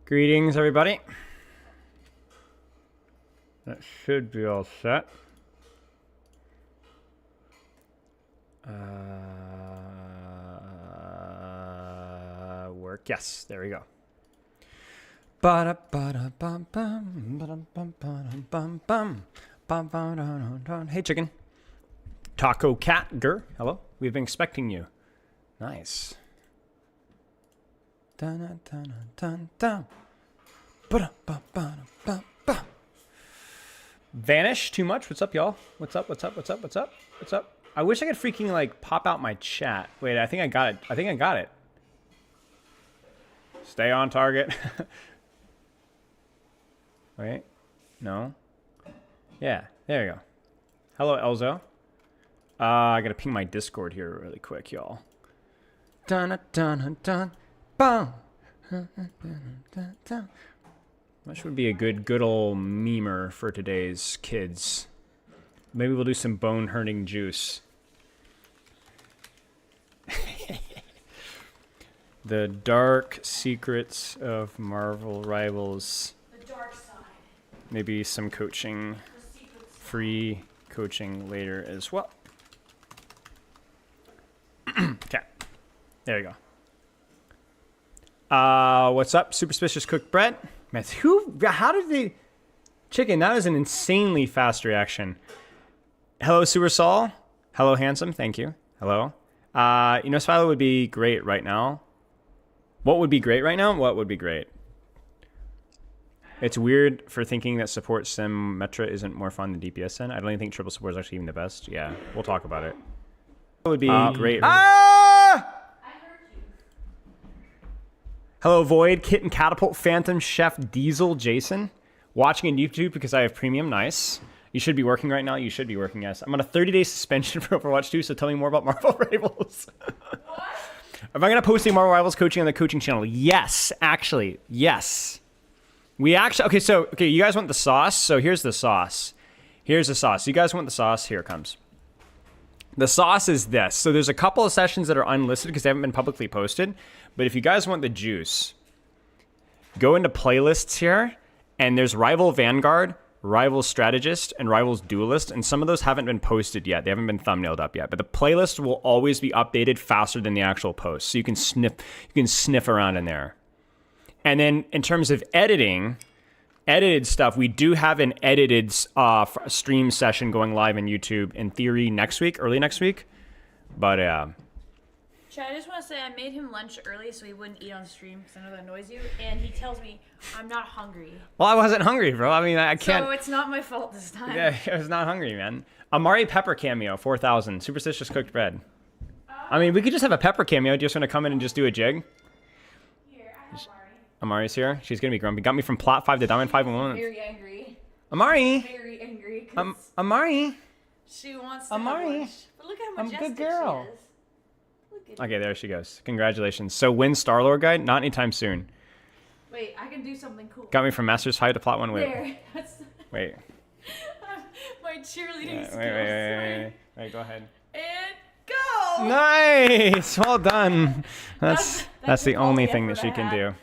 Greetings, everybody. That should be all set. Work. Yes, there we go. Hey, chicken. Taco Cat Gur. Hello. We've been expecting you. Nice. Dun, dun, dun, dun, dun. Vanish too much. What's up, y'all? What's up? What's up? What's up? What's up? What's up? I wish I could freaking like pop out my chat. Wait, I think I got it. I think I got it. Stay on target. Wait. No. Yeah. There you go. Hello, Elzo. I gotta ping my Discord here really quick, y'all. Dun dun dun. Boom. That would be a good old memer for today's kids. Maybe we'll do some bone hurting juice. The dark secrets of Marvel Rivals. The dark side. Maybe some coaching, free coaching later as well. Okay, there you go. What's up, Superstitious Cooked Bread? Man, how did they... Chicken, that is an insanely fast reaction. Hello, Super Saul. Hello, Handsome, thank you. Hello. You know, Spilo would be great right now. What would be great right now? What would be great? It's weird for thinking that support sim Metra isn't more fun than DPSN. I don't even think triple support is actually even the best. Yeah, we'll talk about it. It would be great. Hello, Void, Kitten, Catapult, Phantom, Chef, Diesel, Jason. Watching on YouTube because I have premium. Nice. You should be working right now. You should be working, yes. I'm on a 30-day suspension for Overwatch 2, so tell me more about Marvel Rivals. What? Am I going to post a Marvel Rivals coaching on the coaching channel? Yes, actually. Yes. We actually... Okay, you guys want the sauce? So here's the sauce. Here's the sauce. You guys want the sauce? Here it comes. The sauce is this. So there's a couple of sessions that are unlisted because they haven't been publicly posted. But if you guys want the juice, go into playlists here, and there's Rival Vanguard, Rival Strategist, and Rivals Duelist, and some of those haven't been posted yet. They haven't been thumbnailed up yet. But the playlist will always be updated faster than the actual post, so you can sniff around in there. And then in terms of edited stuff, we do have an edited stream session going live on YouTube in theory next week, early next week. But Chad, I just want to say I made him lunch early so he wouldn't eat on stream because I know that annoys you. And he tells me I'm not hungry. Well, I wasn't hungry, bro. I mean, I can't. So it's not my fault this time. Yeah, I was not hungry, man. Amari Pepper cameo, 4,000. Superstitious Cooked Bread. I mean, we could just have a Pepper cameo. Do you just want to come in and just do a jig? Here, I have Amari's here. She's going to be grumpy. Got me from Plat 5 to Diamond 5 in 1 month. Very angry. Amari. Very angry. Amari. She wants to Amari. have but look how I'm a majestic good girl. she is. Look at Okay, there she goes. Congratulations. So win Star-Lord guide? Not anytime soon. Wait, I can do something cool. Got me from Masters 5 to Plot 1. Wait. There. Wait. My cheerleading skills. Wait, go ahead. And go! Nice! Well done. That's the only all the thing that effort she I can had. do.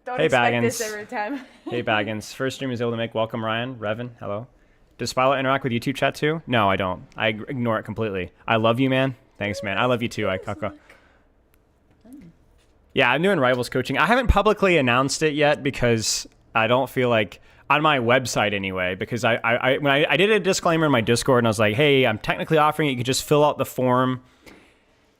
Don't Hey, expect Baggins. this every time. Hey, Baggins. First stream is able to make. Welcome, Ryan. Revan, hello. Does Spilo interact with YouTube chat too? No, I don't. I ignore it completely. I love you, man. Thanks, man. I love you too, Aikaka. Yeah, I'm doing Rivals coaching. I haven't publicly announced it yet because I don't feel like... On my website anyway, because when I did a disclaimer in my Discord and I was like, hey, I'm technically offering it. You can just fill out the form.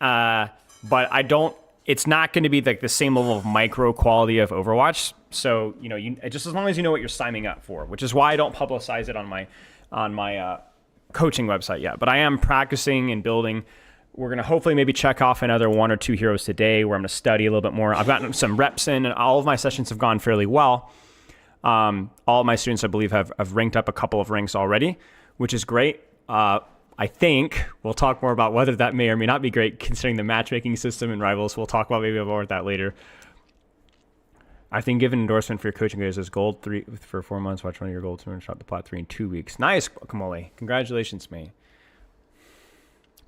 But I don't... It's not going to be like the same level of micro quality of Overwatch. So, you know, just as long as you know what you're signing up for, which is why I don't publicize it on my coaching website yet. But I am practicing and building. We're going to hopefully maybe check off another 1 or 2 heroes today where I'm going to study a little bit more. I've gotten some reps in and all of my sessions have gone fairly well. All of my students, I believe, have ranked up a couple of ranks already, which is great. I think we'll talk more about whether that may or may not be great considering the matchmaking system and Rivals. We'll talk about maybe more about that later. I think given endorsement for your coaching videos as gold 3 for 4 months. Watch one of your gold and shot the Plot 3 in 2 weeks. Nice, Kamole. Congratulations, me.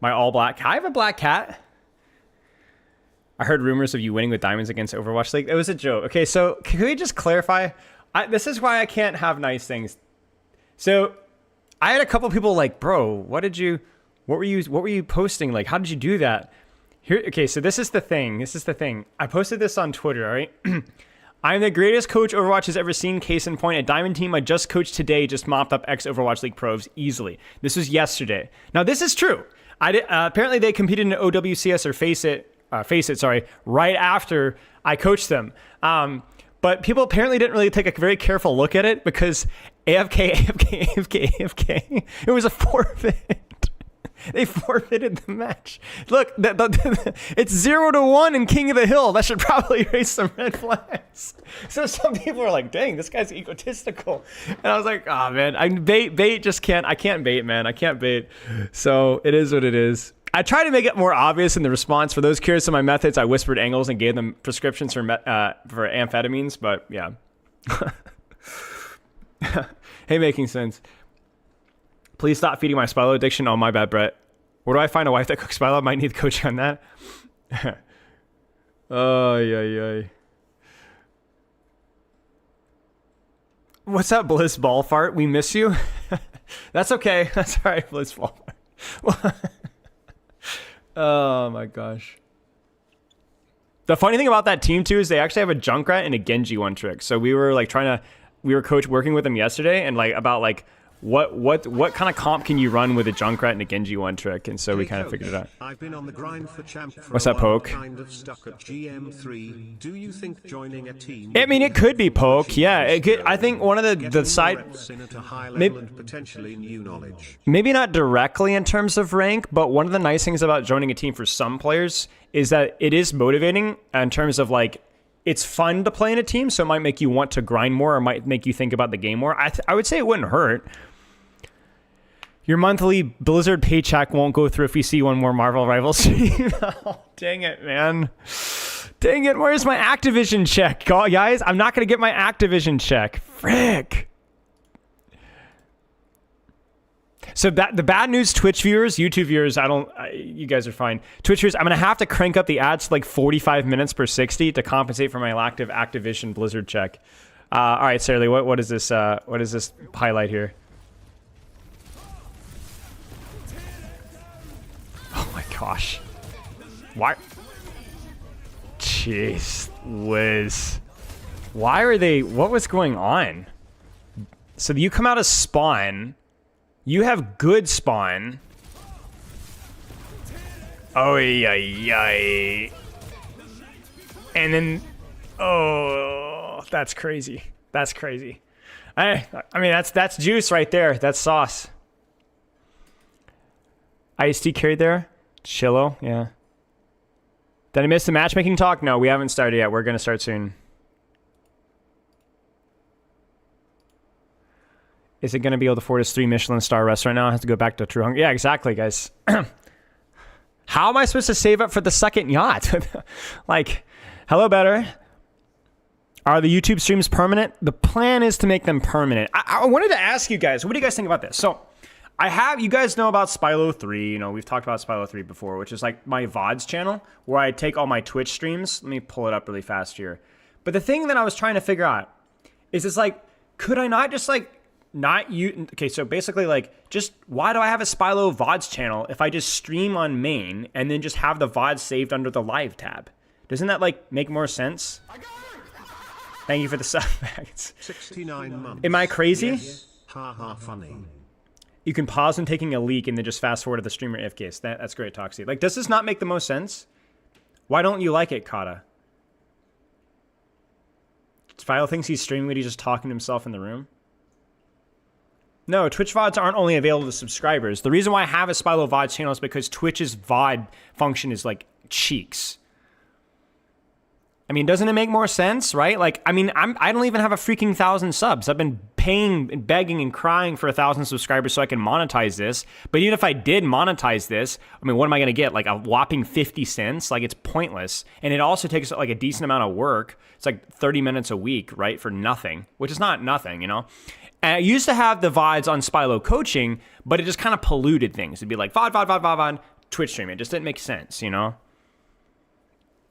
My all black. I have a black cat. I heard rumors of you winning with diamonds against Overwatch League. It was a joke. Okay, so can we just clarify? This is why I can't have nice things. So I had a couple people like, bro, what were you posting? Like, how did you do that? Here, okay, so this is the thing. I posted this on Twitter, all right? I'm the greatest coach Overwatch has ever seen. Case in point, a diamond team I just coached today just mopped up ex-Overwatch League pros easily. This was yesterday. Now, this is true. Apparently, they competed in OWCS or Face It, right after I coached them. But people apparently didn't really take a very careful look at it because AFK. It was a forfeit. They forfeited the match. Look, it's 0-1 in King of the Hill. That should probably raise some red flags. So some people are like, dang, this guy's egotistical. And I was like, oh, man, I can't bait, man. I can't bait. So it is what it is. I try to make it more obvious in the response. For those curious of my methods, I whispered angles and gave them prescriptions for amphetamines. But yeah. Hey, making sense. Please stop feeding my Spylo addiction. Oh, my bad, Brett. Where do I find a wife that cooks Spylo? I might need coaching on that. Oh, yeah. What's up, Bliss Ball Fart? We miss you. That's okay. That's all right, Bliss Ball Fart. Oh, my gosh. The funny thing about that team, too, is they actually have a Junkrat and a Genji one trick. So we were, like, working with them yesterday and, like, about, like, what kind of comp can you run with a Junkrat and a Genji one trick? And so we kind of figured it out. I've been on the grind for champ for What's up, Poke? Kind of stuck at GM3. Do you think joining a team? I mean, it could be Poke. Yeah, it could. I think one of the side, maybe not directly in terms of rank, but one of the nice things about joining a team for some players is that it is motivating in terms of like, it's fun to play in a team, so it might make you want to grind more or might make you think about the game more. I would say it wouldn't hurt. Your monthly Blizzard paycheck won't go through if you see one more Marvel Rivals stream. Oh, dang it, man. Dang it, where's my Activision check? Guys, I'm not going to get my Activision check. Frick. So the bad news, Twitch viewers, YouTube viewers, you guys are fine. Twitch viewers, I'm going to have to crank up the ads to like 45 minutes per 60 to compensate for my lack of Activision Blizzard check. All right, Sarah Lee, what is this highlight here? Oh my gosh. Why? Jeez, Liz. Why are they, what was going on? So you come out of spawn. You have good spawn. Oh, yeah. And then, oh, that's crazy. That's crazy. I mean, that's juice right there. That's sauce. IST carried there. Chillo, yeah. Did I miss the matchmaking talk? No, we haven't started yet. We're going to start soon. Is it going to be able to afford his 3 Michelin star restaurant now? I have to go back to True Hunger. Yeah, exactly, guys. How am I supposed to save up for the second yacht? Like, hello, better. Are the YouTube streams permanent? The plan is to make them permanent. I wanted to ask you guys, what do you guys think about this? So, you guys know about Spylo 3. You know, we've talked about Spylo 3 before, which is like my VODs channel where I take all my Twitch streams. Let me pull it up really fast here. But the thing that I was trying to figure out is it's like, could I not just like, okay, so basically like, just why do I have a Spylo VODs channel if I just stream on main and then just have the VODs saved under the live tab? Doesn't that like make more sense? Thank you for the sub. 69 months. Am I crazy? Yes. Ha ha, funny. You can pause when taking a leak and then just fast forward to the streamer AFKs. That's great, Toxie. Like, does this not make the most sense? Why don't you like it, Kata? Spylo thinks he's streaming, but he's just talking to himself in the room. No, Twitch VODs aren't only available to subscribers. The reason why I have a Spylo VODs channel is because Twitch's VOD function is like cheeks. I mean, doesn't it make more sense, right? Like, I mean, I don't even have a freaking 1,000 subs. I've been paying and begging and crying for 1,000 subscribers so I can monetize this. But even if I did monetize this, I mean, what am I going to get? Like a whopping 50 cents? Like, it's pointless. And it also takes like a decent amount of work. It's like 30 minutes a week, right? For nothing, which is not nothing, you know? And I used to have the VODs on Spylo coaching, but it just kind of polluted things. It'd be like VOD, Twitch stream. It just didn't make sense, you know?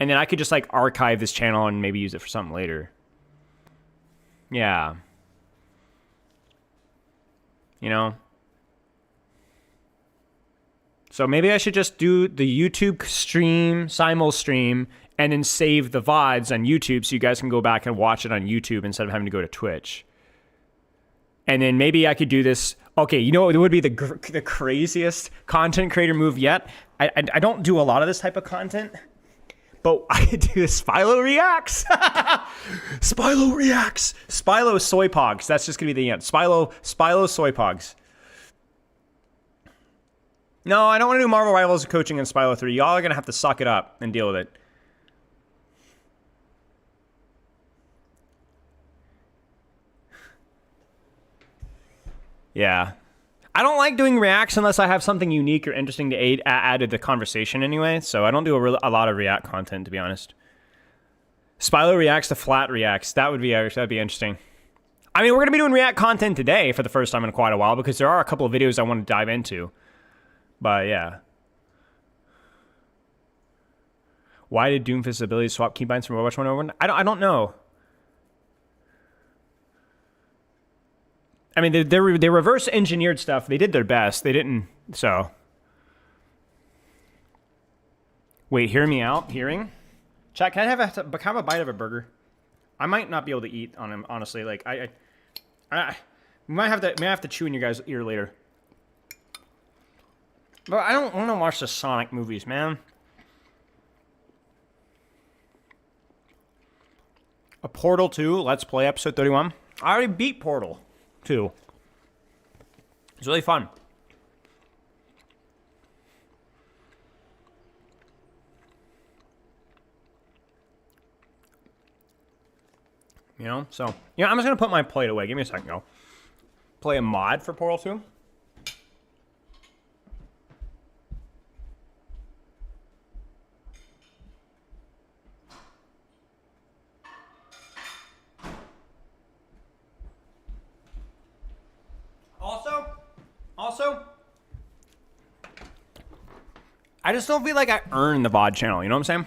And then I could just like archive this channel and maybe use it for something later. Yeah. You know? So maybe I should just do the YouTube stream, simul stream, and then save the VODs on YouTube so you guys can go back and watch it on YouTube instead of having to go to Twitch. And then maybe I could do this. Okay, you know what would be the craziest content creator move yet? I don't do a lot of this type of content, but I could do Spilo Reacts. Spilo Reacts. Spilo Soy Pogs. That's just going to be the end. Spilo Soy Pogs. No, I don't want to do Marvel Rivals coaching in Spilo 3. Y'all are going to have to suck it up and deal with it. Yeah. I don't like doing reacts unless I have something unique or interesting to add to the conversation anyway, so I don't do a lot of react content, to be honest. Spilo reacts to flat reacts. That'd be interesting. I mean, we're going to be doing react content today for the first time in quite a while because there are a couple of videos I want to dive into. But yeah. Why did Doomfist's ability swap keybinds from Overwatch 1 over 1? I don't know. I mean, they reverse engineered stuff. They did their best. They didn't, so. Wait, hear me out. Hearing? Chat, can I have a bite of a burger? I might not be able to eat on him, honestly. Like, I may have to chew in your guys' ear later. But I don't want to watch the Sonic movies, man. A Portal 2, Let's Play, episode 31. I already beat Portal 2. It's really fun. You know, so, yeah, I'm just going to put my plate away. Give me a second, go. Play a mod for Portal 2. Also, I just don't feel like I earn the VOD channel, you know what I'm saying?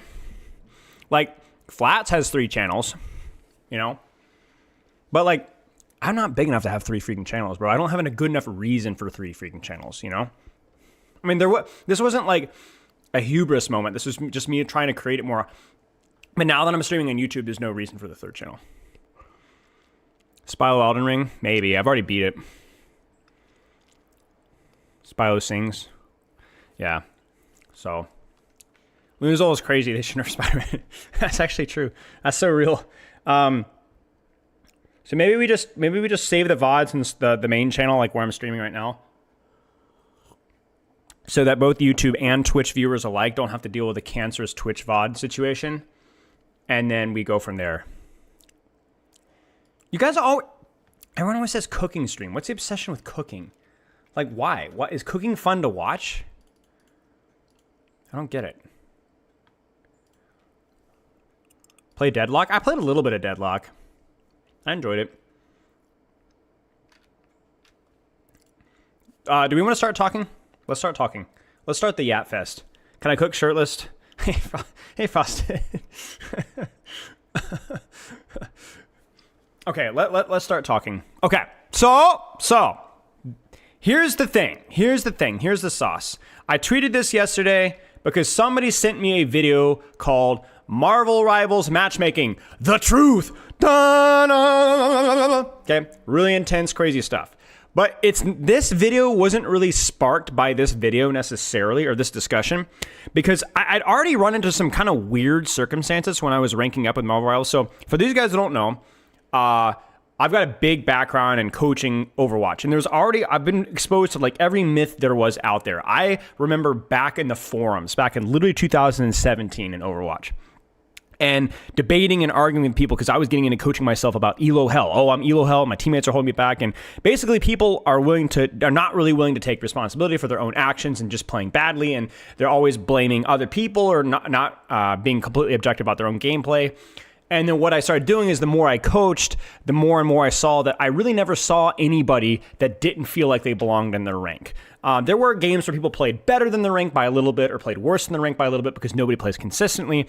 Like, Flats has 3 channels, you know? But, like, I'm not big enough to have 3 freaking channels, bro. I don't have a good enough reason for 3 freaking channels, you know? I mean, this wasn't, like, a hubris moment. This was just me trying to create it more. But now that I'm streaming on YouTube, there's no reason for the 3rd channel. Spyro Elden Ring? Maybe. I've already beat it. Spyro sings. Yeah. So. When it was always crazy, they should nerf Spider-Man. That's actually true. That's so real. So maybe we just save the VODs in the main channel, like where I'm streaming right now. So that both YouTube and Twitch viewers alike don't have to deal with a cancerous Twitch VOD situation. And then we go from there. You guys everyone always says cooking stream. What's the obsession with cooking? Like, why? What is cooking fun to watch? I don't get it. Play Deadlock? I played a little bit of Deadlock. I enjoyed it. Do we want to start talking? Let's start talking. Let's start the Yat Fest. Can I cook shirtless? Hey, Frosted. Okay, let's start talking. Okay, so. Here's the thing. Here's the sauce. I tweeted this yesterday because somebody sent me a video called Marvel Rivals Matchmaking. The truth. Da-na-na-na-na-na. Okay, really intense, crazy stuff. But this video wasn't really sparked by this video necessarily, or this discussion, because I'd already run into some kind of weird circumstances when I was ranking up with Marvel Rivals. So for these guys who don't know, I've got a big background in coaching Overwatch, and I've been exposed to like every myth there was out there. I remember back in the forums, back in literally 2017 in Overwatch, and debating and arguing with people because I was getting into coaching myself about Elo Hell. Oh, I'm Elo Hell. My teammates are holding me back, and basically people are not really willing to take responsibility for their own actions and just playing badly, and they're always blaming other people or not being completely objective about their own gameplay. And then what I started doing is the more I coached, the more and more I saw that I really never saw anybody that didn't feel like they belonged in their rank. There were games where people played better than the rank by a little bit or played worse than the rank by a little bit because nobody plays consistently.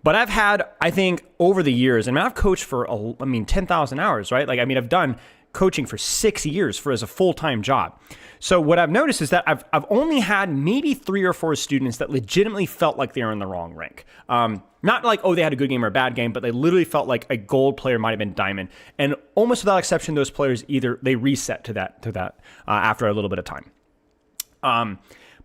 But I've had, I think, over the years, and I've coached for, 10,000 hours, right? Like, I've done coaching for 6 years as a full-time job. So what I've noticed is that I've only had maybe 3 or 4 students that legitimately felt like they were in the wrong rank. Not like, oh, they had a good game or a bad game, but they literally felt like a gold player might have been diamond. And almost without exception, those players they reset to that after a little bit of time.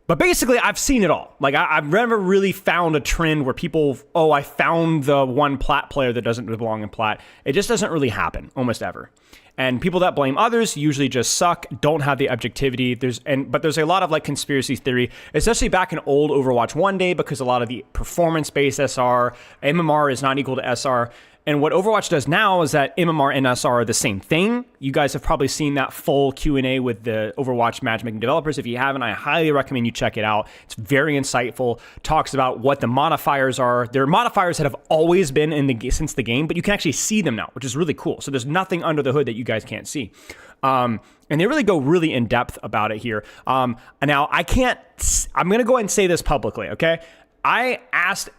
But basically, I've seen it all. Like, I've never really found a trend where people, I found the one plat player that doesn't belong in plat. It just doesn't really happen, almost ever. And people that blame others usually just suck, don't have the objectivity. But there's a lot of like conspiracy theory, especially back in old Overwatch 1 day, because a lot of the performance-based SR, MMR is not equal to SR. And what Overwatch does now is that MMR and SR are the same thing. You guys have probably seen that full Q&A with the Overwatch matchmaking developers. If you haven't, I highly recommend you check it out. It's very insightful. Talks about what the modifiers are. There are modifiers that have always been since the game, but you can actually see them now, which is really cool. So there's nothing under the hood that you guys can't see. And they really go really in depth about it here. Now I'm going to go ahead and say this publicly, okay? I asked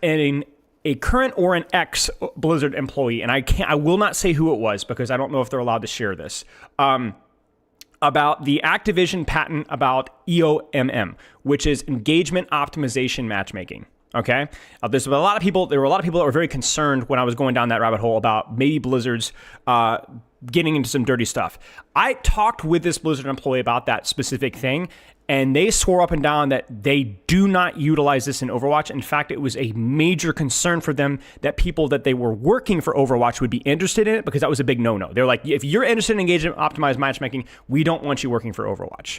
a current or an ex Blizzard employee, and I will not say who it was because I don't know if they're allowed to share this, about the Activision patent about EOMM, which is engagement optimization matchmaking. Okay, there were a lot of people that were very concerned when I was going down that rabbit hole about maybe Blizzard's getting into some dirty stuff. I talked with this Blizzard employee about that specific thing, and they swore up and down that they do not utilize this in Overwatch. In fact, it was a major concern for them that people that they were working for Overwatch would be interested in it, because that was a big no-no. They're like, if you're interested in engagement optimized matchmaking, we don't want you working for Overwatch.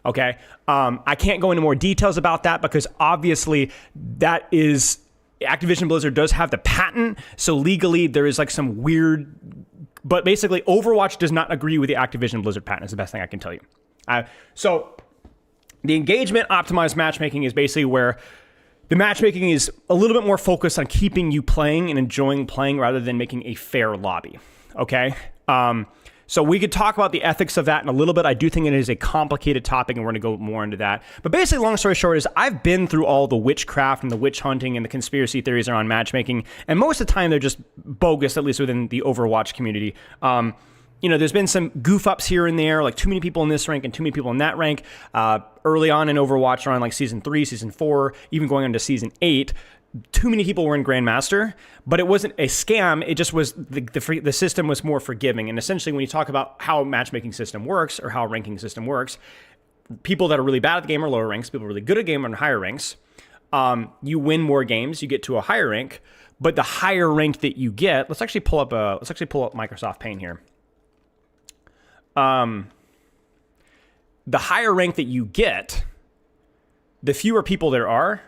Okay, I can't go into more details about that because obviously that is Activision Blizzard does have the patent, so legally there is like some weird. But basically, Overwatch does not agree with the Activision Blizzard patent. Is the best thing I can tell you. So the engagement optimized matchmaking is basically where the matchmaking is a little bit more focused on keeping you playing and enjoying playing rather than making a fair lobby. Okay. So we could talk about the ethics of that in a little bit. I do think it is a complicated topic, and we're going to go more into that. But basically, long story short, is I've been through all the witchcraft and the witch hunting and the conspiracy theories around matchmaking, and most of the time they're just bogus, at least within the Overwatch community. There's been some goof ups here and there, like too many people in this rank and too many people in that rank. Early on in Overwatch, around like Season 3, Season 4, even going into Season 8, too many people were in Grandmaster, but it wasn't a scam. It just was the system was more forgiving. And essentially, when you talk about how a matchmaking system works or how a ranking system works, people that are really bad at the game are lower ranks. People really good at the game are in higher ranks. You win more games, you get to a higher rank. But the higher rank that you get, let's actually pull up Microsoft Paint here. The higher rank that you get, the fewer people there are.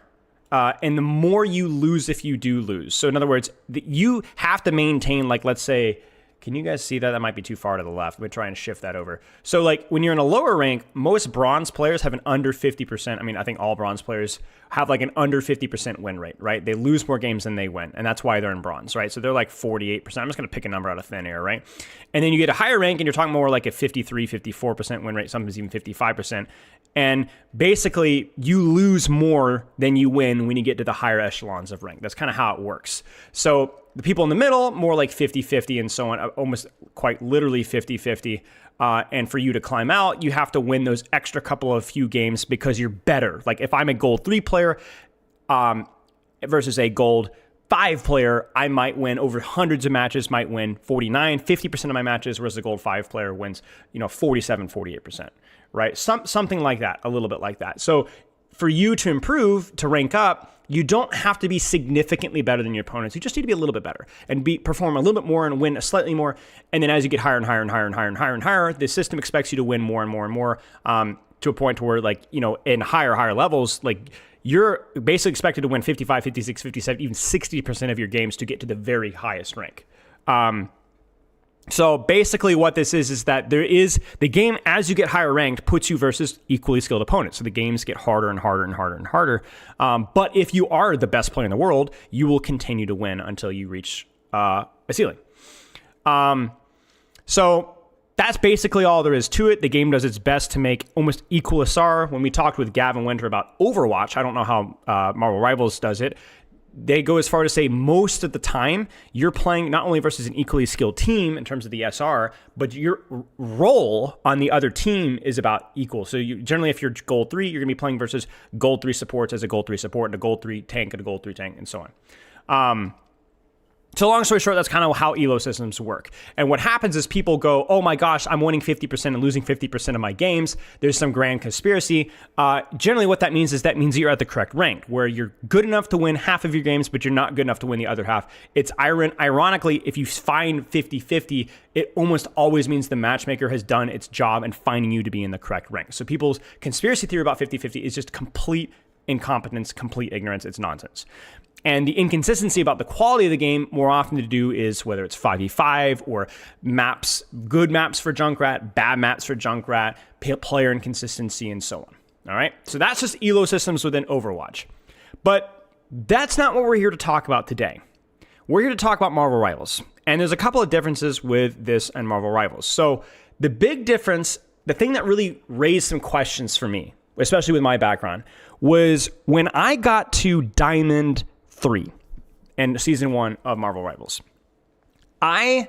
And the more you lose if you do lose. So in other words, you have to maintain, like, let's say, can you guys see that? That might be too far to the left. Let me try and shift that over. So like when you're in a lower rank, most bronze players have an under 50%. I mean, I think all bronze players have like an under 50% win rate, right? They lose more games than they win. And that's why they're in bronze, right? So they're like 48%. I'm just going to pick a number out of thin air, right? And then you get a higher rank and you're talking more like a 53, 54% win rate, sometimes even 55%. And basically you lose more than you win when you get to the higher echelons of rank. That's kind of how it works. So the people in the middle, more like 50-50 and so on, almost quite literally 50-50. And for you to climb out, you have to win those extra couple of few games because you're better. Like if I'm a gold 3 player versus a gold 5 player, I might win over hundreds of matches, might win 49, 50% of my matches, whereas the gold 5 player wins, 47, 48%, right? Something like that, a little bit like that. So for you to improve, to rank up, you don't have to be significantly better than your opponents. You just need to be a little bit better and perform a little bit more and win slightly more. And then as you get higher and higher and higher and higher and higher and higher, the system expects you to win more and more and more to a point to where, like, in higher levels, like you're basically expected to win 55, 56, 57, even 60% of your games to get to the very highest rank. So basically what this is that there is the game, as you get higher ranked, puts you versus equally skilled opponents. So the games get harder and harder and harder and harder. But if you are the best player in the world, you will continue to win until you reach a ceiling. So that's basically all there is to it. The game does its best to make almost equal SR. When we talked with Gavin Winter about Overwatch, I don't know how Marvel Rivals does it. they go as far to say most of the time you're playing not only versus an equally skilled team in terms of the SR, but your role on the other team is about equal. So you generally, if you're gold 3, you're going to be playing versus gold 3 supports as a gold 3 support and a gold 3 tank and a gold 3 tank and so on. So long story short, that's kind of how elo systems work. And what happens is people go, oh my gosh, I'm winning 50% and losing 50% of my games. There's some grand conspiracy. Generally what that means is that means you're at the correct rank, where you're good enough to win half of your games, but you're not good enough to win the other half. It's ironically, if you find 50-50, it almost always means the matchmaker has done its job in finding you to be in the correct rank. So people's conspiracy theory about 50-50 is just complete incompetence, complete ignorance. It's nonsense. And the inconsistency about the quality of the game more often to do is whether it's 5v5 or maps, good maps for Junkrat, bad maps for Junkrat, player inconsistency, and so on. All right. So that's just elo systems within Overwatch. But that's not what we're here to talk about today. We're here to talk about Marvel Rivals. And there's a couple of differences with this and Marvel Rivals. So the big difference, the thing that really raised some questions for me, especially with my background, was when I got to Diamond 3 and season 1 of Marvel Rivals. To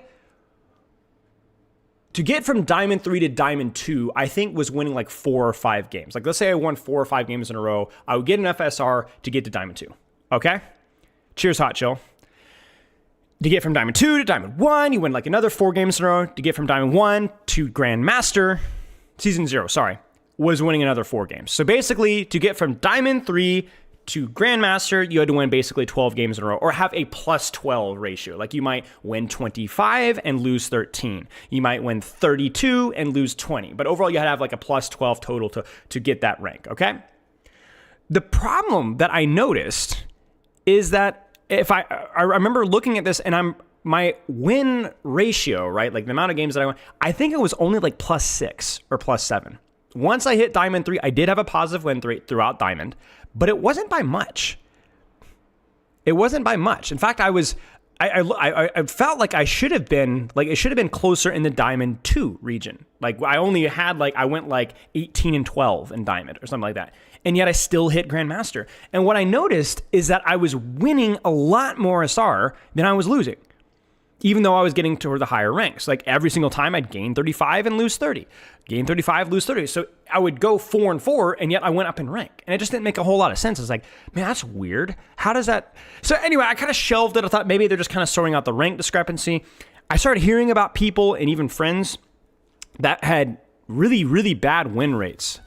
get from Diamond 3 to Diamond 2, I think was winning like 4 or 5 games. Like let's say I won 4 or 5 games in a row, I would get enough SR to get to Diamond 2. Okay? Cheers, Hot Chill. To get from Diamond 2 to Diamond 1, you win like another 4 games in a row. To get from Diamond 1 to Grandmaster, season 0, was winning another 4 games. So basically, to get from Diamond 3 to Grandmaster, you had to win basically 12 games in a row or have a plus 12 ratio. Like you might win 25 and lose 13. You might win 32 and lose 20. But overall, you had to have like a plus 12 total to get that rank, okay? The problem that I noticed is that if I remember looking at this and my win ratio, right? Like the amount of games that I won, I think it was only like plus 6 or plus 7. Once I hit Diamond 3, I did have a positive win rate throughout Diamond, but it wasn't by much. It wasn't by much. In fact, I felt like I should have been, like it should have been closer in the Diamond 2 region. Like I only had I went like 18 and 12 in Diamond or something like that. And yet I still hit Grandmaster. And what I noticed is that I was winning a lot more SR than I was losing, even though I was getting toward the higher ranks. Like every single time I'd gain 35 and lose 30. Gain 35, lose 30. So I would go 4 and 4, and yet I went up in rank. And it just didn't make a whole lot of sense. I was like, man, that's weird. How does that... So anyway, I kind of shelved it. I thought maybe they're just kind of sorting out the rank discrepancy. I started hearing about people and even friends that had really, really bad win rates.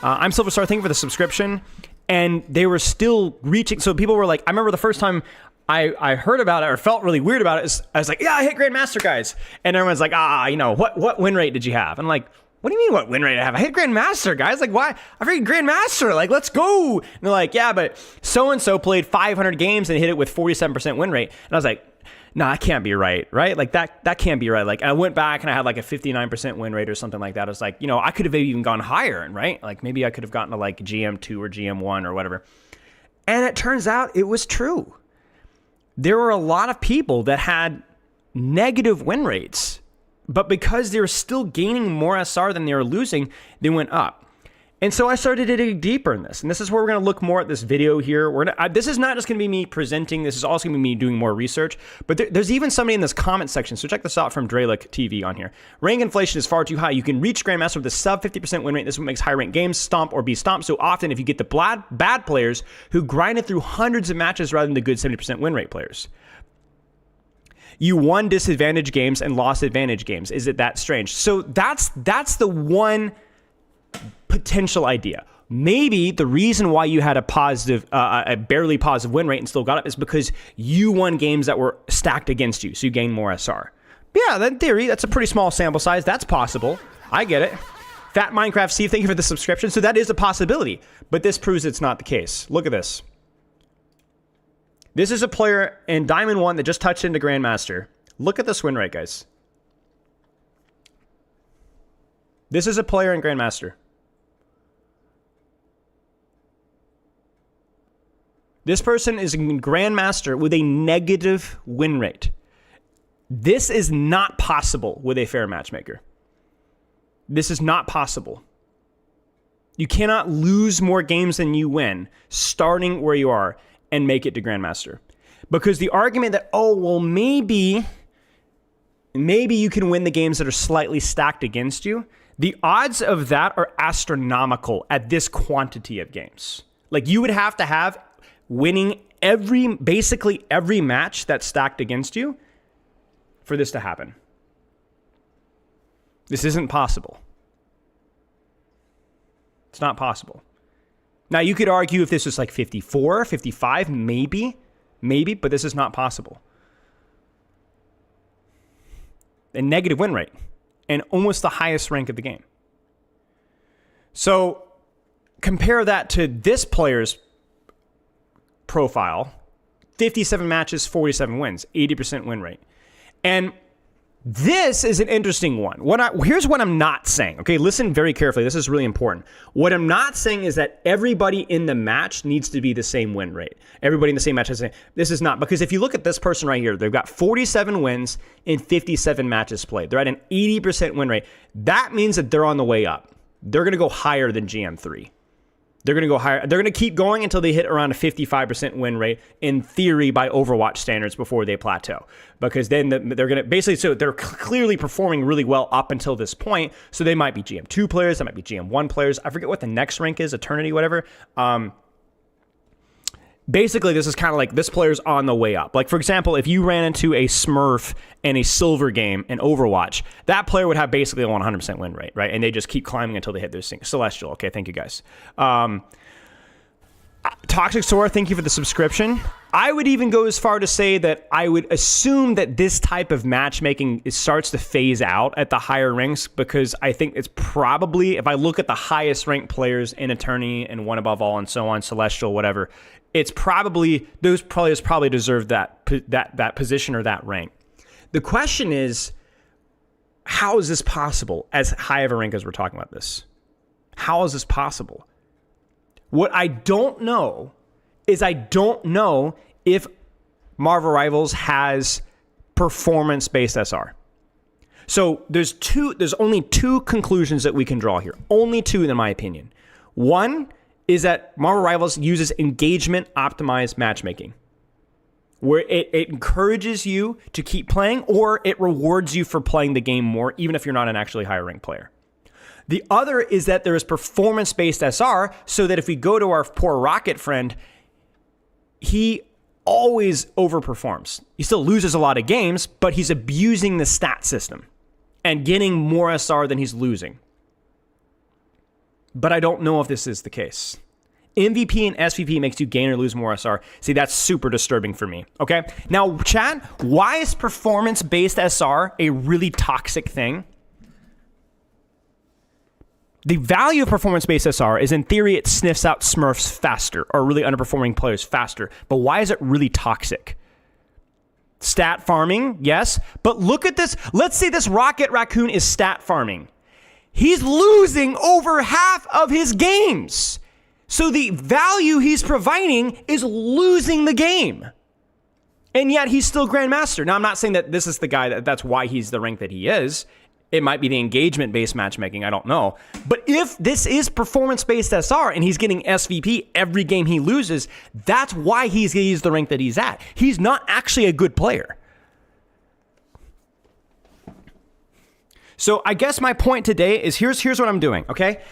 I'm Silver Star, thank you for the subscription. And they were still reaching... So people were like, I remember the first time I heard about it or felt really weird about it. I was like, yeah, I hit Grandmaster, guys. And everyone's like, what win rate did you have? And I'm like, what do you mean what win rate I have? I hit Grandmaster, guys. Like, why? I freaking Grandmaster. Like, let's go. And they're like, yeah, but so-and-so played 500 games and hit it with 47% win rate. And I was like, no, that can't be right? Like, that can't be right. Like, and I went back and I had like a 59% win rate or something like that. I was like, I could have even gone higher, right? Like, maybe I could have gotten to like GM2 or GM1 or whatever. And it turns out it was true. There were a lot of people that had negative win rates, but because they were still gaining more SR than they were losing, they went up. And so I started to dig deeper in this. And this is where we're going to look more at this video here. This is not just going to be me presenting. This is also going to be me doing more research. But there's even somebody in this comment section. So check this out from Dralic TV on here. Rank inflation is far too high. You can reach Grandmaster with a sub 50% win rate. This is what makes high rank games stomp or be stomped so often if you get the bad players who grinded through hundreds of matches rather than the good 70% win rate players. You won disadvantage games and lost advantage games. Is it that strange? So that's the one potential idea. Maybe the reason why you had a barely positive win rate and still got up is because you won games that were stacked against you, so you gained more SR. But yeah, in theory, that's a pretty small sample size. That's possible. I get it. Fat Minecraft Steve, thank you for the subscription. So that is a possibility, but this proves it's not the case. Look at this. This is a player in Diamond 1 that just touched into Grandmaster. Look at this win rate, guys. This is a player in Grandmaster. This person is in Grandmaster with a negative win rate. This is not possible with a fair matchmaker. This is not possible. You cannot lose more games than you win, starting where you are. and make it to Grandmaster. Because the argument that, oh, well, maybe you can win the games that are slightly stacked against you, the odds of that are astronomical at this quantity of games. Like, you would have to have winning basically every match that's stacked against you for this to happen. This isn't possible. It's not possible. Now, you could argue if this was like 54, 55, maybe, but this is not possible. A negative win rate and almost the highest rank of the game. So compare that to this player's profile: 57 matches, 47 wins, 80% win rate. And this is an interesting one. Here's what I'm not saying. Okay, listen very carefully. This is really important. What I'm not saying is that everybody in the match needs to be the same win rate. Everybody in the same match has the same. This is not. Because if you look at this person right here, they've got 47 wins in 57 matches played. They're at an 80% win rate. That means that they're on the way up. They're going to go higher than GM3. They're going to go higher. They're going to keep going until they hit around a 55% win rate, in theory, by Overwatch standards, before they plateau. Because then they're going to basically, so they're clearly performing really well up until this point. So they might be GM2 players. They might be GM1 players. I forget what the next rank is, Eternity, whatever. Basically, this is kind of like this player's on the way up. Like, for example, if you ran into a Smurf in a silver game in Overwatch, that player would have basically a 100% win rate, right? And they just keep climbing until they hit their Celestial. Okay, thank you, guys. Toxic Sora, thank you for the subscription. I would even go as far to say that I would assume that this type of matchmaking starts to phase out at the higher ranks, because I think it's probably, if I look at the highest ranked players in Eternity and One Above All and so on, Celestial, whatever, it's probably, those players probably deserve that position or that rank. The question is, how is this possible as high of a rank as we're talking about this? How is this possible? What I don't know is, I don't know if Marvel Rivals has performance-based SR. So there's only two conclusions that we can draw here. Only two, in my opinion. One is that Marvel Rivals uses engagement optimized matchmaking, where it encourages you to keep playing, or it rewards you for playing the game more, even if you're not an actually higher ranked player. The other is that there is performance-based SR, so that if we go to our poor Rocket friend, he always overperforms. He still loses a lot of games, but he's abusing the stat system and getting more SR than he's losing. But I don't know if this is the case. MVP and SVP makes you gain or lose more SR. See, that's super disturbing for me. Okay? Now, chat, why is performance-based SR a really toxic thing? The value of performance-based SR is, in theory, it sniffs out Smurfs faster, or really underperforming players faster. But why is it really toxic? Stat farming, yes. But look at this. Let's say this Rocket Raccoon is stat farming. He's losing over half of his games. So the value he's providing is losing the game. And yet he's still Grandmaster. Now, I'm not saying that this is the guy that's why he's the rank that he is. It might be the engagement-based matchmaking. I don't know. But if this is performance-based SR and he's getting SVP every game he loses, that's why he's the rank that he's at. He's not actually a good player. So I guess my point today is, here's what I'm doing, okay?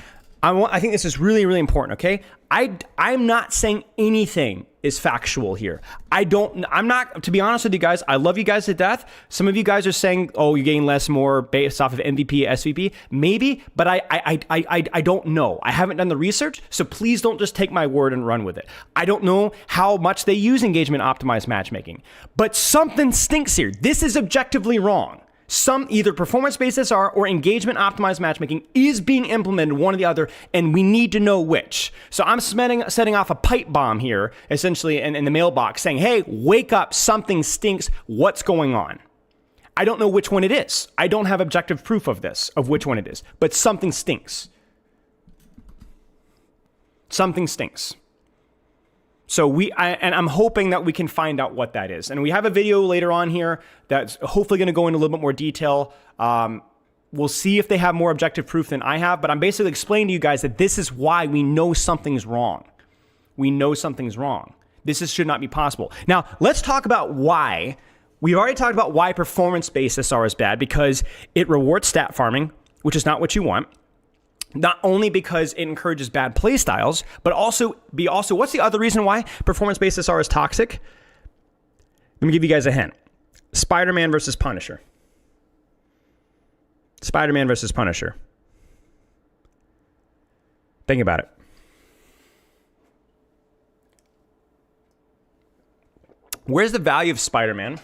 I think this is really, really important, okay? I'm not saying anything is factual here. I'm not, to be honest with you guys, I love you guys to death. Some of you guys are saying, oh, you're getting less more based off of MVP, SVP. Maybe, but I don't know. I haven't done the research, so please don't just take my word and run with it. I don't know how much they use engagement optimized matchmaking, but something stinks here. This is objectively wrong. Some either performance-based SR or engagement-optimized matchmaking is being implemented, one or the other, and we need to know which. So I'm setting off a pipe bomb here, essentially, in the mailbox, saying, hey, wake up, something stinks, what's going on? I don't know which one it is. I don't have objective proof of this, of which one it is, but something stinks. Something stinks. So I'm hoping that we can find out what that is. And we have a video later on here that's hopefully going to go into a little bit more detail. We'll see if they have more objective proof than I have, but I'm basically explaining to you guys that this is why we know something's wrong. We know something's wrong. Should not be possible. Now, let's talk about why. We've already talked about why performance-based SR is bad, because it rewards stat farming, which is not what you want. Not only because it encourages bad play styles, but also what's the other reason why performance-based SR is toxic? Let me give you guys a hint. Spider-Man versus Punisher. Spider-Man versus Punisher. Think about it. Where's the value of Spider-Man?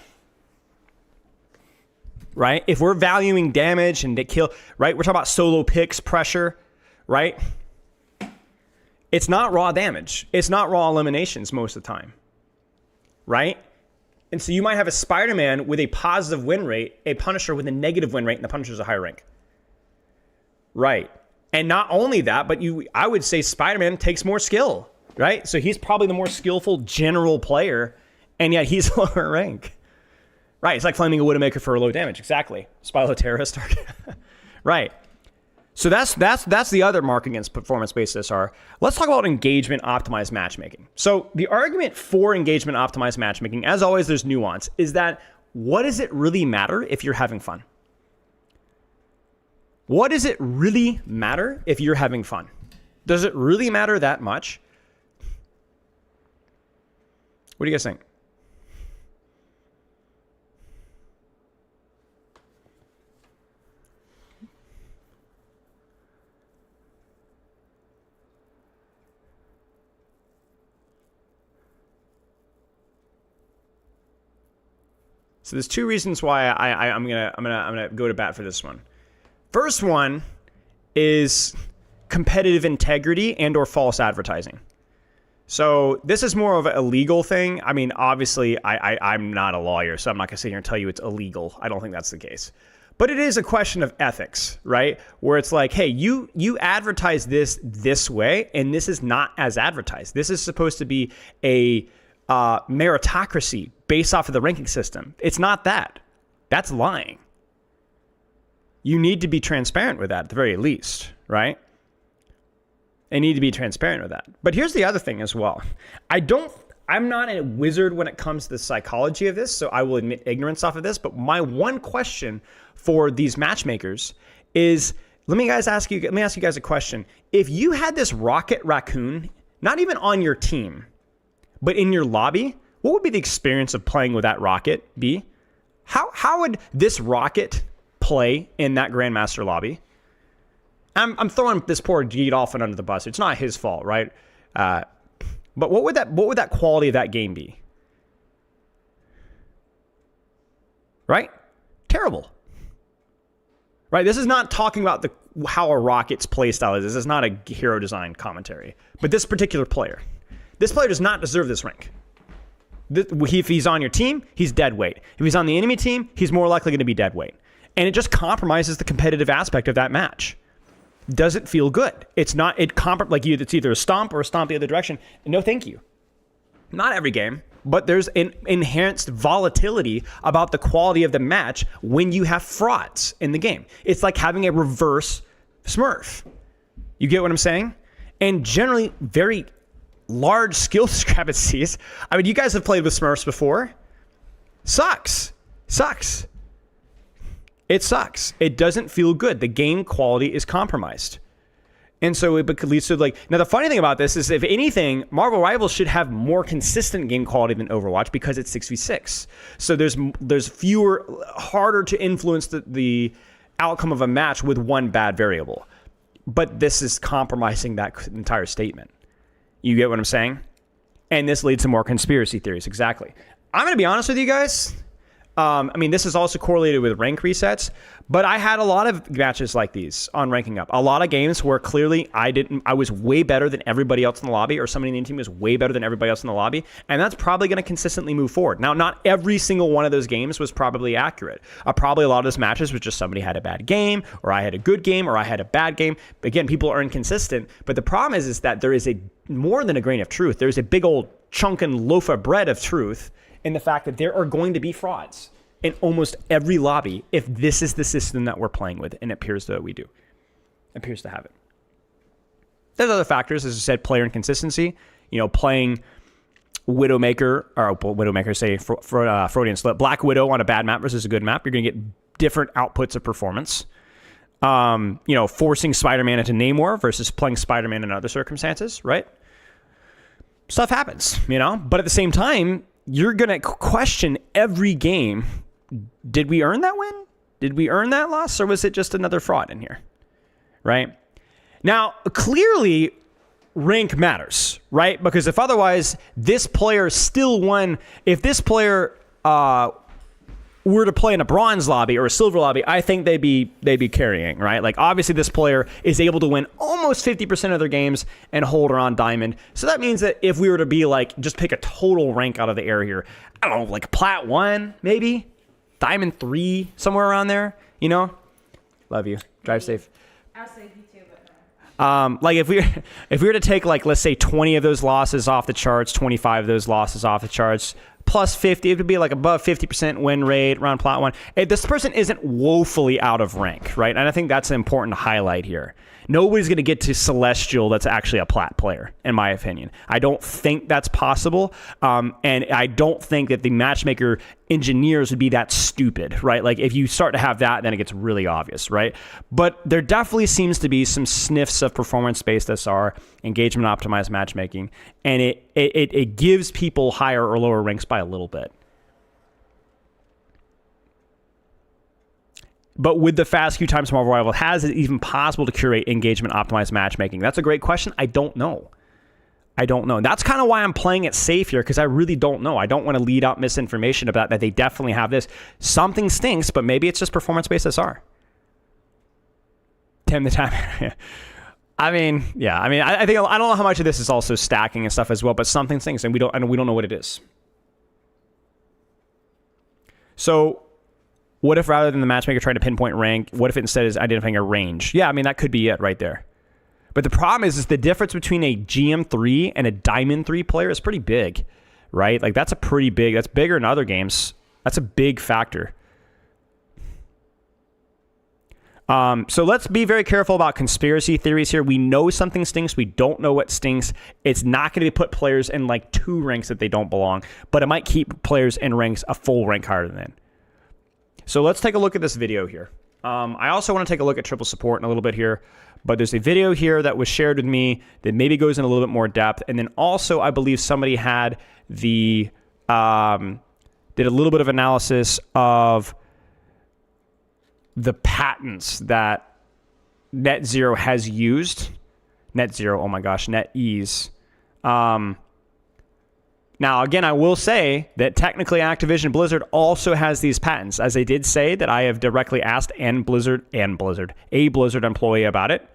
Right? If we're valuing damage and the kill, right? We're talking about solo picks, pressure, right? It's not raw damage. It's not raw eliminations most of the time, right? And so you might have a Spider-Man with a positive win rate, a Punisher with a negative win rate, and the Punisher's a higher rank. Right. And not only that, but I would say Spider-Man takes more skill, right? So he's probably the more skillful general player, and yet he's lower rank. Right, it's like flaming a Widowmaker for a low damage. Exactly. Spilo terrorist. Right. So that's the other mark against performance-based SR. Let's talk about engagement-optimized matchmaking. So the argument for engagement-optimized matchmaking, as always, there's nuance, is that what does it really matter if you're having fun? What does it really matter if you're having fun? Does it really matter that much? What do you guys think? So there's two reasons why I'm gonna go to bat for this one. First one is competitive integrity and or false advertising. So this is more of a legal thing. I mean, obviously, I'm not a lawyer, so I'm not gonna sit here and tell you it's illegal. I don't think that's the case. But it is a question of ethics, right? Where it's like, hey, you advertise this way, and this is not as advertised. This is supposed to be a meritocracy based off of the ranking system. It's not that. That's lying. You need to be transparent with that at the very least, right? And need to be transparent with that. But here's the other thing as well. I'm not a wizard when it comes to the psychology of this, so I will admit ignorance off of this. But my one question for these matchmakers is, let me ask you guys a question. If you had this rocket raccoon, not even on your team, but in your lobby, what would be the experience of playing with that rocket be? How would this rocket play in that Grandmaster lobby? I'm throwing this poor Geet off and under the bus. It's not his fault, right? But what would that quality of that game be? Right? Terrible. Right? This is not talking about how a rocket's playstyle is. This is not a hero design commentary. But this particular player. This player does not deserve this rank. If he's on your team, he's dead weight. If he's on the enemy team, he's more likely going to be dead weight. And it just compromises the competitive aspect of that match. Does it feel good? It's not. It's either a stomp or a stomp the other direction. No, thank you. Not every game, but there's an inherent volatility about the quality of the match when you have frauds in the game. It's like having a reverse Smurf. You get what I'm saying? And generally, very large skill discrepancies. I mean, you guys have played with Smurfs before. Sucks. It sucks. It doesn't feel good. The game quality is compromised. And so it leads to now the funny thing about this is, if anything, Marvel Rivals should have more consistent game quality than Overwatch because it's 6v6. So there's fewer, harder to influence the outcome of a match with one bad variable. But this is compromising that entire statement. You get what I'm saying? And this leads to more conspiracy theories. Exactly. I'm going to be honest with you guys. This is also correlated with rank resets, but I had a lot of matches like these on ranking up. A lot of games where clearly I was way better than everybody else in the lobby, or somebody in the team was way better than everybody else in the lobby, and that's probably going to consistently move forward. Now, not every single one of those games was probably accurate. Probably a lot of those matches was just somebody had a bad game, or I had a good game, or I had a bad game. Again, people are inconsistent, but the problem is that there is more than a grain of truth. There's a big old chunk and loaf of bread of truth in the fact that there are going to be frauds in almost every lobby if this is the system that we're playing with, and it appears that we do. It appears to have it. There's other factors, as I said, player inconsistency. Playing Widowmaker, or well, Widowmaker, say Freudian slip. Black Widow on a bad map versus a good map, you're going to get different outputs of performance. Forcing Spider-Man into Namor versus playing Spider-Man in other circumstances, right? Stuff happens, But at the same time, you're going to question every game. Did we earn that win? Did we earn that loss? Or was it just another fraud in here? Right? Now, clearly, rank matters, right? Because if otherwise, this player still won. If this player were to play in a bronze lobby or a silver lobby, I think they'd be carrying, right? Like, obviously, this player is able to win almost 50% of their games and hold around diamond. So that means that if we were to be like, just pick a total rank out of the air here, I don't know, like plat 1, maybe? Diamond 3, somewhere around there, Love you. Drive safe. I'll say you too, but like if we were to take, like, let's say 20 of those losses off the charts, 25 of those losses off the charts, plus 50, it would be like above 50% win rate around plat 1. This person isn't woefully out of rank, right? And I think that's important to highlight here. Nobody's going to get to Celestial that's actually a plat player, in my opinion. I don't think that's possible. And I don't think that the matchmaker engineers would be that stupid, right? Like, if you start to have that, then it gets really obvious, right? But there definitely seems to be some sniffs of performance-based SR, engagement optimized matchmaking, and it gives people higher or lower ranks by a little bit. But with the fast queue times Marvel Rival, has it even possible to curate engagement optimized matchmaking? That's a great question. I don't know. That's kind of why I'm playing it safe here, because I really don't know. I don't want to lead out misinformation about that they definitely have this. Something stinks, but maybe it's just performance-based SR. Tim the time. I think I don't know how much of this is also stacking and stuff as well, but something stinks, and we don't know what it is. So, what if rather than the matchmaker trying to pinpoint rank, what if it instead is identifying a range? Yeah, that could be it right there. But the problem is the difference between a GM3 and a Diamond 3 player is pretty big, right? Like, that's bigger in other games. That's a big factor. So let's be very careful about conspiracy theories here. We know something stinks. We don't know what stinks. It's not going to put players in like 2 ranks that they don't belong, but it might keep players in ranks a full rank higher than that. So let's take a look at this video here. I also want to take a look at triple support in a little bit here, but there's a video here that was shared with me that maybe goes in a little bit more depth. And then also, I believe somebody had did a little bit of analysis of the patents that NetZero has used. NetZero, oh my gosh, NetEase. Now, again, I will say that technically Activision Blizzard also has these patents, as they did say that I have directly asked a Blizzard employee about it.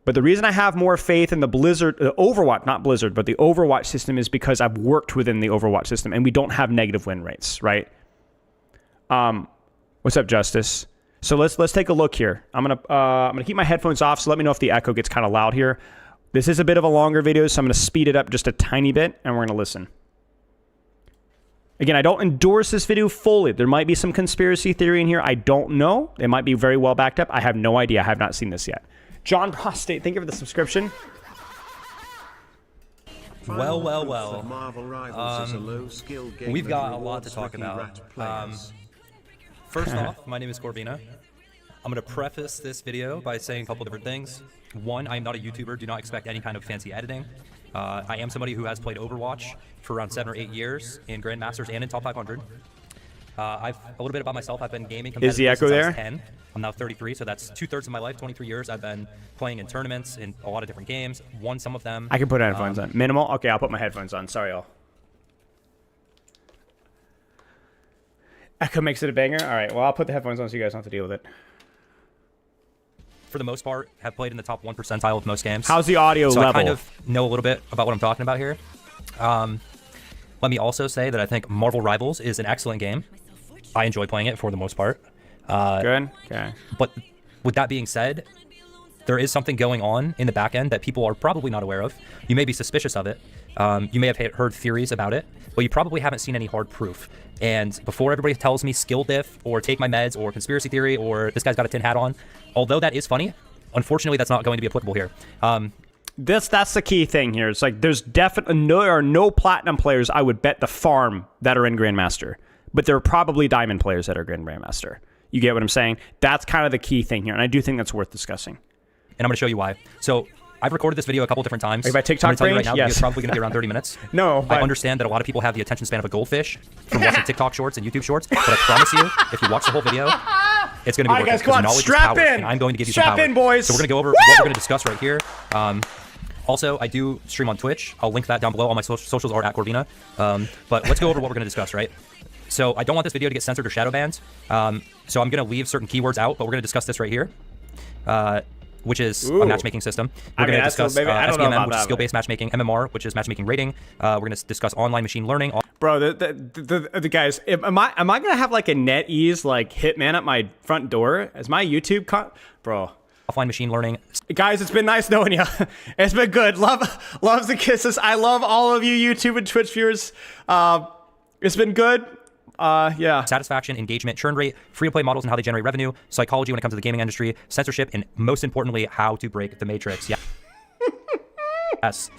But the reason I have more faith in the Overwatch, not Blizzard, but the Overwatch system is because I've worked within the Overwatch system, and we don't have negative win rates, right? What's up, Justice? So let's take a look here. I'm gonna keep my headphones off, so let me know if the echo gets kind of loud here. This is a bit of a longer video, so I'm going to speed it up just a tiny bit, and we're going to listen. Again, I don't endorse this video fully. There might be some conspiracy theory in here. I don't know. It might be very well backed up. I have no idea. I have not seen this yet. John Prostate, thank you for the subscription. Well. We've got a lot to talk about. First off, my name is Corvina. I'm going to preface this video by saying a couple different things. One, I am not a YouTuber. Do not expect any kind of fancy editing. I am somebody who has played Overwatch for around 7 or 8 years in Grandmasters and in Top 500. A little bit about myself. I've been gaming competitively Is the echo since I there? was 10. I'm now 33, so that's 2/3 of my life, 23 years. I've been playing in tournaments in a lot of different games, won some of them. I can put headphones on. Minimal? Okay, I'll put my headphones on. Sorry, y'all. Echo makes it a banger? All right, well, I'll put the headphones on so you guys don't have to deal with it. For the most part, have played in the top 1 percentile of most games. How's the audio so level? I kind of know a little bit about what I'm talking about here. Let me also say that I think Marvel Rivals is an excellent game. I enjoy playing it for the most part. Good? Okay. But with that being said, there is something going on in the back end that people are probably not aware of. You may be suspicious of it. You may have heard theories about it, but you probably haven't seen any hard proof. And before everybody tells me skill diff or take my meds or conspiracy theory or this guy's got a tin hat on, although that is funny, unfortunately that's not going to be applicable here. That's the key thing here. It's like there's definitely there are no platinum players I would bet the farm that are in Grandmaster, but there are probably diamond players that are in Grandmaster. You get what I'm saying? That's kind of the key thing here, and I do think that's worth discussing. And I'm going to show you why. So I've recorded this video a couple different times. Are you by TikTok I'm gonna tell you right range? now, Yes. It's probably going to be around 30 minutes. No, I but understand that a lot of people have the attention span of a goldfish from watching TikTok shorts and YouTube shorts, but I promise you, if you watch the whole video, it's going to be All right, worth guys, it. come on, Knowledge strap is power, in. and I'm going to give you Strap some power. in, boys. So we're going to go over what we're going to discuss right here. Also, I do stream on Twitch. I'll link that down below. All my socials are at Corvina. But let's go over what we're going to discuss, right? So I don't want this video to get censored or shadow banned. So I'm going to leave certain keywords out, but we're going to discuss this right here, which is a matchmaking system. We're going to discuss EOMM, which is skill-based matchmaking, MMR, which is matchmaking rating. We're going to discuss online machine learning. bro, the guys, am I gonna have like a NetEase like hitman at my front door as my YouTube bro? Offline machine learning. Guys, it's been nice knowing you. It's been good. Loves and kisses. I love all of you YouTube and Twitch viewers. It's been good. Yeah. Satisfaction, engagement, churn rate, free-to-play models and how they generate revenue, psychology when it comes to the gaming industry, censorship, and most importantly, how to break the matrix. Yeah. Yes.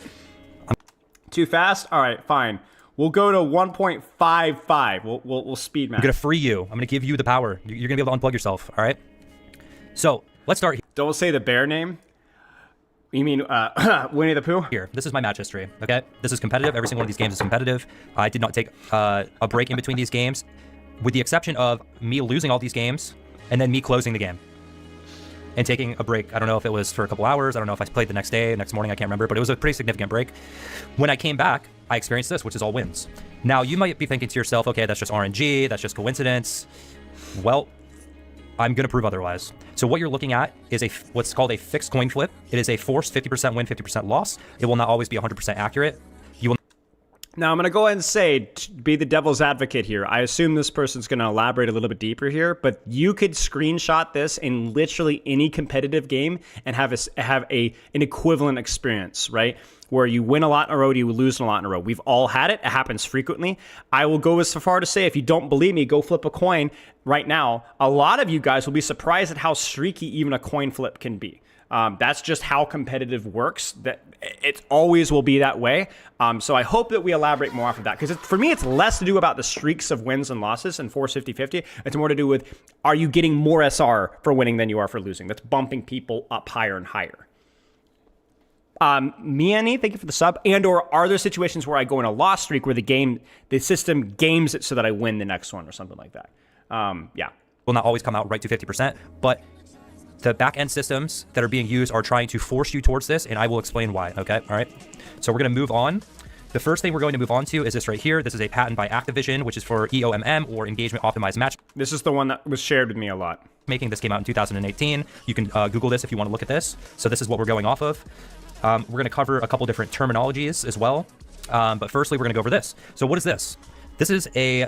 Too fast? All right, fine. We'll go to 1.55. We'll speed match. I'm gonna free you. I'm gonna give you the power. You're gonna be able to unplug yourself. All right. So let's start Don't say the bear name. You mean Winnie the Pooh? here. This is my match history. Okay. This is competitive. Every single one of these games is competitive. I did not take a break in between these games, with the exception of me losing all these games and then me closing the game and taking a break. I don't know if it was for a couple hours. I don't know if I played the next day, next morning. I can't remember, but it was a pretty significant break. When I came back, I experienced this, which is all wins. Now, you might be thinking to yourself, okay, that's just RNG. That's just coincidence. Well, I'm going to prove otherwise. So what you're looking at is what's called a fixed coin flip. It is a forced 50% win, 50% loss. It will not always be 100% accurate. You will. Now, I'm going to go ahead and say, be the devil's advocate here. I assume this person's going to elaborate a little bit deeper here, but you could screenshot this in literally any competitive game and have an equivalent experience, right? Where you win a lot in a row, you lose a lot in a row. We've all had it. It happens frequently. I will go as far to say, if you don't believe me, go flip a coin right now. A lot of you guys will be surprised at how streaky even a coin flip can be. That's just how competitive works. That it always will be that way. So I hope that we elaborate more off of that, because for me, it's less to do about the streaks of wins and losses and force 50-50. It's more to do with, are you getting more SR for winning than you are for losing? That's bumping people up higher and higher. Miani, thank you for the sub. And or are there situations where I go in a loss streak where the system games it so that I win the next one or something like that? Yeah. Will not always come out right to 50%, but the back-end systems that are being used are trying to force you towards this, and I will explain why, okay? All right. So we're going to move on. The first thing we're going to move on to is this right here. This is a patent by Activision, which is for EOMM, or Engagement Optimized Matchmaking. This is the one that was shared with me a lot. This came out in 2018. You can Google this if you want to look at this. So this is what we're going off of. We're going to cover a couple different terminologies as well. But firstly, we're going to go over this. So what is this? This is a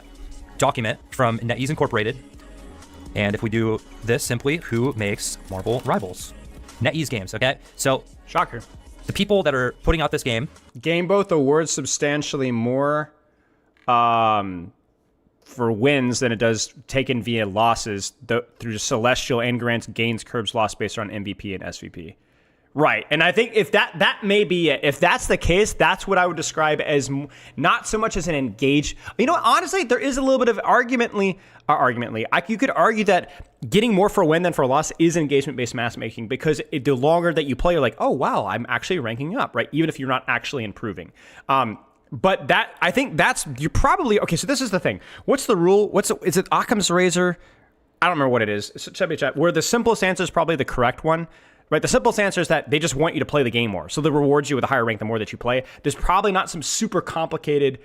document from NetEase Incorporated. And if we do this simply, who makes Marvel Rivals? NetEase Games, okay? So, shocker. The people that are putting out this game. Game both awards substantially more for wins than it does taken via losses through Celestial and grants gains curbs loss based on MVP and SVP. Right, and I think if that may be it. If that's the case, that's what I would describe as not so much as an engage. You know what? Honestly, there is a little bit of you could argue that getting more for a win than for a loss is engagement-based matchmaking, because the longer that you play, you're like, oh wow, I'm actually ranking up, right? Even if you're not actually improving. But I think you're probably okay. So this is the thing. What's the rule? Is it Occam's razor? I don't remember what it is. Check me chat. Where the simplest answer is probably the correct one. Right, the simplest answer is that they just want you to play the game more. So they reward you with a higher rank the more that you play. There's probably not some super complicated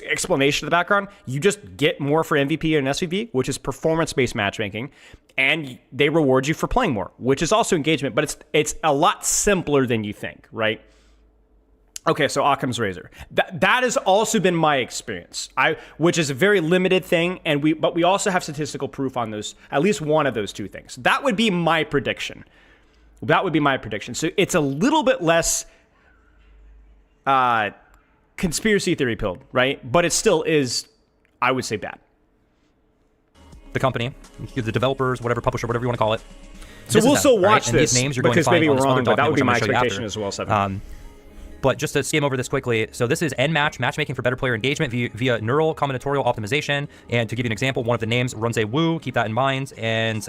explanation of the background. You just get more for MVP and SVP, which is performance-based matchmaking, and they reward you for playing more, which is also engagement, but it's a lot simpler than you think, right? Okay, so Occam's razor. That has also been my experience, which is a very limited thing, but we also have statistical proof on those, at least one of those two things. That would be my prediction. So it's a little bit less conspiracy theory pilled, right? But it still is, I would say, bad. The company, the developers, whatever, publisher, whatever you want to call it, So we'll still watch and this these names you're going to because find maybe on we're this other wrong, but that document, would be which my I'm gonna show you expectation after. as well, Seven. But just to skim over this quickly, so this is NMatch, matchmaking for better player engagement via neural combinatorial optimization. And to give you an example, one of the names, Runze Wu, keep that in mind. And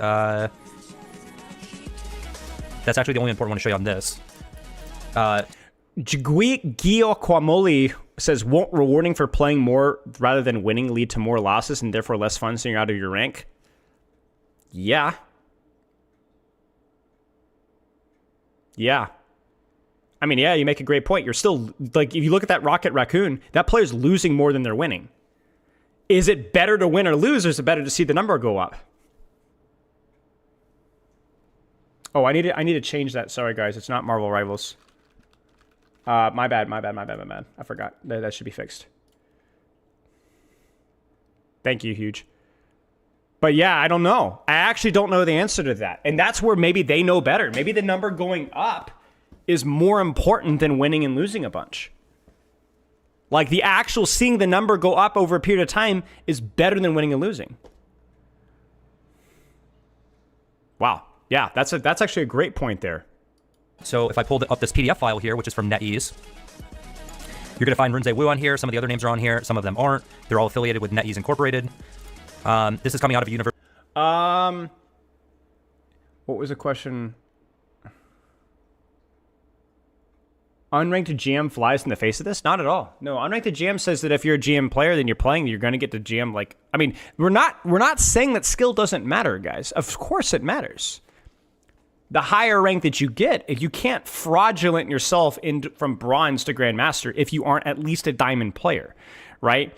that's actually the only important one to show you on this. Jigui Guacamole says, won't rewarding for playing more rather than winning lead to more losses and therefore less fun so you're out of your rank? Yeah. Yeah. I mean, yeah, you make a great point. You're still, like, if you look at that Rocket Raccoon, that player's losing more than they're winning. Is it better to win or lose, or is it better to see the number go up? Oh, I need to change that. Sorry, guys. It's not Marvel Rivals. My bad. I forgot. That should be fixed. Thank you, Huge. But yeah, I don't know. I actually don't know the answer to that. And that's where maybe they know better. Maybe the number going up is more important than winning and losing a bunch. Like the actual seeing the number go up over a period of time is better than winning and losing. Wow. Yeah, that's actually a great point there. So if I pulled up this PDF file here, which is from NetEase, you're going to find Runze Wu on here. Some of the other names are on here. Some of them aren't. They're all affiliated with NetEase Incorporated. This is coming out of a university. What was the question? Unranked GM flies in the face of this? Not at all. No, unranked GM says that if you're a GM player, then you're playing, you're going to get to GM. Like, I mean, we're not saying that skill doesn't matter, guys. Of course it matters. The higher rank that you get, if you can't fraudulent yourself from bronze to grandmaster if you aren't at least a diamond player, right?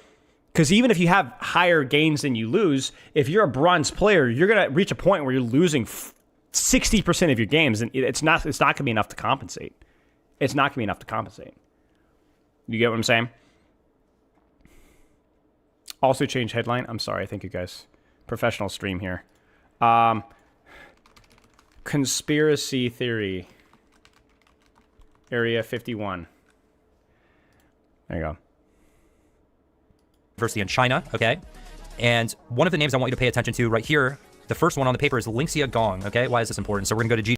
Because even if you have higher gains than you lose, if you're a bronze player, you're going to reach a point where you're losing 60% of your games, and it's not going to be enough to compensate. It's not going to be enough to compensate. You get what I'm saying? Also change headline. I'm sorry. Thank you, guys. Professional stream here. Conspiracy theory. Area 51. There you go. University in China, okay? And one of the names I want you to pay attention to right here, the first one on the paper is Linxia Gong, okay? Why is this important? So we're going to go to G.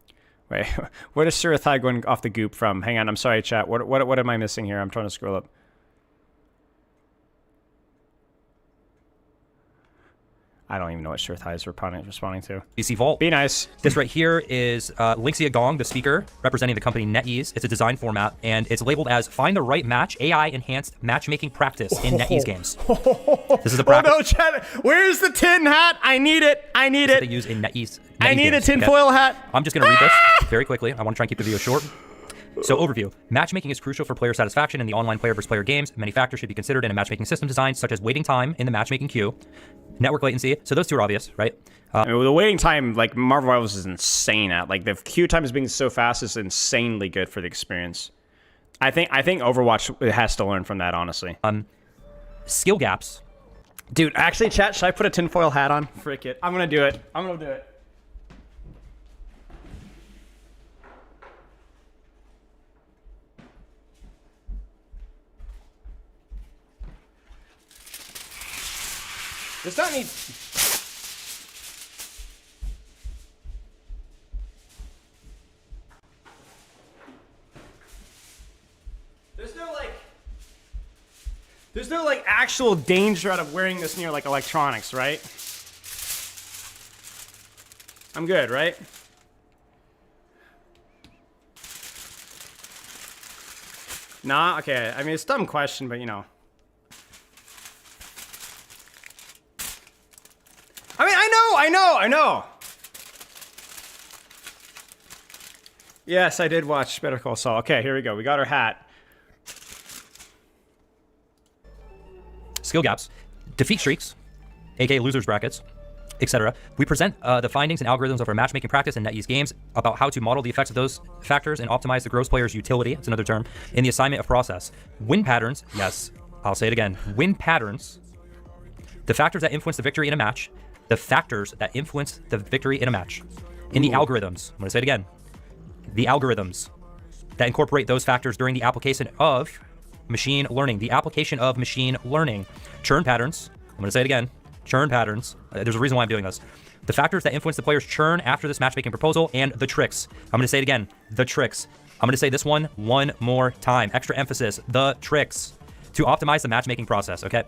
Wait, what is Surathai going off the goop from? Hang on, I'm sorry, chat. What am I missing here? I'm trying to scroll up. I don't even know what Surathai is responding to. DC Vault. Be nice. This right here is Linxia Gong, the speaker, representing the company NetEase. It's a design format, and it's labeled as Find the Right Match, AI-Enhanced Matchmaking Practice in NetEase games. This is a practice. Oh, no, chat. Where's the tin hat? I need it. I need it. They use in NetEase. I need games. a tinfoil hat. I'm just going to read this very quickly. I want to try and keep the video short. So overview. Matchmaking is crucial for player satisfaction in the online player versus player games. Many factors should be considered in a matchmaking system design, such as waiting time in the matchmaking queue, network latency. So those two are obvious, right? I mean, the waiting time, like Marvel Rivals, is insane at. Like the queue time is being so fast is insanely good for the experience. I think Overwatch has to learn from that, honestly. Skill gaps. Dude, actually, chat, should I put a tinfoil hat on? Frick it. I'm gonna do it. Does not need. There's no like actual danger out of wearing this near like electronics, right? I'm good, right? Nah, okay. I mean, it's a dumb question, but you know. I mean, I know. Yes, I did watch Better Call Saul. Okay, here we go. We got our hat. Skill gaps. Defeat streaks, aka losers brackets, etc. We present the findings and algorithms of our matchmaking practice in NetEase games about how to model the effects of those factors and optimize the gross player's utility, it's another term, in the assignment of process. Win patterns, yes, I'll say it again. Win patterns, the factors that influence the victory in a match, the factors that influence the victory in a match. In the algorithms, I'm going to say it again. The algorithms that incorporate those factors during the application of machine learning. The application of machine learning. Churn patterns, I'm going to say it again. Churn patterns. There's a reason why I'm doing this. The factors that influence the player's churn after this matchmaking proposal and the tricks. I'm going to say it again, the tricks. I'm going to say this one more time. Extra emphasis, the tricks to optimize the matchmaking process, okay?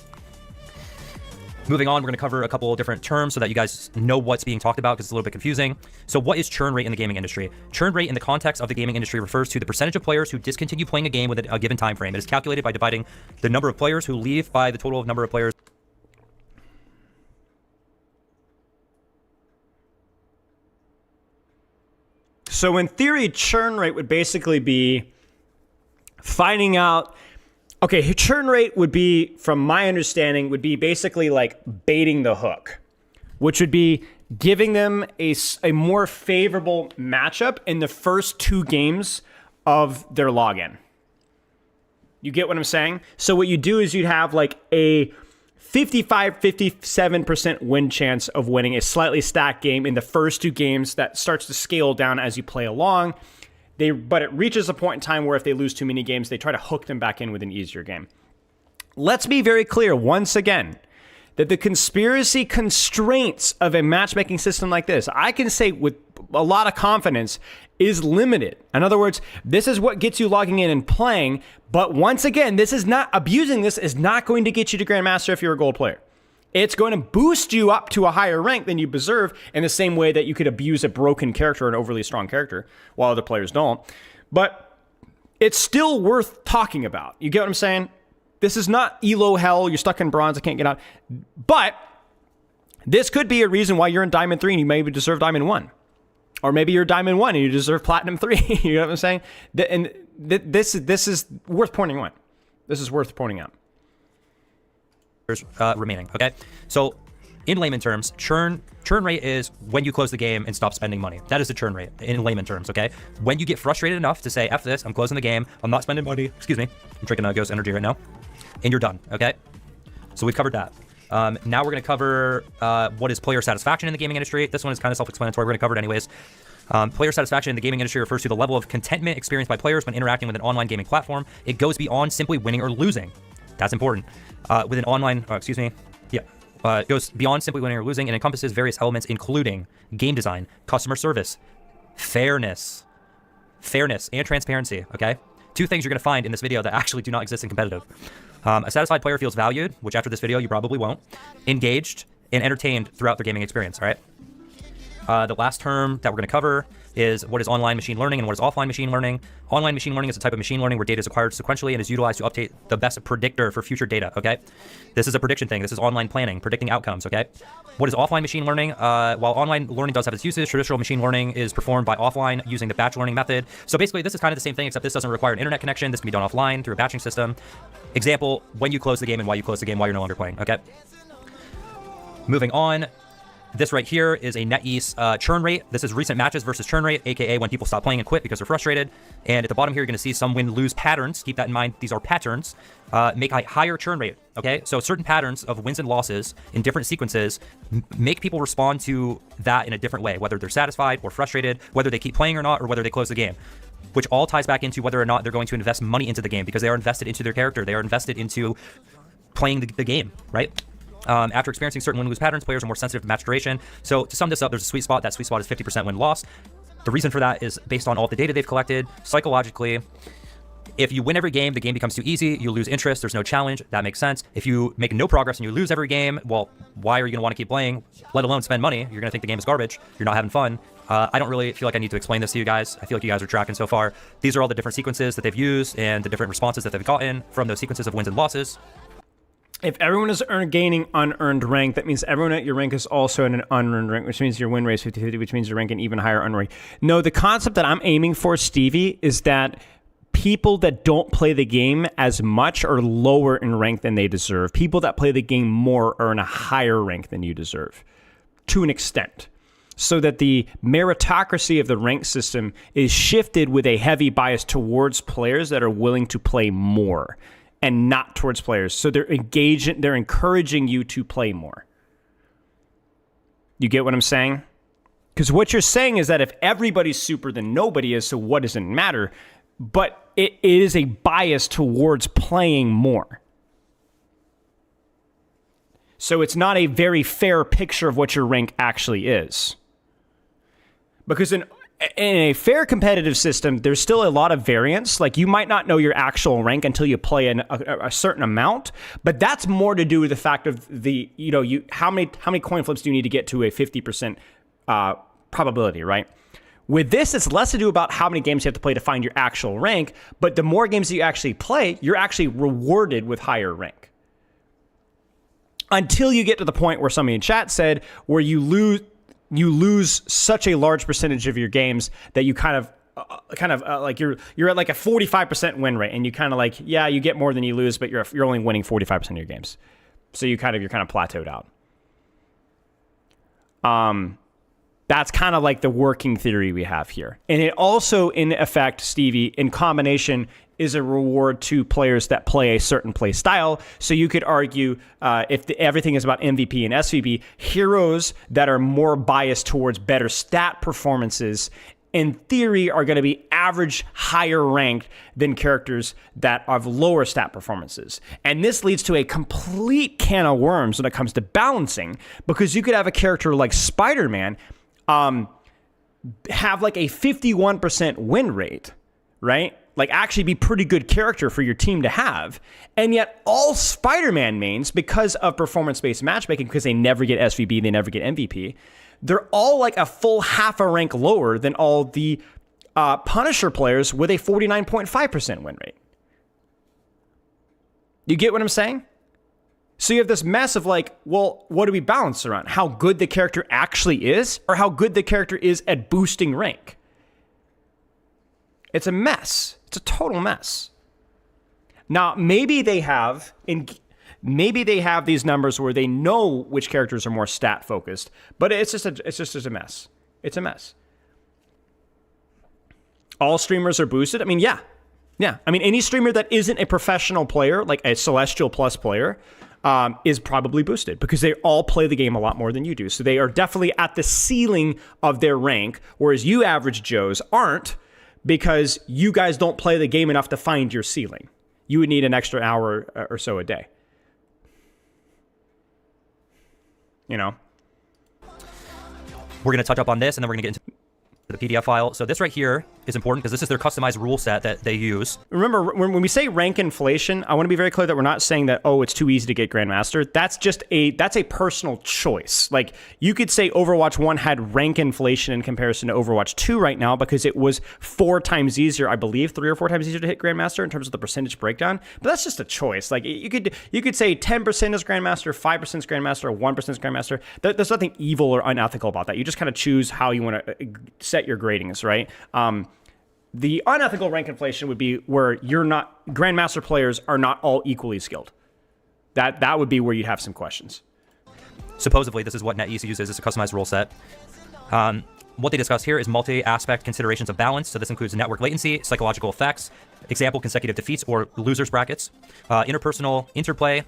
Moving on, we're going to cover a couple of different terms so that you guys know what's being talked about because it's a little bit confusing. So what is churn rate in the gaming industry? Churn rate in the context of the gaming industry refers to the percentage of players who discontinue playing a game within a given time frame. It is calculated by dividing the number of players who leave by the total number of players. So in theory, churn rate would basically be finding out. Okay, churn rate would be, from my understanding, would be basically like baiting the hook, which would be giving them a more favorable matchup in the first 2 games of their login. You get what I'm saying? So what you do is you'd have like a 57% win chance of winning a slightly stacked game in the first 2 games that starts to scale down as you play along. But it reaches a point in time where if they lose too many games, they try to hook them back in with an easier game. Let's be very clear once again that the conspiracy constraints of a matchmaking system like this, I can say with a lot of confidence, is limited. In other words, this is what gets you logging in and playing. But once again, abusing this is not going to get you to Grandmaster if you're a gold player. It's going to boost you up to a higher rank than you deserve in the same way that you could abuse a broken character or an overly strong character while other players don't. But it's still worth talking about. You get what I'm saying? This is not ELO hell. You're stuck in bronze. I can't get out. But this could be a reason why you're in Diamond 3 and you maybe deserve Diamond 1. Or maybe you're Diamond 1 and you deserve Platinum 3. You know what I'm saying? And this is worth pointing out. This is worth pointing out. Remaining, okay? So in layman terms, churn rate is when you close the game and stop spending money. That is the churn rate in layman terms, okay? When you get frustrated enough to say, F this, I'm closing the game, I'm not spending money, excuse me, I'm drinking a Ghost Energy right now, and you're done, okay? So we've covered that. Now we're going to cover what is player satisfaction in the gaming industry. This one is kind of self-explanatory. We're going to cover it anyways. Player satisfaction in the gaming industry refers to the level of contentment experienced by players when interacting with an online gaming platform. It goes beyond simply winning or losing. That's important. With an online, it goes beyond simply winning or losing and encompasses various elements, including game design, customer service, fairness, and transparency, okay? 2 things you're going to find in this video that actually do not exist in competitive. A satisfied player feels valued, which after this video you probably won't, engaged, and entertained throughout their gaming experience, all right? The last term that we're going to cover is what is online machine learning and what is offline machine learning. Online machine learning is a type of machine learning where data is acquired sequentially and is utilized to update the best predictor for future data, okay? This is a prediction thing. This is online planning, predicting outcomes, okay? What is offline machine learning? While online learning does have its uses, traditional machine learning is performed by offline using the batch learning method. So basically, this is kind of the same thing, except this doesn't require an internet connection. This can be done offline through a batching system. Example, when you close the game and why you close the game, why you're no longer playing, okay? Moving on. This right here is a NetEase churn rate. This is recent matches versus churn rate, aka when people stop playing and quit because they're frustrated. And at the bottom here, you're going to see some win-lose patterns. Keep that in mind. These are patterns. Make a higher churn rate, okay? So certain patterns of wins and losses in different sequences make people respond to that in a different way, whether they're satisfied or frustrated, whether they keep playing or not, or whether they close the game, which all ties back into whether or not they're going to invest money into the game because they are invested into their character. They are invested into playing the game, right? After experiencing certain win-lose patterns, players are more sensitive to match duration. So to sum this up, there's a sweet spot. That sweet spot is 50% win-loss. The reason for that is based on all the data they've collected. Psychologically, if you win every game, the game becomes too easy. You lose interest. There's no challenge. That makes sense. If you make no progress and you lose every game, well, why are you going to want to keep playing, let alone spend money? You're going to think the game is garbage. You're not having fun. I don't really feel like I need to explain this to you guys. I feel like you guys are tracking so far. These are all the different sequences that they've used and the different responses that they've gotten from those sequences of wins and losses. If everyone is gaining unearned rank, that means everyone at your rank is also in an unearned rank, which means your win rate is 50-50, which means your rank an even higher unearned rank. No, the concept that I'm aiming for, Stevie, is that people that don't play the game as much are lower in rank than they deserve. People that play the game more are in a higher rank than you deserve, to an extent. So that the meritocracy of the rank system is shifted with a heavy bias towards players that are willing to play more, and not towards players. So they're encouraging you to play more. You get what I'm saying? Because what you're saying is that if everybody's super, then nobody is, so what does it matter? But it is a bias towards playing more. So it's not a very fair picture of what your rank actually is. Because in a fair competitive system, there's still a lot of variance. Like, you might not know your actual rank until you play a certain amount, but that's more to do with the fact of the, how many coin flips do you need to get to a 50% probability, right? With this, it's less to do about how many games you have to play to find your actual rank, but the more games that you actually play, you're actually rewarded with higher rank. Until you get to the point where somebody in chat said, where you lose such a large percentage of your games that you kind of like you're at like a 45% win rate, and you kind of like, yeah, you get more than you lose, but you're only winning 45% of your games. So you're kind of plateaued out. That's kind of like the working theory we have here. And it also, in effect, Stevie, in combination, is a reward to players that play a certain play style. So you could argue, if everything is about MVP and SVP, heroes that are more biased towards better stat performances, in theory, are going to be average higher ranked than characters that have lower stat performances. And this leads to a complete can of worms when it comes to balancing, because you could have a character like Spider-Man have like a 51% win rate, right? Like, actually be pretty good character for your team to have. And yet all Spider-Man mains, because of performance-based matchmaking, because they never get SVB, they never get MVP, they're all like a full half a rank lower than all the Punisher players with a 49.5% win rate. You get what I'm saying? So you have this mess of like, well, what do we balance around? How good the character actually is, or how good the character is at boosting rank? It's a mess. It's a total mess. Now, maybe they have these numbers where they know which characters are more stat focused, but it's just a mess. It's a mess. All streamers are boosted. I mean, yeah. I mean, any streamer that isn't a professional player, like a Celestial Plus player, is probably boosted, because they all play the game a lot more than you do. So they are definitely at the ceiling of their rank, whereas you average Joes aren't, because you guys don't play the game enough to find your ceiling. You would need an extra hour or so a day. We're going to touch up on this, and then we're going to get into the PDF file. So this right here is important because this is their customized rule set that they use. Remember, when we say rank inflation, I want to be very clear that we're not saying that, it's too easy to get Grandmaster. That's a personal choice. Like, you could say Overwatch 1 had rank inflation in comparison to Overwatch 2 right now, because it was 4 times easier, I believe, 3 or 4 times easier to hit Grandmaster in terms of the percentage breakdown. But that's just a choice. Like, you could say 10% is Grandmaster, 5% is Grandmaster, 1% is Grandmaster. There's nothing evil or unethical about that. You just kind of choose how you want to set your gradings, right? The unethical rank inflation would be where Grandmaster players are not all equally skilled. That would be where you'd have some questions. Supposedly, this is what NetEase uses. It's a customized rule set. What they discuss here is multi-aspect considerations of balance. So this includes network latency, psychological effects, example, consecutive defeats or losers brackets, interpersonal interplay,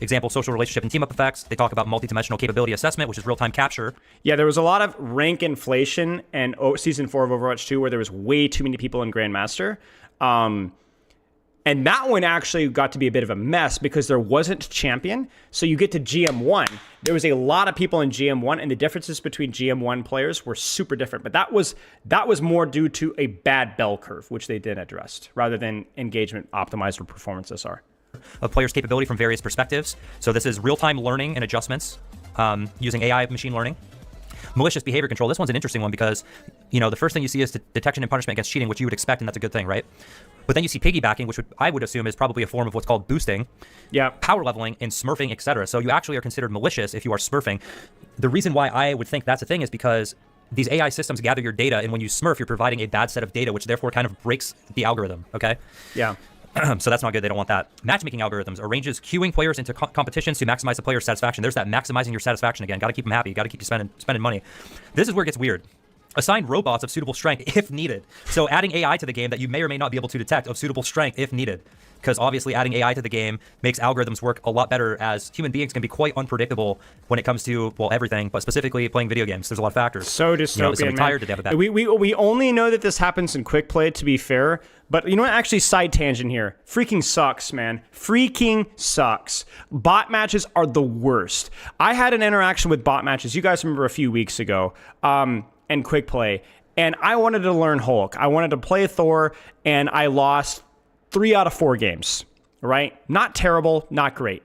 example, social relationship and team-up effects. They talk about multi-dimensional capability assessment, which is real-time capture. Yeah, there was a lot of rank inflation in Season 4 of Overwatch 2 where there was way too many people in Grandmaster. And that one actually got to be a bit of a mess because there wasn't champion. So you get to GM1. There was a lot of people in GM1, and the differences between GM1 players were super different. But that was more due to a bad bell curve, which they did address, rather than engagement optimized or performance SR. Of players' capability from various perspectives. So this is real-time learning and adjustments using AI machine learning. Malicious behavior control. This one's an interesting one because, the first thing you see is detection and punishment against cheating, which you would expect, and that's a good thing, right? But then you see piggybacking, which I would assume is probably a form of what's called boosting. Yeah. Power leveling and smurfing, etc. So you actually are considered malicious if you are smurfing. The reason why I would think that's a thing is because these AI systems gather your data, and when you smurf, you're providing a bad set of data, which therefore kind of breaks the algorithm, okay? Yeah. So that's not good. They don't want that. Matchmaking algorithms arranges queuing players into competitions to maximize the player's satisfaction. There's that maximizing your satisfaction again. Got to keep them happy. Got to keep you spending money. This is where it gets weird. Assign robots of suitable strength if needed. So adding AI to the game that you may or may not be able to detect of suitable strength if needed. because obviously adding AI to the game makes algorithms work a lot better, as human beings can be quite unpredictable when it comes to, well, everything, but specifically playing video games. There's a lot of factors. So dystopian, man. Tired to death of that. We only know that this happens in quick play, to be fair, but you know what? Actually, side tangent here. Freaking sucks, man. Freaking sucks. Bot matches are the worst. I had an interaction with bot matches, you guys remember a few weeks ago, in quick play, and I wanted to learn Hulk. I wanted to play Thor, and I lost 3 out of 4 games, right? Not terrible, not great.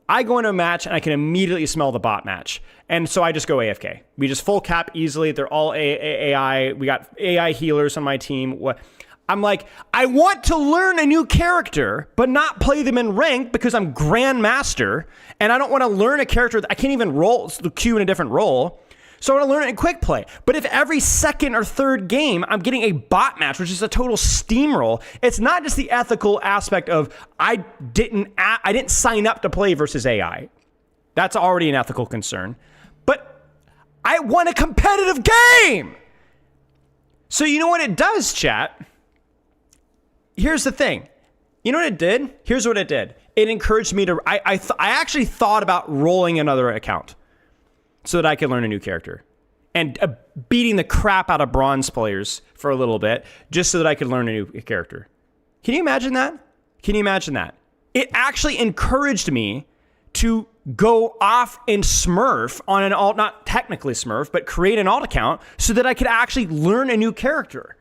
I go into a match and I can immediately smell the bot match. And so I just go AFK. We just full cap easily. They're all AI. We got AI healers on my team. I'm like, I want to learn a new character, but not play them in rank because I'm Grandmaster. And I don't want to learn a character that I can't even queue in a different role. So I want to learn it in quick play. But if every second or third game I'm getting a bot match, which is a total steamroll, it's not just the ethical aspect of I didn't sign up to play versus AI. That's already an ethical concern. But I want a competitive game. So you know what it does, chat? Here's the thing. You know what it did? Here's what it did. It encouraged me to. I actually thought about rolling another account so that I could learn a new character, and beating the crap out of bronze players for a little bit just so that I could learn a new character. Can you imagine that? Can you imagine that? It actually encouraged me to go off and smurf on an alt, not technically smurf, but create an alt account so that I could actually learn a new character.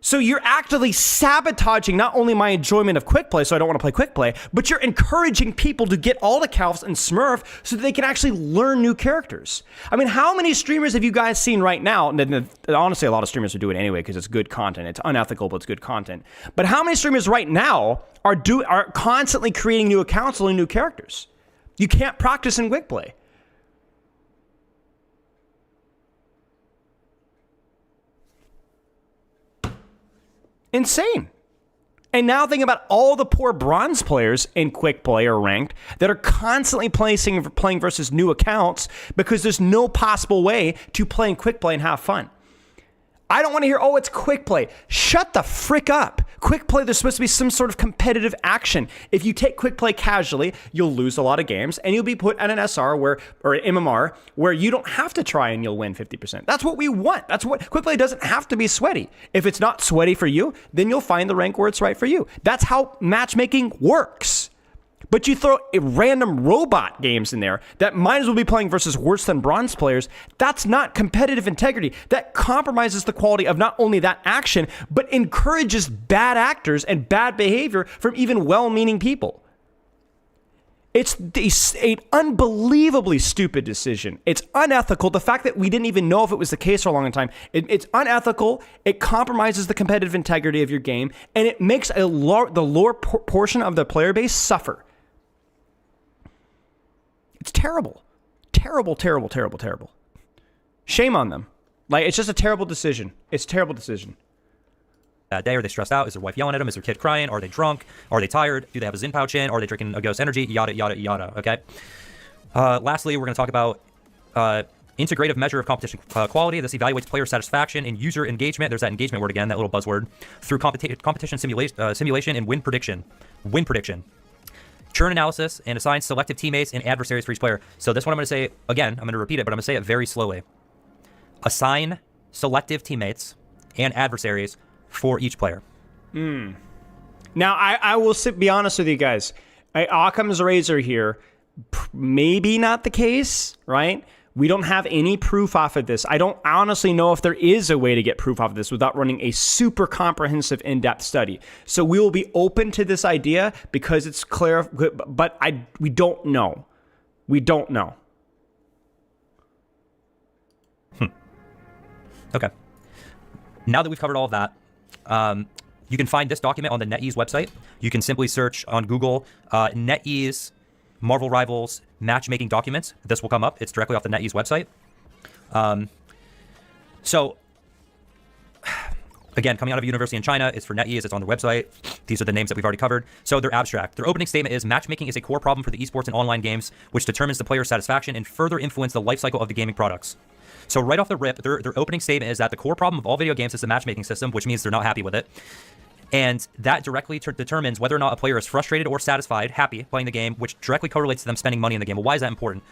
So you're actively sabotaging not only my enjoyment of quick play, so I don't want to play quick play, but you're encouraging people to get alt accounts and smurf so that they can actually learn new characters. I mean, how many streamers have you guys seen right now? And honestly, a lot of streamers are doing it anyway because it's good content. It's unethical, but it's good content. But how many streamers right now are constantly creating new accounts and new characters? You can't practice in quick play. Insane. And now think about all the poor bronze players in quick play or ranked that are constantly playing versus new accounts because there's no possible way to play in quick play and have fun. I don't want to hear, oh, it's quick play. Shut the frick up. Quick play, there's supposed to be some sort of competitive action. If you take quick play casually, you'll lose a lot of games and you'll be put at an SR or an MMR where you don't have to try and you'll win 50%. That's what we want. That's what quick play doesn't have to be sweaty. If it's not sweaty for you, then you'll find the rank where it's right for you. That's how matchmaking works. But you throw random robot games in there that might as well be playing versus worse than bronze players. That's not competitive integrity. That compromises the quality of not only that action, but encourages bad actors and bad behavior from even well-meaning people. It's an unbelievably stupid decision. It's unethical. The fact that we didn't even know if it was the case for a long time, it's unethical. It compromises the competitive integrity of your game, and it makes the lower portion of the player base suffer. It's terrible. Terrible, terrible, terrible, terrible. Shame on them. Like, it's just a terrible decision. It's a terrible decision. That day, are they stressed out? Is their wife yelling at them? Is their kid crying? Are they drunk? Are they tired? Do they have a Zin pouch in? Are they drinking a Ghost Energy? Yada, yada, yada, okay? Lastly, we're going to talk about integrative measure of competition quality. This evaluates player satisfaction and user engagement. There's that engagement word again, that little buzzword, through competition simulation and win prediction. Win prediction. Churn analysis, and assign selective teammates and adversaries for each player. So this one I'm going to say, again, I'm going to repeat it, but I'm going to say it very slowly. Assign selective teammates and adversaries for each player. Now, I will be honest with you guys. Occam's razor here, maybe not the case, right? We don't have any proof off of this. I don't honestly know if there is a way to get proof off of this without running a super comprehensive, in-depth study. So we will be open to this idea because it's clear, but we don't know. We don't know. Okay. Now that we've covered all of that, you can find this document on the NetEase website. You can simply search on Google NetEase Marvel Rivals matchmaking documents. This will come up. It's directly off the NetEase website. So, again, coming out of a university in China, it's for NetEase. It's on their website. These are the names that we've already covered. So they're abstract. Their opening statement is, matchmaking is a core problem for the esports and online games, which determines the player's satisfaction and further influence the life cycle of the gaming products. So right off the rip, their opening statement is that the core problem of all video games is the matchmaking system, which means they're not happy with it. And that directly determines whether or not a player is frustrated or satisfied, happy playing the game, which directly correlates to them spending money in the game. Well, why is that important?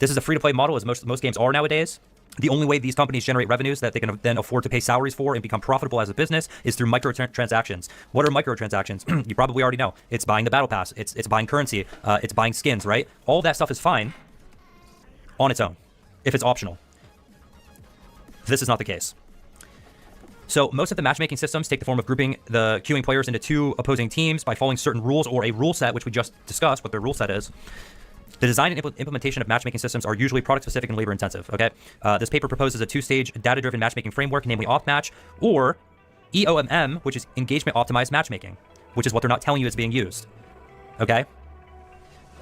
This is a free-to-play model, as most games are nowadays. The only way these companies generate revenues that they can then afford to pay salaries for and become profitable as a business is through microtransactions. What are microtransactions? You probably already know. It's buying the battle pass. It's buying currency. It's buying skins, right? All that stuff is fine on its own if it's optional. This is not the case. So most of the matchmaking systems take the form of grouping the queuing players into two opposing teams by following certain rules or a rule set, which we just discussed what their rule set is. The design and implementation of matchmaking systems are usually product-specific and labor-intensive, okay? This paper proposes a two-stage data-driven matchmaking framework, namely off-match, or EOMM, which is engagement-optimized matchmaking, which is what they're not telling you is being used, okay?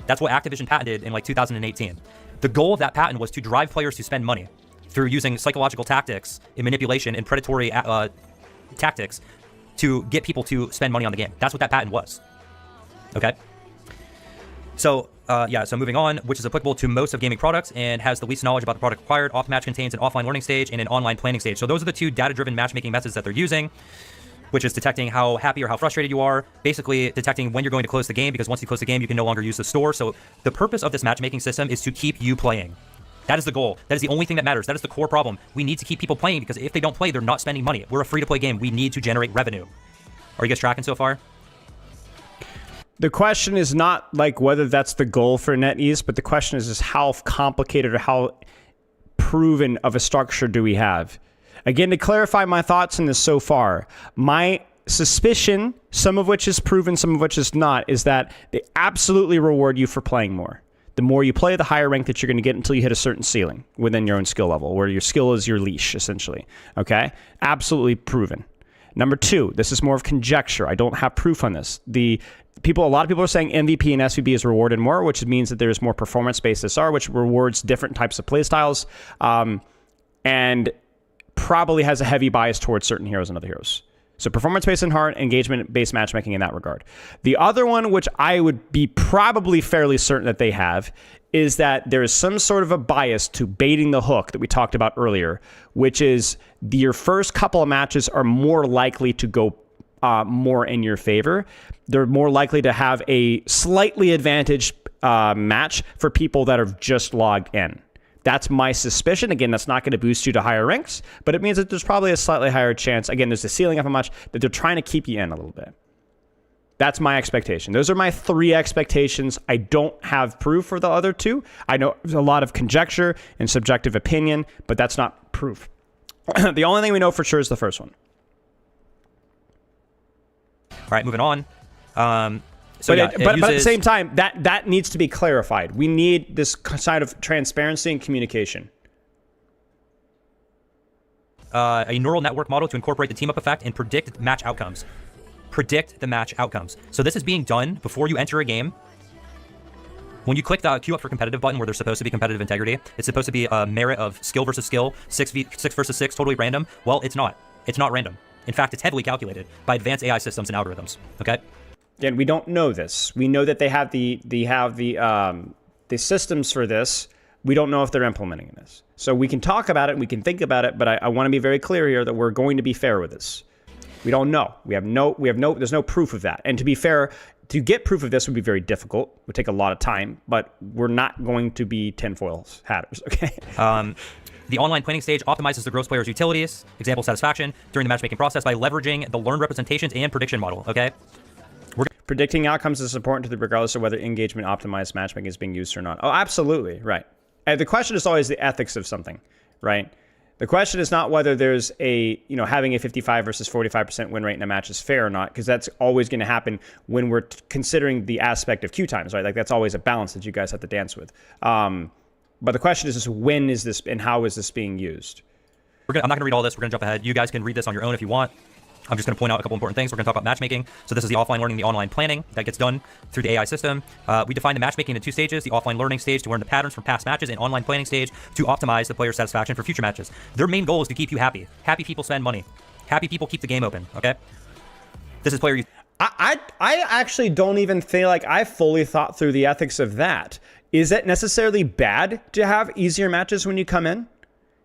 That's what Activision patented in like 2018. The goal of that patent was to drive players to spend money through using psychological tactics and manipulation and predatory tactics to get people to spend money on the game. That's what that patent was. Okay? So, so moving on, which is applicable to most of gaming products and has the least knowledge about the product required. Off-match contains an offline learning stage and an online planning stage. So those are the two data-driven matchmaking methods that they're using, which is detecting how happy or how frustrated you are, basically detecting when you're going to close the game, because once you close the game, you can no longer use the store. So the purpose of this matchmaking system is to keep you playing. That is the goal. That is the only thing that matters. That is the core problem. We need to keep people playing because if they don't play, they're not spending money. We're a free-to-play game. We need to generate revenue. Are you guys tracking so far? The question is not like whether that's the goal for NetEase, but the question is how complicated or how proven of a structure do we have? Again, to clarify my thoughts in this so far, my suspicion, some of which is proven, some of which is not, is that they absolutely reward you for playing more. The more you play, the higher rank that you're going to get until you hit a certain ceiling within your own skill level, where your skill is your leash, essentially. Okay? Absolutely proven. Number two, this is more of conjecture. I don't have proof on this. A lot of people are saying MVP and SVB is rewarded more, which means that there's more performance-based SR, which rewards different types of playstyles, and probably has a heavy bias towards certain heroes and other heroes. So performance-based and hard, engagement-based matchmaking in that regard. The other one, which I would be probably fairly certain that they have, is that there is some sort of a bias to baiting the hook that we talked about earlier, which is your first couple of matches are more likely to go more in your favor. They're more likely to have a slightly advantaged match for people that have just logged in. That's my suspicion. Again, that's not going to boost you to higher ranks, but it means that there's probably a slightly higher chance. Again, there's a ceiling of how much that they're trying to keep you in a little bit. That's my expectation. Those are my three expectations. I don't have proof for the other two. I know there's a lot of conjecture and subjective opinion, but that's not proof. The only thing we know for sure is the first one. All right, moving on. But at the same time, that needs to be clarified. We need this side of transparency and communication. A neural network model to incorporate the team-up effect and predict match outcomes. Predict the match outcomes. So this is being done before you enter a game. When you click the queue up for competitive button where there's supposed to be competitive integrity, it's supposed to be a merit of skill versus skill, 6 versus 6, totally random. Well, it's not. It's not random. In fact, it's heavily calculated by advanced AI systems and algorithms. Okay? Again, we don't know this. We know that they have the systems for this. We don't know if they're implementing this. So we can talk about it, we can think about it, but I want to be very clear here that we're going to be fair with this. We don't know. There's no proof of that. And to be fair, to get proof of this would be very difficult. It would take a lot of time, but we're not going to be tinfoil hatters, okay? The online planning stage optimizes the gross player's utilities, example satisfaction, during the matchmaking process by leveraging the learned representations and prediction model, okay? Predicting outcomes is important regardless of whether engagement optimized matchmaking is being used or not. Oh, absolutely, right. And the question is always the ethics of something, right? The question is not whether there's having a 55 versus 45% win rate in a match is fair or not, because that's always going to happen when we're considering the aspect of queue times, right? Like that's always a balance that you guys have to dance with. But the question is just when is this and how is this being used? I'm not going to read all this. We're going to jump ahead. You guys can read this on your own if you want. I'm just going to point out a couple important things. We're going to talk about matchmaking. So this is the offline learning, the online planning that gets done through the AI system. We define the matchmaking in two stages, the offline learning stage to learn the patterns from past matches and online planning stage to optimize the player's satisfaction for future matches. Their main goal is to keep you happy. Happy people spend money. Happy people keep the game open, okay? This is player... I actually don't even feel like I fully thought through the ethics of that. Is it necessarily bad to have easier matches when you come in?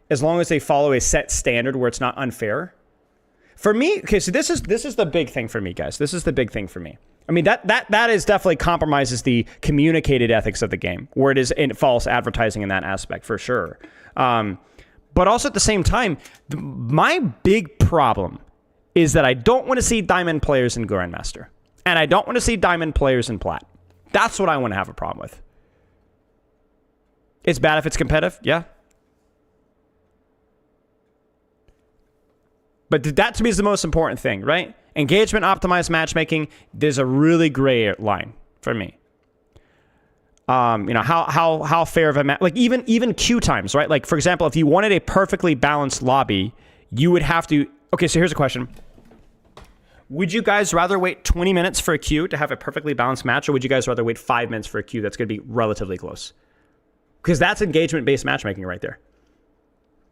As long as they follow a set standard where it's not unfair? For me, okay, so this is the big thing for me, guys. This is the big thing for me. I mean, that is definitely compromises the communicated ethics of the game, where it is in false advertising in that aspect, for sure. But also at the same time, my big problem is that I don't want to see Diamond players in Grandmaster. And I don't want to see Diamond players in Plat. That's what I want to have a problem with. It's bad if it's competitive, yeah. But that to me is the most important thing, right? Engagement, optimized matchmaking, there's a really gray line for me. You know, how fair of a match, like even queue times, right? Like, for example, if you wanted a perfectly balanced lobby, you would have to, okay, so here's a question. Would you guys rather wait 20 minutes for a queue to have a perfectly balanced match, or would you guys rather wait 5 minutes for a queue that's going to be relatively close? Because that's engagement-based matchmaking right there.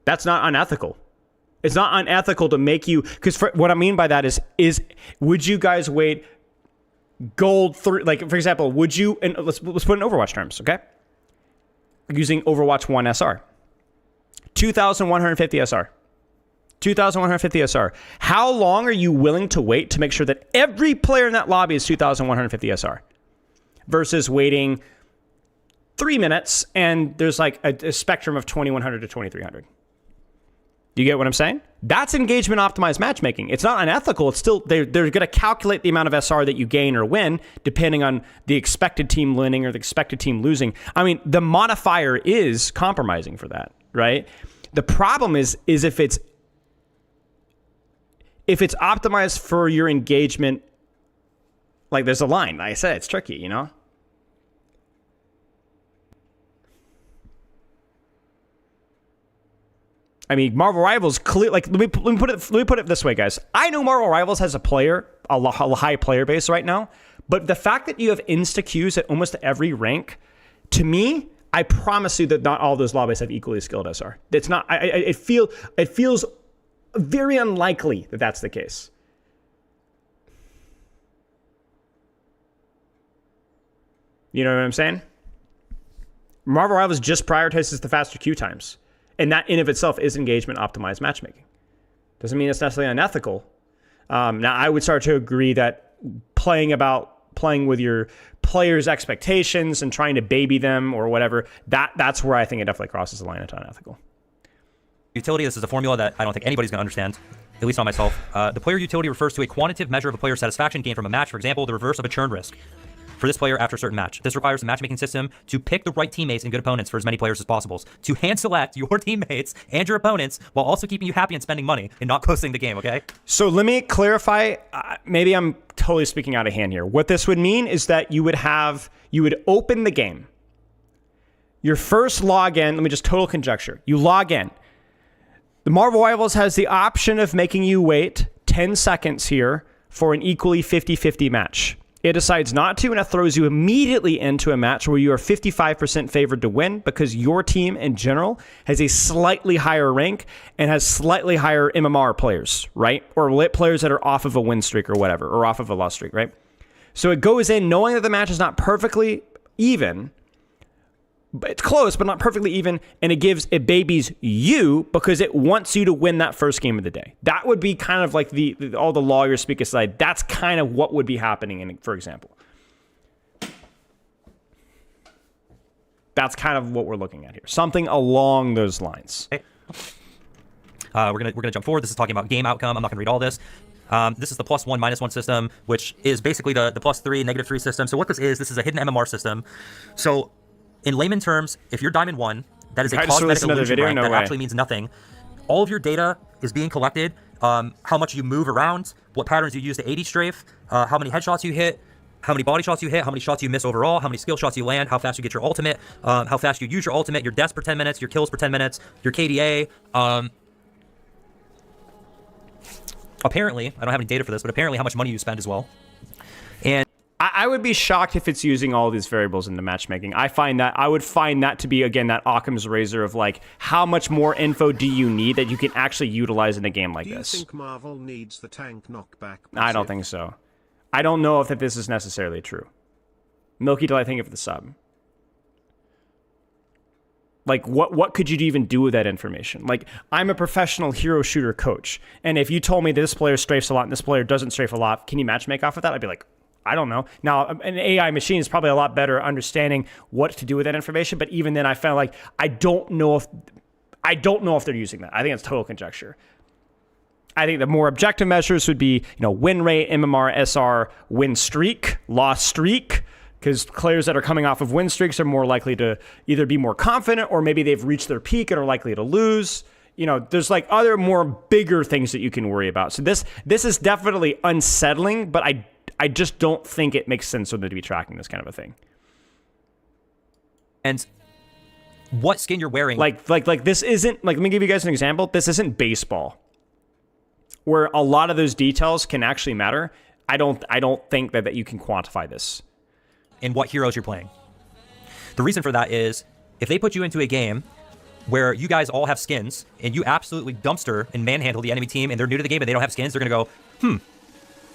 That's not unethical. It's not unethical to make you, because what I mean by that is would you guys wait gold 3, like for example, would you, and let's put it in Overwatch terms, okay? Using Overwatch 1 SR. 2,150 SR. 2,150 SR. How long are you willing to wait to make sure that every player in that lobby is 2,150 SR? Versus waiting 3 minutes and there's like a spectrum of 2,100 to 2,300. Do you get what I'm saying? That's engagement optimized matchmaking. It's not unethical. It's still, they're going to calculate the amount of SR that you gain or win depending on the expected team winning or the expected team losing. I mean, the modifier is compromising for that, right? The problem is if it's optimized for your engagement, like there's a line. Like I said, it's tricky, you know? I mean, Marvel Rivals clear. Like, let me put it this way, guys. I know Marvel Rivals has a high player base right now, but the fact that you have insta queues at almost every rank, to me, I promise you that not all those lobbies have equally skilled SR. It's not. It feels very unlikely that that's the case. You know what I'm saying? Marvel Rivals just prioritizes the faster queue times. And that in of itself is engagement optimized matchmaking. Doesn't mean it's necessarily unethical. Now, I would start to agree that playing with your players' expectations and trying to baby them or whatever, that's where I think it definitely crosses the line into unethical. Utility, this is a formula that I don't think anybody's going to understand, at least not myself. The player utility refers to a quantitative measure of a player's satisfaction gained from a match. For example, the reverse of a churn risk for this player after a certain match. This requires the matchmaking system to pick the right teammates and good opponents for as many players as possible, to hand select your teammates and your opponents while also keeping you happy and spending money and not costing the game, okay? So let me clarify. Maybe I'm totally speaking out of hand here. What this would mean is that you would open the game. Your first login, let me just total conjecture. You log in. The Marvel Rivals has the option of making you wait 10 seconds here for an equally 50-50 match. It decides not to, and it throws you immediately into a match where you are 55% favored to win because your team in general has a slightly higher rank and has slightly higher MMR players, right? Or players that are off of a win streak or whatever, or off of a loss streak, right? So it goes in knowing that the match is not perfectly even, but it's close, but not perfectly even, and it babies you because it wants you to win that first game of the day. That would be kind of like all the lawyers speak aside. That's kind of what would be happening, for example. That's kind of what we're looking at here. Something along those lines. We're gonna jump forward. This is talking about game outcome. I'm not gonna read all this. This is the +1, -1 system, which is basically the +3, -3 system. So what this is a hidden MMR system. So in layman terms, if you're Diamond 1, that is a cosmetic illusion rank that actually means nothing. All of your data is being collected, how much you move around, what patterns you use to 80 strafe, how many headshots you hit, how many body shots you hit, how many shots you miss overall, how many skill shots you land, how fast you get your ultimate, how fast you use your ultimate, your deaths per 10 minutes, your kills per 10 minutes, your KDA. Apparently, I don't have any data for this, but apparently how much money you spend as well. And I would be shocked if it's using all these variables into matchmaking. I would find that to be, again, that Occam's razor of like, how much more info do you need that you can actually utilize in a game like this? Do you think Marvel needs the tank knockback? I don't think so. I don't know if that this is necessarily true. Milky, do I think of the sub? Like, what could you even do with that information? Like, I'm a professional hero shooter coach, and if you told me this player strafes a lot and this player doesn't strafe a lot, can you matchmake off of that? I'd be like, I don't know. Now, an AI machine is probably a lot better understanding what to do with that information, but even then, I felt like I don't know if they're using that. I think it's total conjecture. I think the more objective measures would be, win rate, MMR, SR, win streak, loss streak, because players that are coming off of win streaks are more likely to either be more confident or maybe they've reached their peak and are likely to lose. There's like other more bigger things that you can worry about. So this is definitely unsettling, but I just don't think it makes sense for them to be tracking this kind of a thing. And what skin you're wearing. Like this isn't, like, let me give you guys an example. This isn't baseball, where a lot of those details can actually matter. I don't think that you can quantify this. In what heroes you're playing. The reason for that is if they put you into a game where you guys all have skins and you absolutely dumpster and manhandle the enemy team and they're new to the game and they don't have skins, they're going to go,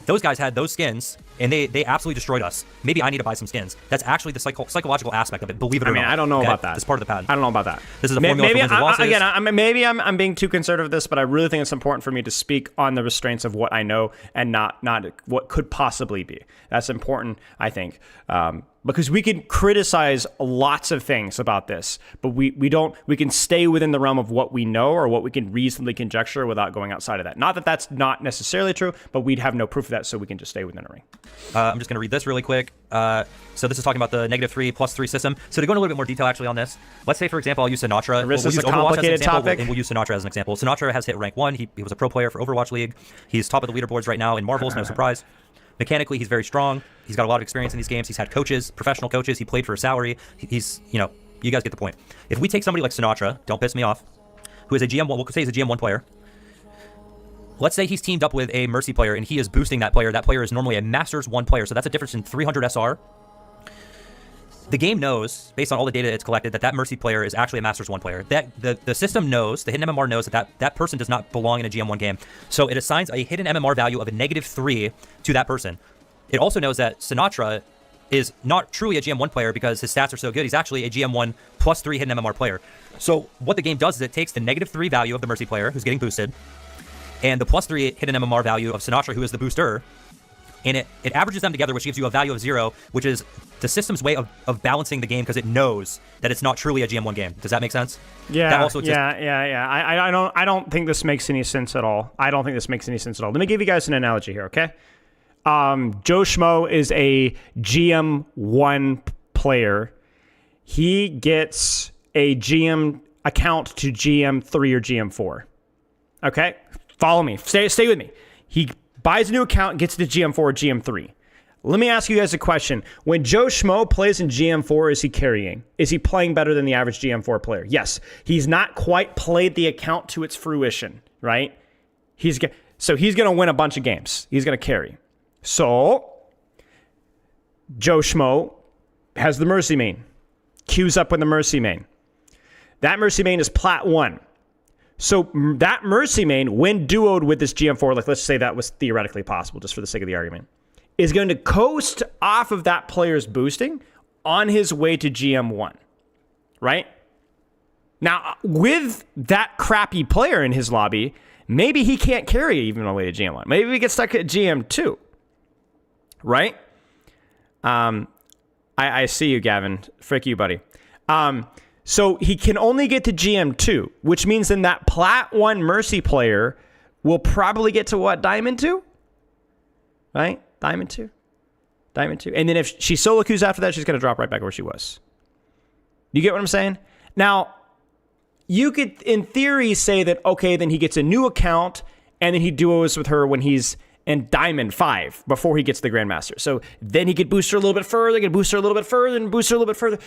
those guys had those skins and they absolutely destroyed us. Maybe I need to buy some skins. That's actually the psychological aspect of it, believe it or not. I don't know about that. It's part of the pattern. I don't know about that. This is a formula for wins and losses. Again, maybe I'm being too conservative with this, but I really think it's important for me to speak on the restraints of what I know and not what could possibly be. That's important, I think. Because we can criticize lots of things about this, but we can stay within the realm of what we know or what we can reasonably conjecture without going outside of that. Not that that's not necessarily true, but we'd have no proof of that, so we can just stay within a ring. I'm just going to read this really quick. So this is talking about the -3, +3 system. So to go into a little bit more detail actually on this, let's say, for example, I'll use Sinatra. This is a complicated topic. And we'll use Sinatra as an example. Sinatra has hit rank 1. He was a pro player for Overwatch League. He's top of the leaderboards right now in Marvels, no surprise. Mechanically, he's very strong. He's got a lot of experience in these games. He's had coaches, professional coaches. He played for a salary. He's, you guys get the point. If we take somebody like Sinatra, don't piss me off, who is a GM1, we'll say he's a GM1 player. Let's say he's teamed up with a Mercy player and he is boosting that player. That player is normally a Masters 1 player, so that's a difference in 300 SR. The game knows, based on all the data it's collected, that Mercy player is actually a Masters 1 player. That the system knows, the hidden MMR knows that person does not belong in a GM1 game. So it assigns a hidden MMR value of a -3 to that person. It also knows that Sinatra is not truly a GM1 player because his stats are so good. He's actually a GM1 +3 hidden MMR player. So what the game does is it takes the -3 value of the Mercy player who's getting boosted and the +3 hidden MMR value of Sinatra, who is the booster, and it averages them together, which gives you a value of 0, which is the system's way of balancing the game because it knows that it's not truly a GM1 game. Does that make sense? Yeah, that also I don't think this makes any sense at all. Let me give you guys an analogy here, okay? Joe Schmo is a GM1 player. He gets a GM account to GM3 or GM4. Okay? Follow me. Stay with me. He buys a new account, gets to GM4 or GM3. Let me ask you guys a question. When Joe Schmo plays in GM4, is he carrying? Is he playing better than the average GM4 player? Yes. He's not quite played the account to its fruition, right? So he's going to win a bunch of games. He's going to carry. So Joe Schmo has the Mercy main. Queues up with the Mercy main. That Mercy main is Plat 1. So that Mercy main, when duoed with this GM4, like let's say that was theoretically possible, just for the sake of the argument, is going to coast off of that player's boosting on his way to GM1, right? Now, with that crappy player in his lobby, maybe he can't carry even on the way to GM1. Maybe he gets stuck at GM2, right? I see you, Gavin. Frick you, buddy. So he can only get to GM2, which means then that Plat 1 Mercy player will probably get to what? Diamond 2? Right? Diamond 2. And then if she solo queues after that, she's going to drop right back where she was. You get what I'm saying? Now, you could, in theory, say that, okay, then he gets a new account, and then he duos with her when he's in Diamond 5 before he gets the Grandmaster. So then he could boost her a little bit further, and boost her a little bit further.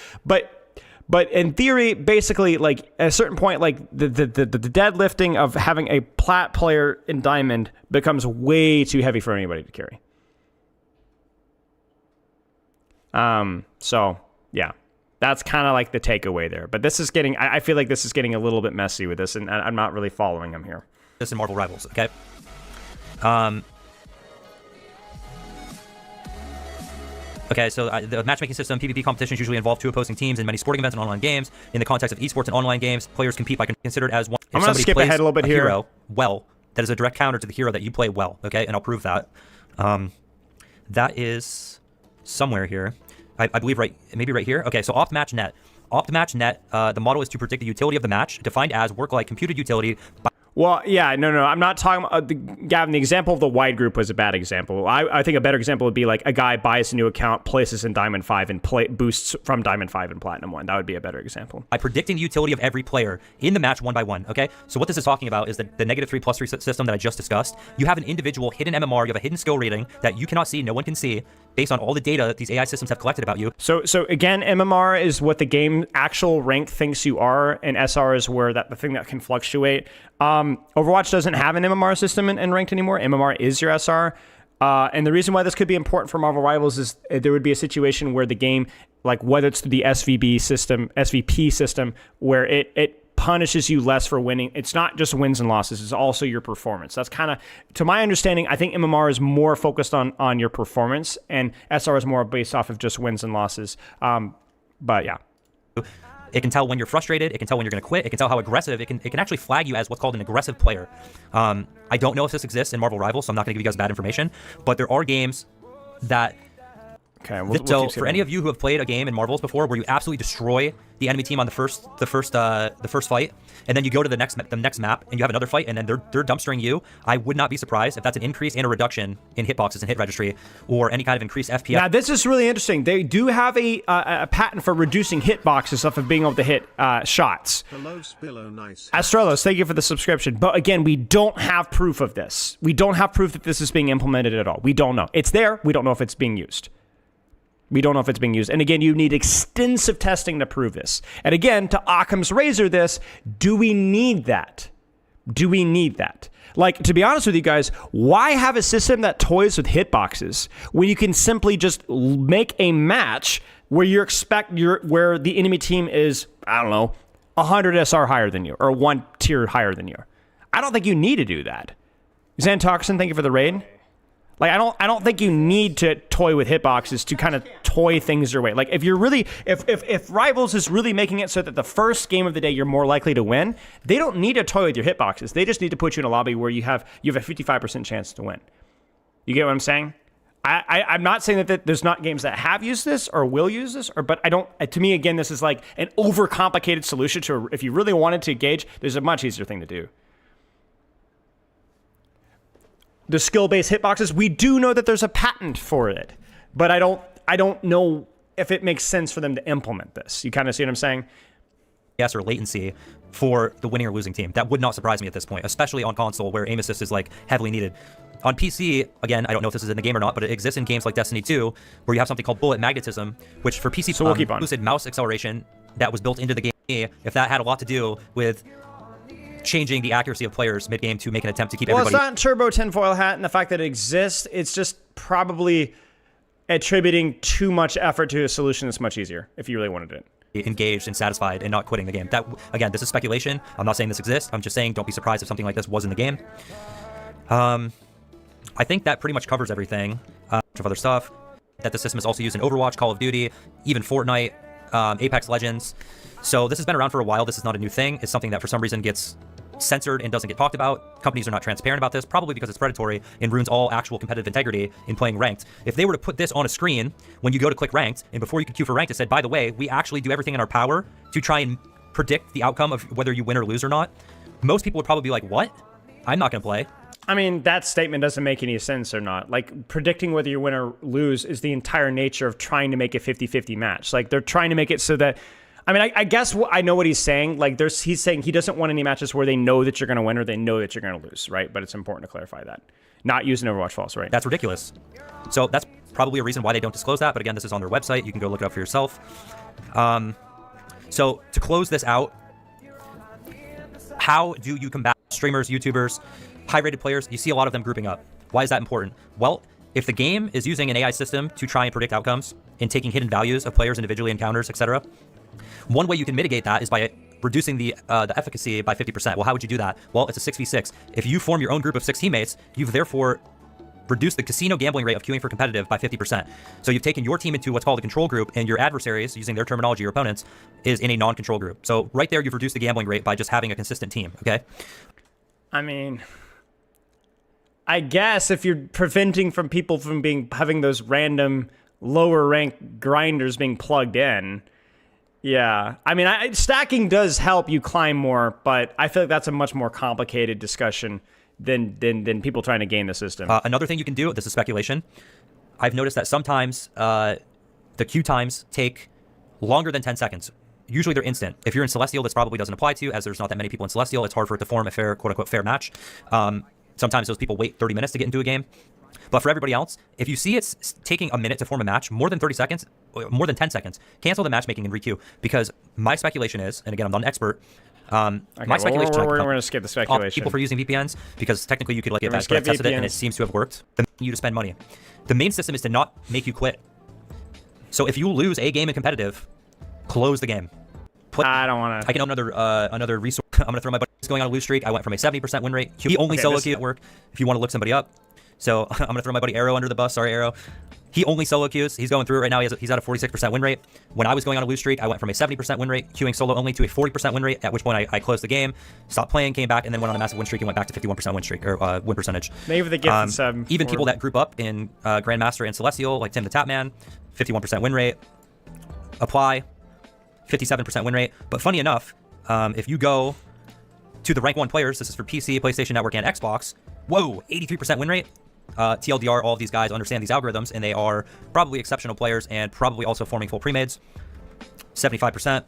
But in theory, basically, like at a certain point, like the deadlifting of having a Plat player in Diamond becomes way too heavy for anybody to carry. So yeah, that's kind of like the takeaway there. But this is getting, I feel like this is getting a little bit messy with this, and I'm not really following him here. This in Marvel Rivals, okay? Okay, so the matchmaking system, PvP competitions usually involve 2 opposing teams in many sporting events and online games. In the context of esports and online games, players compete by considered as one. I'm going to skip ahead a little bit here. Hero well, that is a direct counter to the hero that you play well, okay? And I'll prove that. That is somewhere here. I believe maybe right here. Okay, so opt-match-net. Opt-match-net, the model is to predict the utility of the match, defined as work-like computed utility by Well, yeah, no, I'm not talking about, Gavin, the example of the wide group was a bad example. I think a better example would be like a guy buys a new account, places in Diamond 5, and boosts from Diamond 5 and Platinum 1. That would be a better example. by predicting the utility of every player in the match one by one, okay? So what this is talking about is the -3/+3 system that I just discussed. You have an individual hidden MMR, you have a hidden skill rating that you cannot see, no one can see, based on all the data that these AI systems have collected about you. So again, MMR is what the game actual rank thinks you are, and SR is where the thing that can fluctuate. Overwatch doesn't have an MMR system in ranked anymore. MMR is your SR. And the reason why this could be important for Marvel Rivals is there would be a situation where the game, like whether it's the SVP system, where it punishes you less for winning. It's not just wins and losses, it's also your performance. That's kind of, to my understanding, I think MMR is more focused on your performance, and SR is more based off of just wins and losses. But yeah. It can tell when you're frustrated. It can tell when you're going to quit. It can tell how aggressive. It can actually flag you as what's called an aggressive player. I don't know if this exists in Marvel Rivals, so I'm not going to give you guys bad information. But there are games that. Okay. So for any of you who have played a game in Marvels before, where you absolutely destroy the enemy team on the first fight, and then you go to the next map and you have another fight, and then they're dumpstering you, I would not be surprised if that's an increase and a reduction in hitboxes and hit registry, or any kind of increased FPS. Now this is really interesting. They do have a patent for reducing hitboxes off of being able to hit shots. Hello, Spillo, nice. Astrelos, thank you for the subscription. But again, we don't have proof of this. We don't have proof that this is being implemented at all. We don't know. It's there. We don't know if it's being used. We don't know if it's being used. And again, you need extensive testing to prove this. And again, to Occam's razor this, do we need that? Do we need that? Like, to be honest with you guys, why have a system that toys with hitboxes when you can simply just make a match where where the enemy team is, I don't know, 100 SR higher than you, or 1 tier higher than you? I don't think you need to do that. Xantoxin, thank you for the raid. Like, I don't think you need to toy with hitboxes to kind of toy things your way. Like, if you're really, if Rivals is really making it so that the first game of the day you're more likely to win, they don't need to toy with your hitboxes. They just need to put you in a lobby where you have a 55% chance to win. You get what I'm saying? I'm not saying that there's not games that have used this or will use this, but I don't. To me, again, this is like an overcomplicated solution to, if you really wanted to engage, there's a much easier thing to do. The skill-based hitboxes, we do know that there's a patent for it, but I don't know if it makes sense for them to implement this. You kind of see what I'm saying? Yes, or latency for the winning or losing team. That would not surprise me at this point, especially on console where aim assist is like heavily needed. On PC, again, I don't know if this is in the game or not, but it exists in games like Destiny 2, where you have something called bullet magnetism, which for PC, so we'll keep on. Lucid mouse acceleration that was built into the game. If that had a lot to do with changing the accuracy of players mid-game to make an attempt to keep everybody... Well, it's not Turbo Tinfoil Hat, and the fact that it exists, it's just probably attributing too much effort to a solution that's much easier, if you really wanted it. Engaged and satisfied and not quitting the game. That, again, this is speculation. I'm not saying this exists. I'm just saying don't be surprised if something like this was in the game. I think that pretty much covers everything. Of other stuff. That the system is also used in Overwatch, Call of Duty, even Fortnite, Apex Legends. So this has been around for a while. This is not a new thing. It's something that for some reason gets censored and doesn't get talked about. Companies are not transparent about this, probably because it's predatory and ruins all actual competitive integrity in playing ranked. If they were to put this on a screen when you go to click ranked, and before you could queue for ranked, it said, by the way, we actually do everything in our power to try and predict the outcome of whether you win or lose or not, most people would probably be like, what? I'm not going to play. I mean, that statement doesn't make any sense or not. Like, predicting whether you win or lose is the entire nature of trying to make a 50-50 match. Like, they're trying to make it so that, I mean, I guess I know what he's saying. Like, he's saying he doesn't want any matches where they know that you're going to win or they know that you're going to lose, right? But it's important to clarify that. Not using Overwatch False, right? That's ridiculous. So that's probably a reason why they don't disclose that. But again, this is on their website. You can go look it up for yourself. So to close this out, how do you combat streamers, YouTubers, high-rated players? You see a lot of them grouping up. Why is that important? Well, if the game is using an AI system to try and predict outcomes and taking hidden values of players individually, encounters, etc., one way you can mitigate that is by reducing the efficacy by 50%. Well, how would you do that? Well, it's a 6v6. If you form your own group of 6 teammates, you've therefore reduced the casino gambling rate of queuing for competitive by 50%. So you've taken your team into what's called a control group, and your adversaries, using their terminology, your opponents, is in a non-control group. So right there, you've reduced the gambling rate by just having a consistent team, okay? I mean, I guess if you're preventing from people from having those random lower rank grinders being plugged in, yeah. I mean, stacking does help you climb more, but I feel like that's a much more complicated discussion than people trying to game the system. Another thing you can do, this is speculation, I've noticed that sometimes the queue times take longer than 10 seconds. Usually they're instant. If you're in Celestial, this probably doesn't apply to you, as there's not that many people in Celestial. It's hard for it to form a fair, quote-unquote, fair match. Sometimes those people wait 30 minutes to get into a game. But for everybody else, if you see it's taking a minute to form a match, more than 30 seconds, more than 10 seconds, cancel the matchmaking and requeue. Because my speculation is, and again, I'm not an expert, okay, my speculation we're going to skip the speculation. People for using VPNs, because technically you could get that, but I've tested it and it seems to have worked. You to spend money. The main system is to not make you quit. So if you lose a game in competitive, close the game. I don't want to. I can own another resource. I'm going to throw my buddy. He's going on a lose streak. I went from a 70% win rate. He only solo queue at work if you want to look somebody up. So I'm going to throw my buddy Arrow under the bus. Sorry, Arrow. He only solo queues. He's going through it right now. He's at a 46% win rate. When I was going on a lose streak, I went from a 70% win rate, queuing solo only, to a 40% win rate, at which point I closed the game, stopped playing, came back, and then went on a massive win streak and went back to 51% win streak, or win percentage. Maybe the gift sub. Even people that group up in Grandmaster and Celestial, like Tim the Tapman, 51% win rate. Apply, 57% win rate. But funny enough, if you go to the rank 1 players, this is for PC, PlayStation Network, and Xbox, whoa, 83% win rate. TLDR, all of these guys understand these algorithms, and they are probably exceptional players and probably also forming full premades. 75%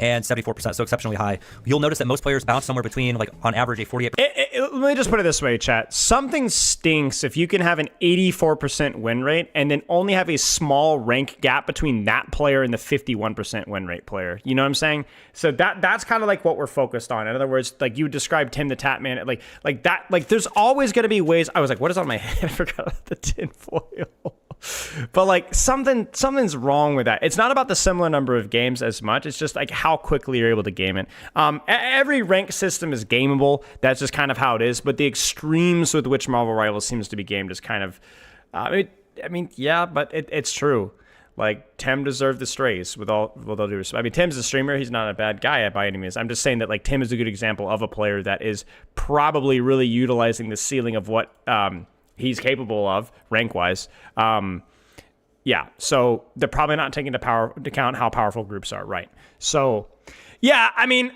and 74%, so exceptionally high. You'll notice that most players bounce somewhere between, like, on average, a 48%. Let me just put it this way, chat. Something stinks if you can have an 84% win rate and then only have a small rank gap between that player and the 51% win rate player. You know what I'm saying? So that's kind of like what we're focused on. In other words, like you described Tim the Tapman, like that. Like there's always going to be ways. I was like, what is on my head? I forgot about the tinfoil. But like something's wrong with that. It's not about the similar number of games as much. It's just like how quickly you're able to game it. Every rank system is gameable. That's just kind of how it is. But the extremes with which Marvel Rivals seems to be gamed is kind of, yeah, but it's true. Like Tim deserved the strays with all due respect. I mean, Tim's a streamer. He's not a bad guy by any means. I'm just saying that like Tim is a good example of a player that is probably really utilizing the ceiling of what he's capable of rank-wise. Yeah, so they're probably not taking into account how powerful groups are, right? So, yeah, I mean,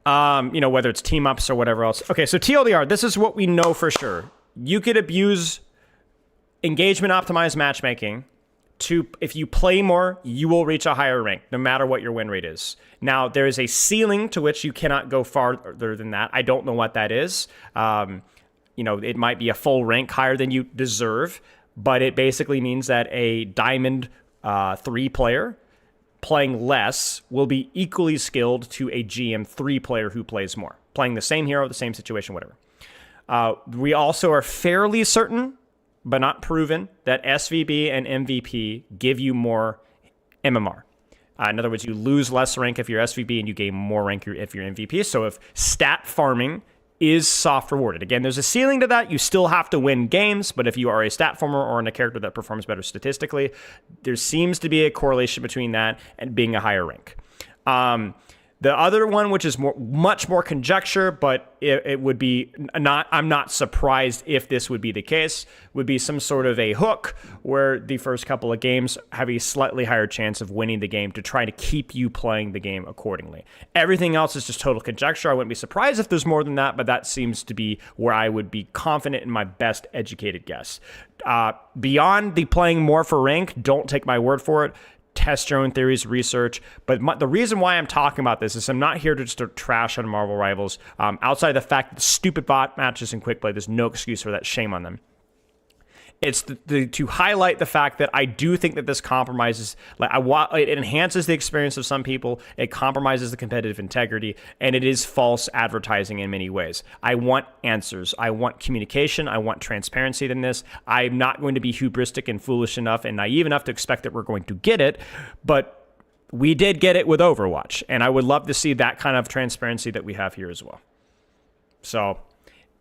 whether it's team-ups or whatever else. Okay, so TLDR, this is what we know for sure. You could abuse engagement-optimized matchmaking to, if you play more, you will reach a higher rank, no matter what your win rate is. Now, there is a ceiling to which you cannot go farther than that. I don't know what that is. It might be a full rank higher than you deserve, but it basically means that a Diamond 3 player playing less will be equally skilled to a GM 3 player who plays more, playing the same hero, the same situation, whatever. We also are fairly certain, but not proven, that SVB and MVP give you more MMR. In other words, you lose less rank if you're SVB and you gain more rank if you're MVP. So if stat farming is soft rewarded. Again, there's a ceiling to that. You still have to win games, but if you are a stat farmer or in a character that performs better statistically, there seems to be a correlation between that and being a higher rank. The other one, which is much more conjecture, but it would be not, I'm not surprised if this would be the case, would be some sort of a hook where the first couple of games have a slightly higher chance of winning the game to try to keep you playing the game accordingly. Everything else is just total conjecture. I wouldn't be surprised if there's more than that, but that seems to be where I would be confident in my best educated guess. Beyond the playing more for rank, don't take my word for it. Test your own theories, research. But the reason why I'm talking about this is I'm not here to just trash on Marvel Rivals. Outside of the fact that the stupid bot matches in quick play, there's no excuse for that. Shame on them. It's to highlight the fact that I do think that this compromises, it enhances the experience of some people, it compromises the competitive integrity, and it is false advertising in many ways. I want answers. I want communication. I want transparency in this. I'm not going to be hubristic and foolish enough and naive enough to expect that we're going to get it, but we did get it with Overwatch, and I would love to see that kind of transparency that we have here as well. So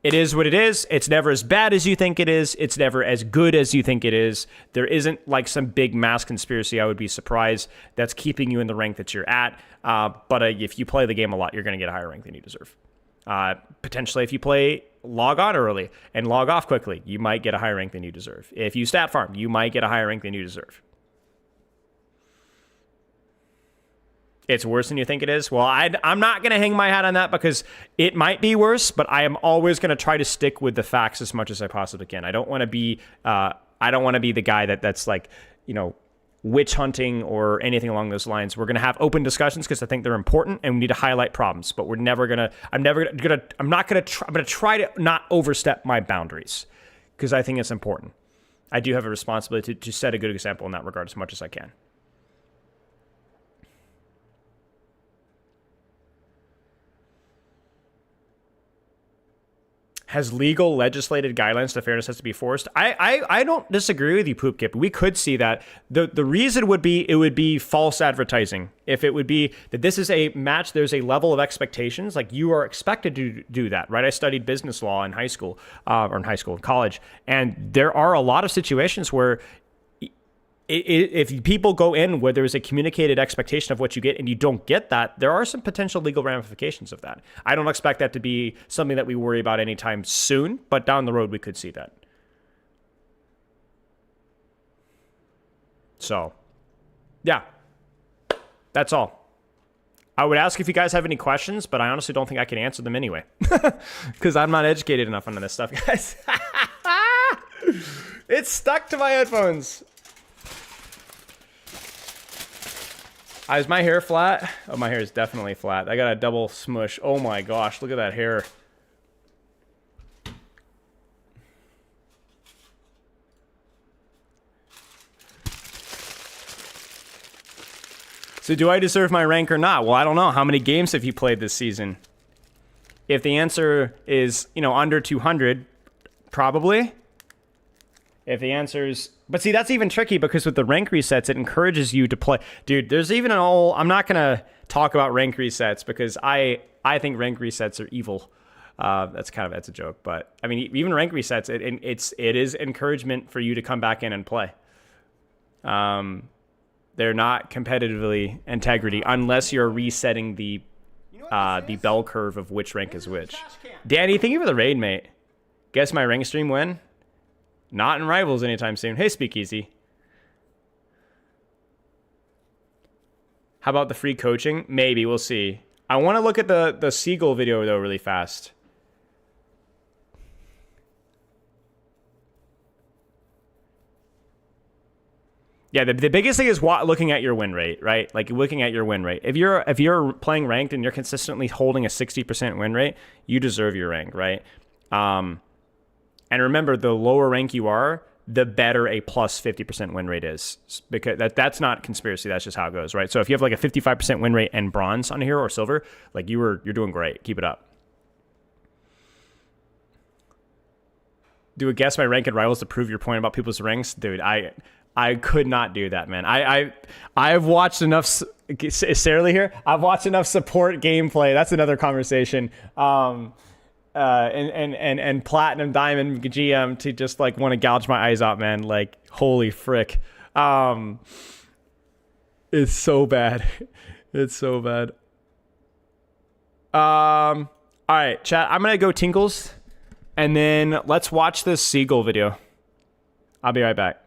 it is what it is. It's never as bad as you think it is. It's never as good as you think it is. There isn't like some big mass conspiracy, I would be surprised, that's keeping you in the rank that you're at. But if you play the game a lot, you're going to get a higher rank than you deserve. Potentially, if you log on early and log off quickly, you might get a higher rank than you deserve. If you stat farm, you might get a higher rank than you deserve. It's worse than you think it is. Well, I'm not going to hang my hat on that because it might be worse, but I am always going to try to stick with the facts as much as I possibly can. I don't want to be the guy that's like, witch hunting or anything along those lines. We're going to have open discussions because I think they're important and we need to highlight problems, but I'm going to try to not overstep my boundaries because I think it's important. I do have a responsibility to set a good example in that regard as much as I can. Has legal legislated guidelines to fairness has to be forced? I don't disagree with you, Poop Kip. We could see that. The reason would be it would be false advertising. If it would be that this is a match, there's a level of expectations. Like you are expected to do that, right? I studied business law in high school, in college. And there are a lot of situations where if people go in where there's a communicated expectation of what you get and you don't get that, there are some potential legal ramifications of that. I don't expect that to be something that we worry about anytime soon, but down the road we could see that. So, yeah, that's all. I would ask if you guys have any questions, but I honestly don't think I can answer them anyway because I'm not educated enough on this stuff, guys. It's stuck to my headphones. Is my hair flat? Oh, my hair is definitely flat. I got a double smush. Oh my gosh, look at that hair. So do I deserve my rank or not? Well, I don't know. How many games have you played this season? If the answer is, under 200, probably. If the answer is... But see, that's even tricky because with the rank resets, it encourages you to play. Dude, there's even an whole... I'm not going to talk about rank resets because I think rank resets are evil. That's a joke. But, I mean, even rank resets, it is encouragement for you to come back in and play. They're not competitively integrity unless you're resetting the bell curve of which rank is which. Danny, thank you for the raid, mate. Guess my rank stream when? Not in Rivals anytime soon. Hey, Speakeasy. How about the free coaching? Maybe. We'll see. I want to look at the Seagull video, though, really fast. Yeah, the biggest thing is looking at your win rate, right? Like looking at your win rate. If you're playing ranked and you're consistently holding a 60% win rate, you deserve your rank, right? And remember, the lower rank you are, the better a plus 50% win rate is. Because that's not conspiracy. That's just how it goes, right? So if you have like a 55% win rate and bronze on here or silver, like you're doing great. Keep it up. Do a guess my rank in Rivals to prove your point about people's ranks, dude. I could not do that, man. I've watched enough. Is Sarah here? I've watched enough support gameplay. That's another conversation. And Platinum Diamond GM to just like want to gouge my eyes out, man. Like, holy frick. It's so bad. It's so bad. All right, chat. I'm gonna go Tinkles, and then let's watch this Seagull video. I'll be right back.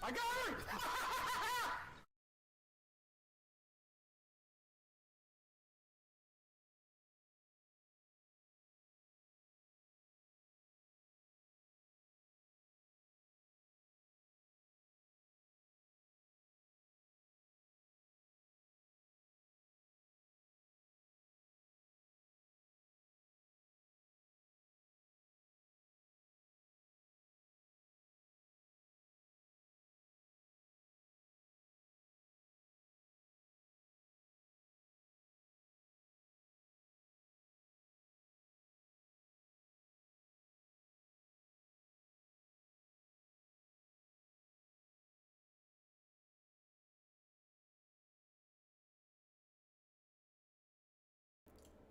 I got her!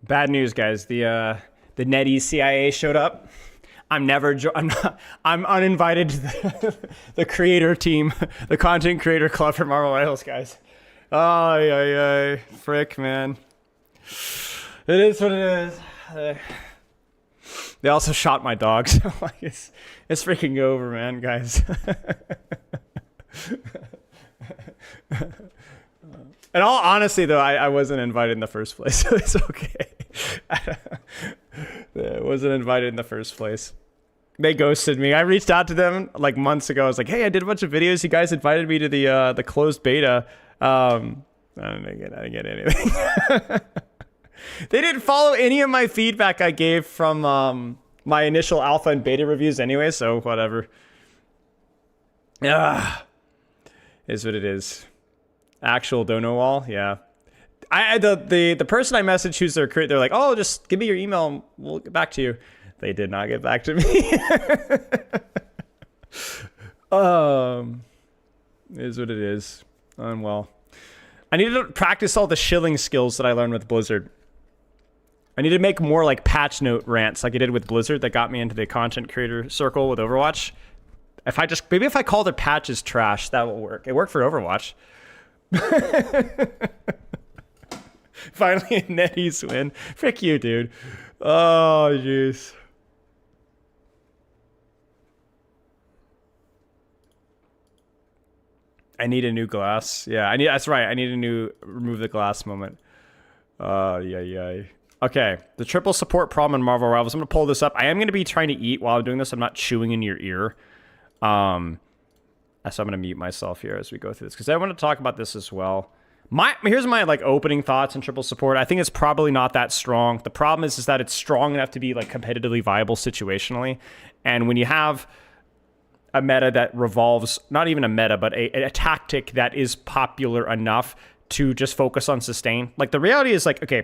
Bad news, guys. The NetEase CIA showed up. I'm uninvited to the creator team, the content creator club for Marvel Rivals, guys. Oh, frick, man. It is what it is. They also shot my dog, so like it's freaking over, man, guys. In all honesty, though, I wasn't invited in the first place, so it's okay. I wasn't invited in the first place. They ghosted me. I reached out to them like months ago. I was like, hey, I did a bunch of videos. You guys invited me to the closed beta. I didn't get anything. They didn't follow any of my feedback I gave from my initial alpha and beta reviews anyway, so whatever. Is what it is. Actual dono wall, yeah. The person I messaged who's their creator, they're like, oh, just give me your email and we'll get back to you. They did not get back to me. Is what it is. Well, I need to practice all the shilling skills that I learned with Blizzard. I need to make more like patch note rants like I did with Blizzard that got me into the content creator circle with Overwatch. Maybe if I call their patches trash, that will work. It worked for Overwatch. Finally a NetEase win. Frick you, dude. Oh, jeez. I need a new glass. Yeah, that's right. I need a new remove the glass moment. Yeah. Okay, the triple support problem in Marvel Rivals. I'm going to pull this up. I am going to be trying to eat while I'm doing this. I'm not chewing in your ear. So I'm going to mute myself here as we go through this because I want to talk about this as well. Here's my like opening thoughts on triple support. I think it's probably not that strong. The problem is that it's strong enough to be like competitively viable situationally. And when you have a meta that revolves, not even a meta, but a tactic that is popular enough to just focus on sustain. Like the reality is like, okay,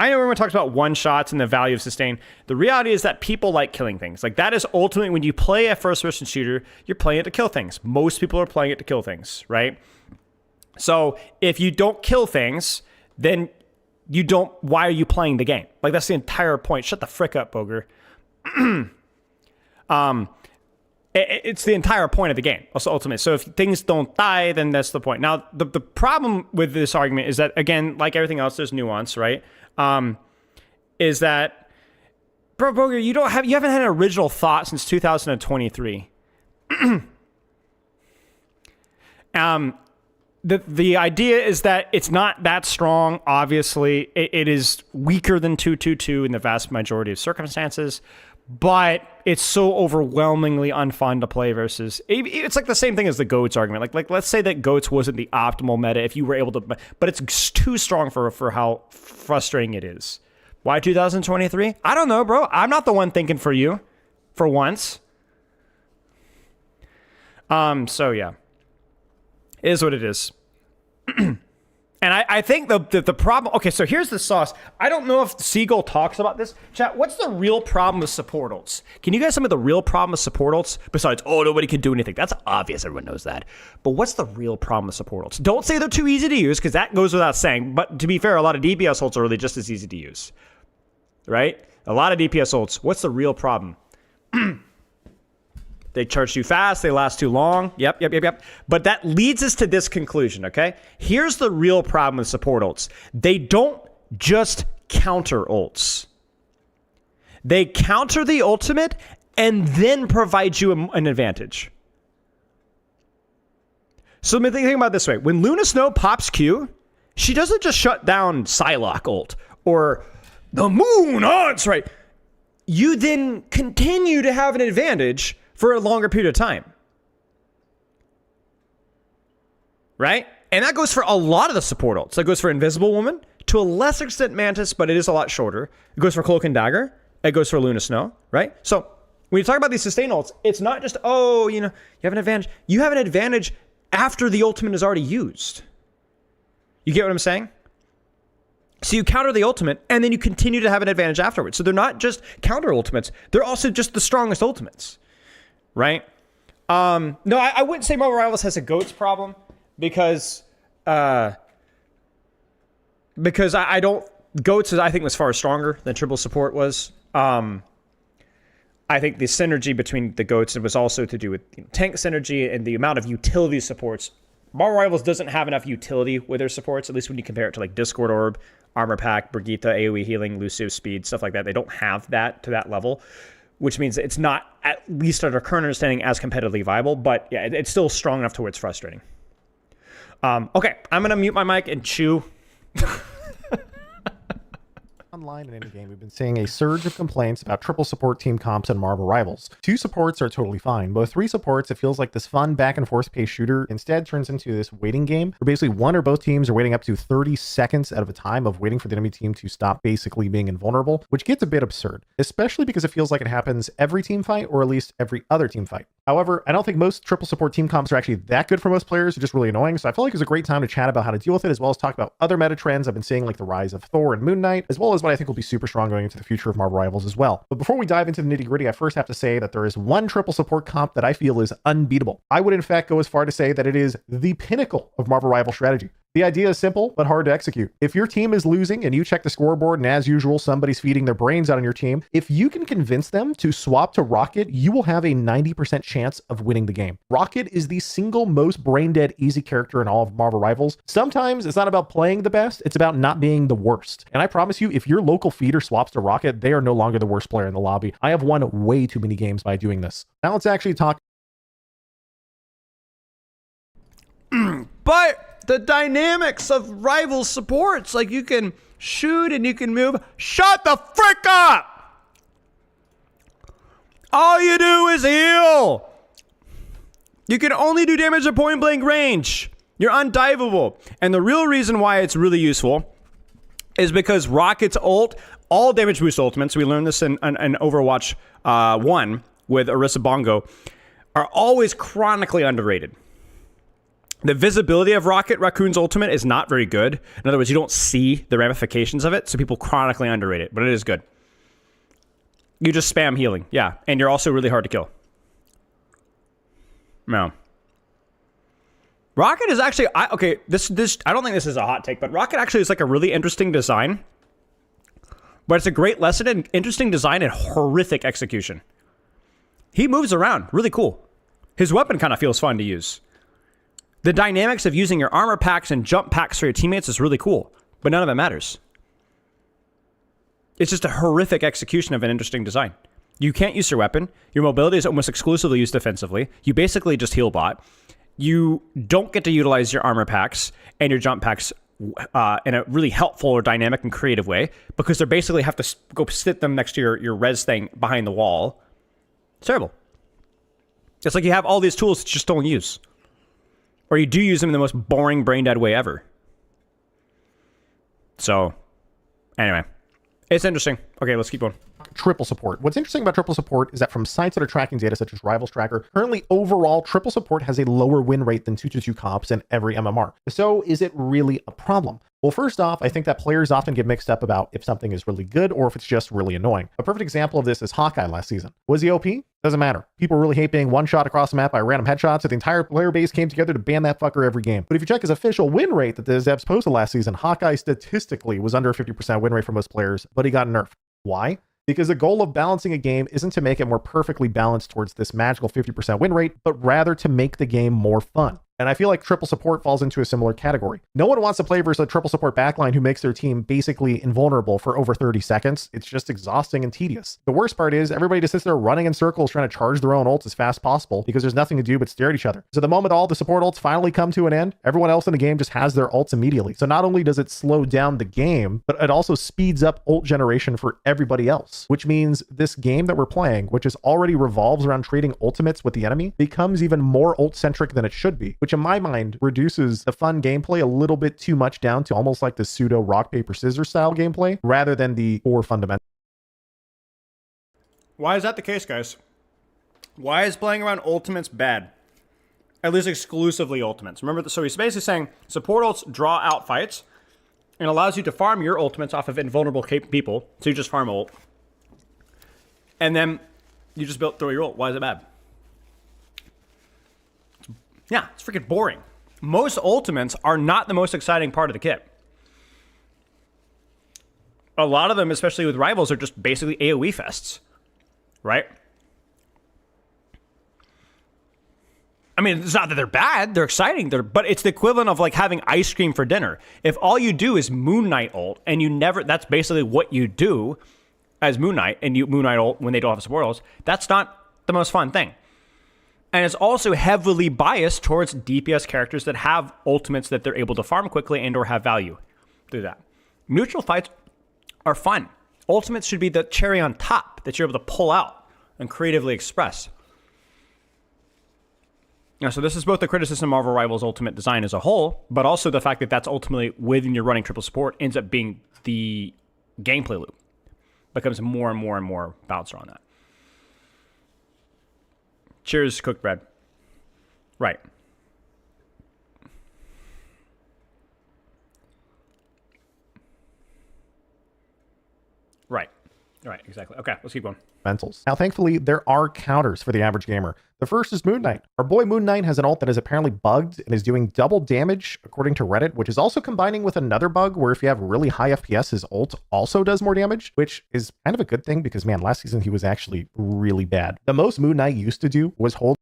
I know everyone talks about one shots and the value of sustain. The reality is that people like killing things. Like that is ultimately when you play a first person shooter, you're playing it to kill things. Most people are playing it to kill things, right? So if you don't kill things, then why are you playing the game? Like that's the entire point. Shut the frick up, Boger. It's the entire point of the game, also ultimately. So if things don't die, then that's the point. Now, the problem with this argument is that, again, like everything else, there's nuance, right? Is that, bro, Boger, you haven't had an original thought since 2023. The idea is that it's not that strong. Obviously, it is weaker than 2.2.2 in the vast majority of circumstances. But it's so overwhelmingly unfun to play versus... It's like the same thing as the GOATS argument. Like let's say that GOATS wasn't the optimal meta if you were able to... But it's too strong for how frustrating it is. Why 2023? I don't know, bro. I'm not the one thinking for you. For once. So, yeah. It is what it is. And I think the problem... Okay, so here's the sauce. I don't know if Seagull talks about this. Chat, what's the real problem with support ults? Can you guys tell me the real problem with support ults? Besides, nobody can do anything. That's obvious. Everyone knows that. But what's the real problem with support ults? Don't say they're too easy to use, because that goes without saying. But to be fair, a lot of DPS ults are really just as easy to use. Right? A lot of DPS ults. What's the real problem? They charge too fast. They last too long. Yep. But that leads us to this conclusion, okay? Here's the real problem with support ults. They don't just counter ults. They counter the ultimate and then provide you an advantage. So let me think about it this way. When Luna Snow pops Q, she doesn't just shut down Psylocke ult or the moon haunts, right? You then continue to have an advantage for a longer period of time. Right? And that goes for a lot of the support ults. That goes for Invisible Woman, to a lesser extent Mantis, but it is a lot shorter. It goes for Cloak and Dagger. It goes for Luna Snow, right? So when you talk about these sustain ults, it's not just, you have an advantage. You have an advantage after the ultimate is already used. You get what I'm saying? So you counter the ultimate, and then you continue to have an advantage afterwards. So they're not just counter ultimates. They're also just the strongest ultimates. Right? No, I wouldn't say Marvel Rivals has a GOATS problem because I don't Goats, I think, was far stronger than triple support was. I think the synergy between the goats was also to do with tank synergy and the amount of utility supports. Marvel Rivals doesn't have enough utility with their supports, at least when you compare it to like Discord Orb, Armor Pack, Brigitte, AoE healing, Lucio speed, stuff like that. They don't have that to that level, which means it's not, at least under current understanding, as competitively viable. But yeah, it's still strong enough to where it's frustrating. Okay, I'm going to mute my mic and chew. Online and in game, we've been seeing a surge of complaints about triple support team comps and Marvel Rivals. 2 supports are totally fine, but with 3 supports, it feels like this fun back and forth pace shooter instead turns into this waiting game where basically one or both teams are waiting up to 30 seconds out of a time of waiting for the enemy team to stop basically being invulnerable, which gets a bit absurd, especially because it feels like it happens every team fight or at least every other team fight. However, I don't think most triple support team comps are actually that good for most players. They're just really annoying, so I feel like it's a great time to chat about how to deal with it, as well as talk about other meta trends I've been seeing, like the rise of Thor and Moon Knight, as well as what I think will be super strong going into the future of Marvel Rivals as well. But before we dive into the nitty gritty, I first have to say that there is one triple support comp that I feel is unbeatable. I would in fact go as far to say that it is the pinnacle of Marvel Rival strategy. The idea is simple, but hard to execute. If your team is losing and you check the scoreboard and as usual, somebody's feeding their brains out on your team, if you can convince them to swap to Rocket, you will have a 90% chance of winning the game. Rocket is the single most brain dead easy character in all of Marvel Rivals. Sometimes it's not about playing the best, it's about not being the worst. And I promise you, if your local feeder swaps to Rocket, they are no longer the worst player in the lobby. I have won way too many games by doing this. Now let's actually talk. But the dynamics of rival supports, like you can shoot and you can move. Shut the frick up! All you do is heal. You can only do damage at point blank range. You're undiveable. And the real reason why it's really useful is because Rocket's ult, all damage boost ultimates, we learned this in Overwatch 1 with Orisa Bongo, are always chronically underrated. The visibility of Rocket Raccoon's ultimate is not very good. In other words, you don't see the ramifications of it, so people chronically underrate it, but it is good. You just spam healing, yeah, and you're also really hard to kill. No. Rocket is actually, okay, this I don't think this is a hot take, but Rocket actually is like a really interesting design, but it's a great lesson in interesting design and horrific execution. He moves around, really cool. His weapon kind of feels fun to use. The dynamics of using your armor packs and jump packs for your teammates is really cool, but none of it matters. It's just a horrific execution of an interesting design. You can't use your weapon. Your mobility is almost exclusively used defensively. You basically just heal bot. You don't get to utilize your armor packs and your jump packs in a really helpful or dynamic and creative way, because they basically have to go sit them next to your res thing behind the wall. It's terrible. It's like you have all these tools that you just don't use. Or you do use them in the most boring, brain-dead way ever. So, anyway. It's interesting. Okay, let's keep going. Triple support. What's interesting about triple support is that from sites that are tracking data such as Rivals Tracker, currently overall triple support has a lower win rate than 2-2 comps in every MMR. So is it really a problem? Well, first off, I think that players often get mixed up about if something is really good or if it's just really annoying. A perfect example of this is Hawkeye last season. Was he OP? Doesn't matter. People really hate being one shot across the map by random headshots, so the entire player base came together to ban that fucker every game. But if you check his official win rate that the Zebs posted last season, Hawkeye statistically was under a 50% win rate for most players, but he got nerfed. Why? Because the goal of balancing a game isn't to make it more perfectly balanced towards this magical 50% win rate, but rather to make the game more fun. And I feel like triple support falls into a similar category. No one wants to play versus a triple support backline who makes their team basically invulnerable for over 30 seconds. It's just exhausting and tedious. The worst part is everybody just sits there running in circles trying to charge their own ults as fast as possible because there's nothing to do but stare at each other. So the moment all the support ults finally come to an end, everyone else in the game just has their ults immediately. So not only does it slow down the game, but it also speeds up ult generation for everybody else, which means this game that we're playing, which is already revolves around trading ultimates with the enemy, becomes even more ult-centric than it should be, which in my mind reduces the fun gameplay a little bit too much down to almost like the pseudo rock, paper, scissors style gameplay rather than the core fundamental. Why is that the case, guys? Why is playing around ultimates bad? At least exclusively ultimates. Remember, so he's basically saying support ults draw out fights and allows you to farm your ultimates off of invulnerable people. So you just farm ult. And then you just throw your ult. Why is it bad? Yeah, it's freaking boring. Most ultimates are not the most exciting part of the kit. a lot of them, especially with rivals, are just basically AoE fests, right? I mean, it's not that they're bad, they're exciting, but it's the equivalent of like having ice cream for dinner. If all you do is Moon Knight ult, and you never, that's basically what you do as Moon Knight, and you Moon Knight ult when they don't have support ults, that's not the most fun thing. And it's also heavily biased towards DPS characters that have ultimates that they're able to farm quickly and or have value through that. Neutral fights are fun. Ultimates should be the cherry on top that you're able to pull out and creatively express. Now, so this is both the criticism of Marvel Rivals' ultimate design as a whole, but also the fact that that's ultimately, when you're running triple support, ends up being the gameplay loop. Becomes more and more and more bouncer on that. Cheers, cooked bread. Right. Right. Right, exactly. Okay, let's keep going. Fundamentals. Now, thankfully, there are counters for the average gamer. The first is Moon Knight. Our boy Moon Knight has an ult that is apparently bugged and is doing double damage, according to Reddit, which is also combining with another bug where if you have really high FPS, his ult also does more damage, which is kind of a good thing because, man, last season he was actually really bad. The most Moon Knight used to do was hold.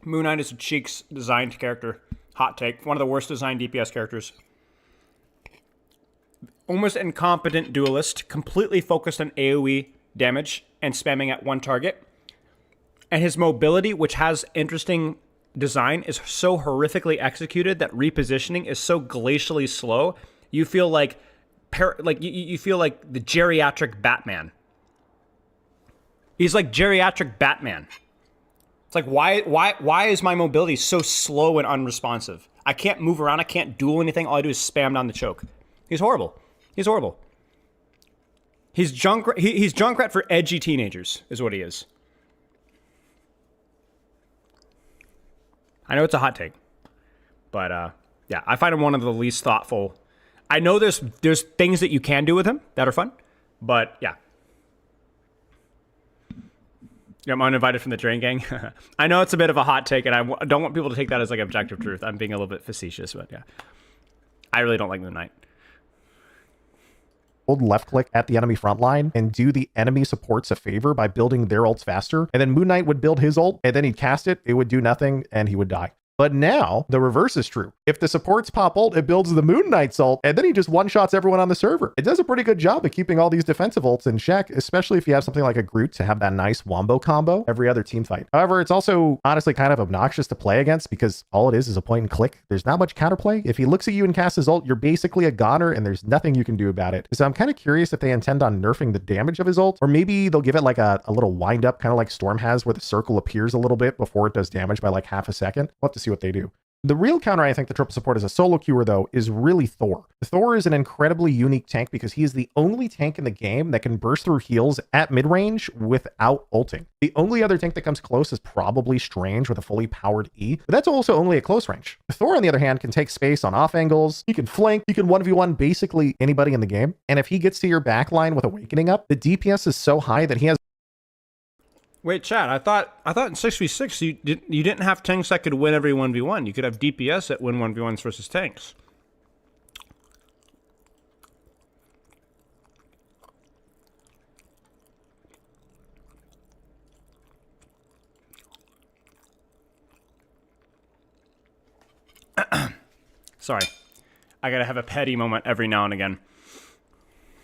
Moon Knight is a Cheeks designed character. Hot take. One of the worst designed DPS characters. Almost incompetent duelist, completely focused on AoE damage and spamming at one target. And his mobility, which has interesting design, is so horrifically executed that repositioning is so glacially slow. You feel like you feel like the geriatric Batman. He's like geriatric Batman. It's like why is my mobility so slow and unresponsive? I can't move around, I can't duel anything, all I do is spam down the choke. He's horrible. He's horrible. He's Junkrat for edgy teenagers, is what he is. I know it's a hot take, but yeah, I find him one of the least thoughtful. I know there's things that you can do with him that are fun, but yeah. I'm uninvited from the Drain Gang. I know it's a bit of a hot take, and I don't want people to take that as like objective truth. I'm being a little bit facetious, but yeah. I really don't like Moon Knight. Hold left click at the enemy front line and do the enemy supports a favor by building their ults faster. And then Moon Knight would build his ult and then he'd cast it. It would do nothing and he would die. But now the reverse is true. If the supports pop ult, it builds the Moon Knight's ult, and then he just one-shots everyone on the server. It does a pretty good job of keeping all these defensive ults in check, especially if you have something like a Groot to have that nice wombo combo every other team fight. However, it's also honestly kind of obnoxious to play against because all it is a point and click. There's not much counterplay. If he looks at you and casts his ult, you're basically a goner and there's nothing you can do about it. So I'm kind of curious if they intend on nerfing the damage of his ult, or maybe they'll give it like a little wind up, kind of like Storm has, where the circle appears a little bit before it does damage by like half a second. We'll have to see what they do. The real counter I think the triple support as a solo queuer though is really Thor. Thor is an incredibly unique tank because he is the only tank in the game that can burst through heals at mid-range without ulting. The only other tank that comes close is probably Strange with a fully powered E, but that's also only at close range. Thor on the other hand can take space on off angles, he can flank, he can 1v1 basically anybody in the game, and if he gets to your back line with Awakening up, the DPS is so high that he has. Wait, Chad, I thought in 6v6 you didn't have tanks that could win every 1v1. You could have DPS that win 1v1s versus tanks. Sorry. I gotta have a petty moment every now and again.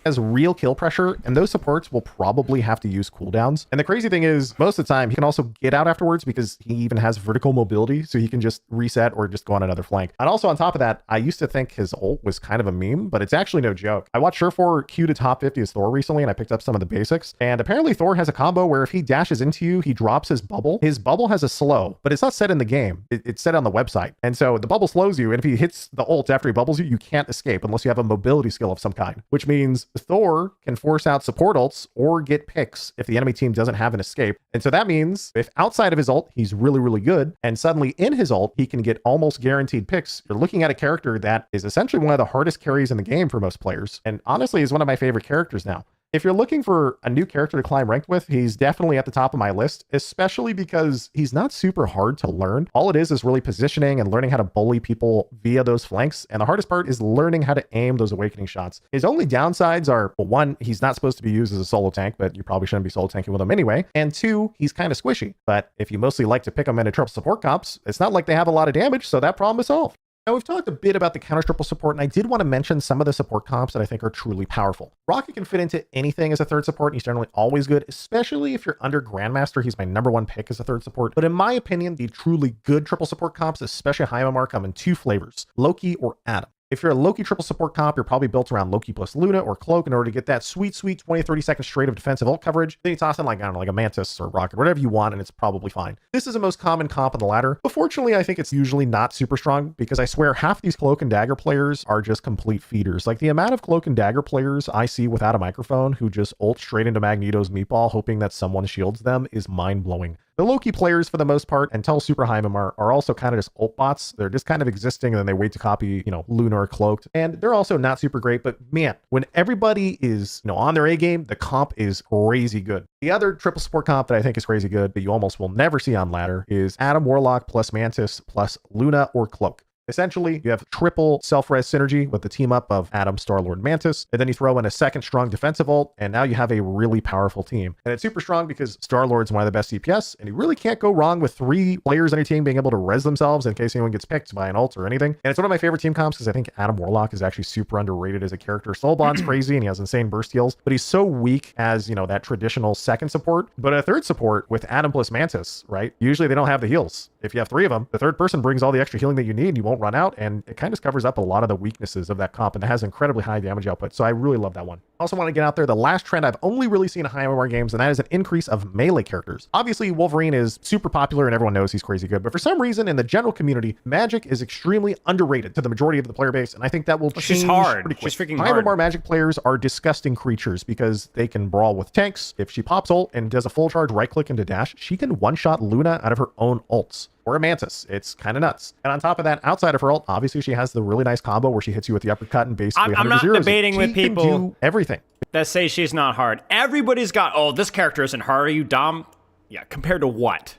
Has real kill pressure, and those supports will probably have to use cooldowns. And the crazy thing is, most of the time, he can also get out afterwards because he even has vertical mobility, so he can just reset or just go on another flank. And also on top of that, I used to think his ult was kind of a meme, but it's actually no joke. I watched Surefour Q to top 50 as Thor recently, and I picked up some of the basics. And apparently Thor has a combo where if he dashes into you, he drops his bubble. His bubble has a slow, but it's not set in the game. It's set on the website. And so the bubble slows you, and if he hits the ult after he bubbles you, you can't escape unless you have a mobility skill of some kind, which means Thor can force out support ults or get picks if the enemy team doesn't have an escape. And so that means if outside of his ult, he's really, really good, and suddenly in his ult, he can get almost guaranteed picks, you're looking at a character that is essentially one of the hardest carries in the game for most players, and honestly is one of my favorite characters now. If you're looking for a new character to climb ranked with, he's definitely at the top of my list, especially because he's not super hard to learn. All it is really positioning and learning how to bully people via those flanks. And the hardest part is learning how to aim those awakening shots. His only downsides are, well, one, he's not supposed to be used as a solo tank, but you probably shouldn't be solo tanking with him anyway. And two, he's kind of squishy. But if you mostly like to pick him into triple support comps, it's not like they have a lot of damage, so that problem is solved. Now, we've talked a bit about the counter triple support, and I did want to mention some of the support comps that I think are truly powerful. Rocket can fit into anything as a third support, and he's generally always good, especially if you're under Grandmaster. He's my #1 pick as a third support. But in my opinion, the truly good triple support comps, especially high MMR, come in two flavors, Loki or Adam. If you're a Loki triple support comp, you're probably built around Loki plus Luna or Cloak in order to get that sweet 20-30 second straight of defensive ult coverage. Then you toss in like, I don't know, like a Mantis or Rocket, whatever you want, and it's probably fine. This is the most common comp on the ladder, but fortunately, I think it's usually not super strong because I swear half these Cloak and Dagger players are just complete feeders. Like the amount of Cloak and Dagger players I see without a microphone who just ult straight into Magneto's meatball hoping that someone shields them is mind-blowing. The Loki players, for the most part, until super high MMR, are also kind of just ult bots. They're just kind of existing, and then they wait to copy, Luna or Cloaked. And they're also not super great, but man, when everybody is, on their A game, the comp is crazy good. The other triple support comp that I think is crazy good, but you almost will never see on ladder, is Adam Warlock plus Mantis plus Luna or Cloak. Essentially, you have triple self-res synergy with the team up of Adam, Star-Lord, Mantis, and then you throw in a second strong defensive ult, and now you have a really powerful team. And it's super strong because Star-Lord's one of the best CPS, and you really can't go wrong with 3 players on your team being able to res themselves in case anyone gets picked by an ult or anything. And it's one of my favorite team comps because I think Adam Warlock is actually super underrated as a character. Soulbond's crazy, and he has insane burst heals, but he's so weak as, that traditional second support. But a third support with Adam plus Mantis, right? Usually they don't have the heals. If you have 3 of them, the third person brings all the extra healing that you need, and you won't run out, and it kind of covers up a lot of the weaknesses of that comp, and it has incredibly high damage output, so I really love that one. Also want to get out there, the last trend I've only really seen in high MMR games, and that is an increase of melee characters. Obviously, Wolverine is super popular, and everyone knows he's crazy good, but for some reason, in the general community, Magic is extremely underrated to the majority of the player base, and I think that will change She's hard. pretty quick. She's freaking high hard. MMR Magic players are disgusting creatures because they can brawl with tanks. If she pops ult and does a full charge right-click into dash, she can one-shot Luna out of her own ults. Or a Mantis. It's kind of nuts. And on top of that, outside of her ult, obviously she has the really nice combo where she hits you with the uppercut and basically I'm not debating with people can do everything. that say she's not hard. Everybody's got, oh, this character isn't hard. Are you dumb? Yeah, compared to what?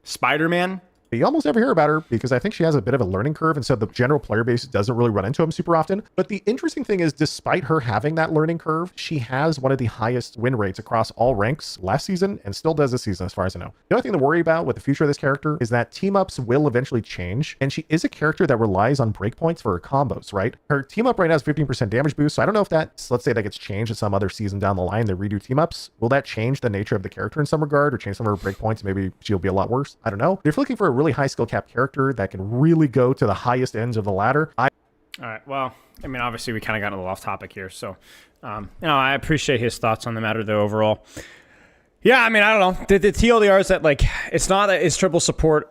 Spider-Man? You almost never hear about her because I think she has a bit of a learning curve, and so the general player base doesn't really run into him super often. But the interesting thing is, despite her having that learning curve, she has one of the highest win rates across all ranks last season and still does this season, as far as I know. The only thing to worry about with the future of this character is that team-ups will eventually change, and she is a character that relies on breakpoints for her combos, right? Her team-up right now is 15% damage boost, so I don't know if that's, let's say that gets changed in some other season down the line, they redo team-ups. Will that change the nature of the character in some regard, or change some of her breakpoints? Maybe she'll be a lot worse. I don't know. If you're looking for a really high skill cap character that can really go to the highest ends of the ladder. All right, well, I mean, obviously we kind of got a little off topic here, so, I appreciate his thoughts on the matter, though, overall. Yeah, I mean, I don't know. The TLDR is that, like, it's not that it's triple support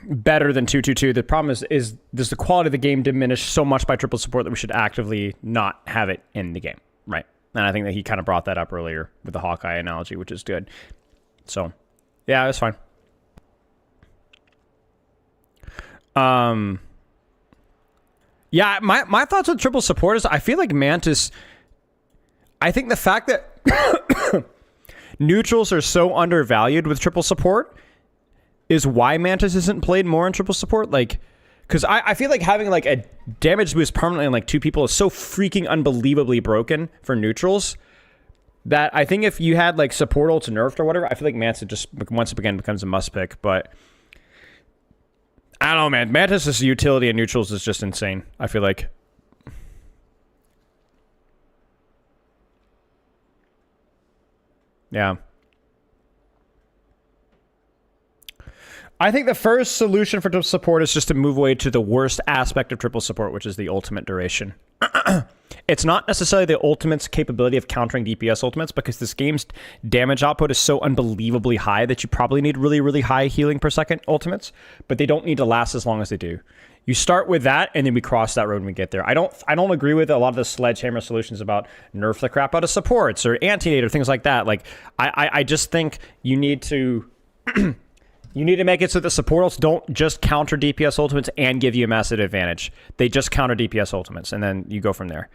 better than 2-2-2. The problem is does the quality of the game diminish so much by triple support that we should actively not have it in the game, right? And I think that he kind of brought that up earlier with the Hawkeye analogy, which is good. So, yeah, it's fine. Yeah, my thoughts on triple support is I feel like Mantis, I think the fact that neutrals are so undervalued with triple support is why Mantis isn't played more in triple support. Like, because I feel like having like a damage boost permanently on like 2 people is so freaking unbelievably broken for neutrals that I think if you had like support ults nerfed or whatever, I feel like Mantis just once again becomes a must pick. But I don't know, man. Mantis' utility in neutrals is just insane, I feel like. Yeah. I think the first solution for triple support is just to move away to the worst aspect of triple support, which is the ultimate duration. It's not necessarily the ultimate's capability of countering DPS ultimates, because this game's damage output is so unbelievably high that you probably need really, really high healing per second ultimates, but they don't need to last as long as they do. You start with that, and then we cross that road when we get there. I don't agree with a lot of the sledgehammer solutions about nerf the crap out of supports or anti-nade or things like that. Like, I just think you need to you need to make it so that support ults don't just counter DPS ultimates and give you a massive advantage. They just counter DPS ultimates, and then you go from there.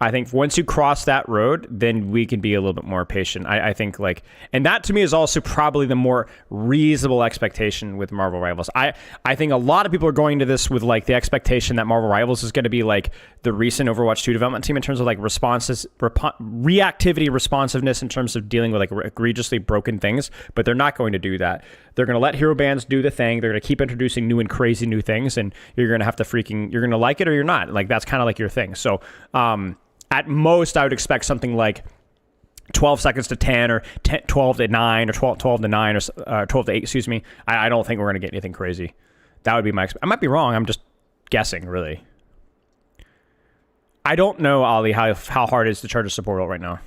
I think once you cross that road, then we can be a little bit more patient. I think like, and that to me is also probably the more reasonable expectation with Marvel Rivals. I think a lot of people are going to this with like the expectation that Marvel Rivals is going to be like the recent Overwatch 2 development team in terms of like reactivity, responsiveness in terms of dealing with like egregiously broken things, but they're not going to do that. They're going to let hero bands do the thing. They're going to keep introducing new and crazy new things, and you're going to have to you're going to like it or you're not. Like that's kind of like your thing. So, at most, I would expect something like 12 seconds to 10 or 12 to 9 or 12 to 9 or 12 to 8, excuse me. I don't think we're going to get anything crazy. That would be my I might be wrong. I'm just guessing, really. I don't know, Ali, how hard it is to charge a support role right now.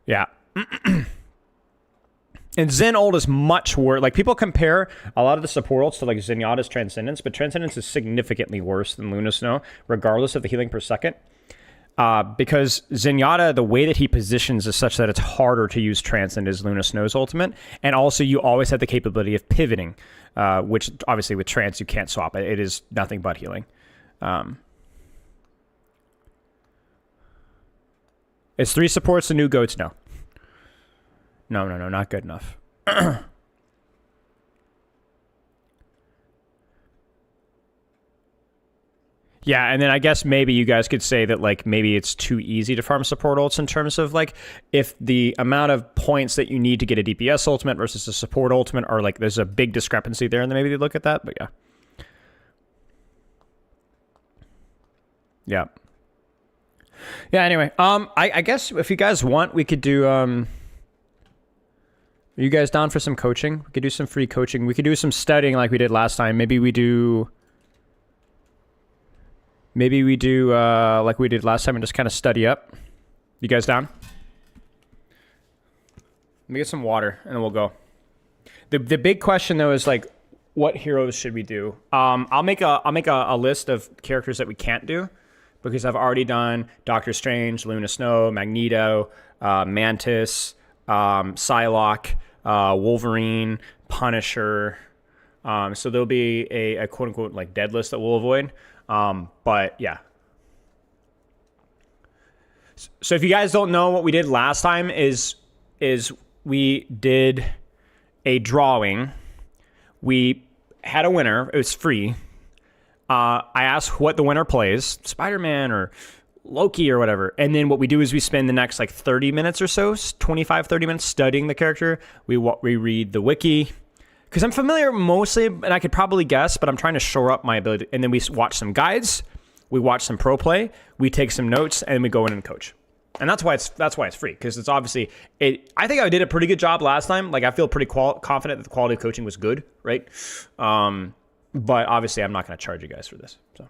Yeah. And Zen ult is much worse. Like, people compare a lot of the support ults to, like, Zenyatta's Transcendence, but Transcendence is significantly worse than Luna Snow, regardless of the healing per second. Because Zenyatta, the way that he positions is such that it's harder to use Transcend as Luna Snow's ultimate. And also, you always have the capability of pivoting, which, obviously, with Trance, you can't swap. It is nothing but healing. Is 3 supports the new GOATs? No. No, not good enough. Yeah, and then I guess maybe you guys could say that, like, maybe it's too easy to farm support ults in terms of, like, if the amount of points that you need to get a DPS ultimate versus a support ultimate are, like, there's a big discrepancy there, and then maybe they look at that, but yeah. Yeah. Yeah, anyway, I guess if you guys want, we could do, are you guys down for some coaching? We could do some free coaching. We could do some studying like we did last time. Maybe we do like we did last time and just kind of study up. You guys down? Let me get some water and then we'll go. The big question though is like, what heroes should we do? I'll make a list of characters that we can't do because I've already done Doctor Strange, Luna Snow, Magneto, Mantis, Psylocke, Wolverine, Punisher. So there'll be a quote unquote like dead list that we'll avoid. But yeah. So if you guys don't know, what we did last time is we did a drawing. We had a winner. It was free. I asked what the winner plays, Spider-Man or Loki or whatever. And then what we do is we spend the next like 30 minutes or so, 25, 30 minutes studying the character. We read the wiki. Because I'm familiar mostly, and I could probably guess, but I'm trying to shore up my ability. And then we watch some guides, we watch some pro play, we take some notes, and we go in and coach. And that's why it's free, because it's obviously I think I did a pretty good job last time. Like I feel pretty confident that the quality of coaching was good, right? But obviously I'm not going to charge you guys for this. So,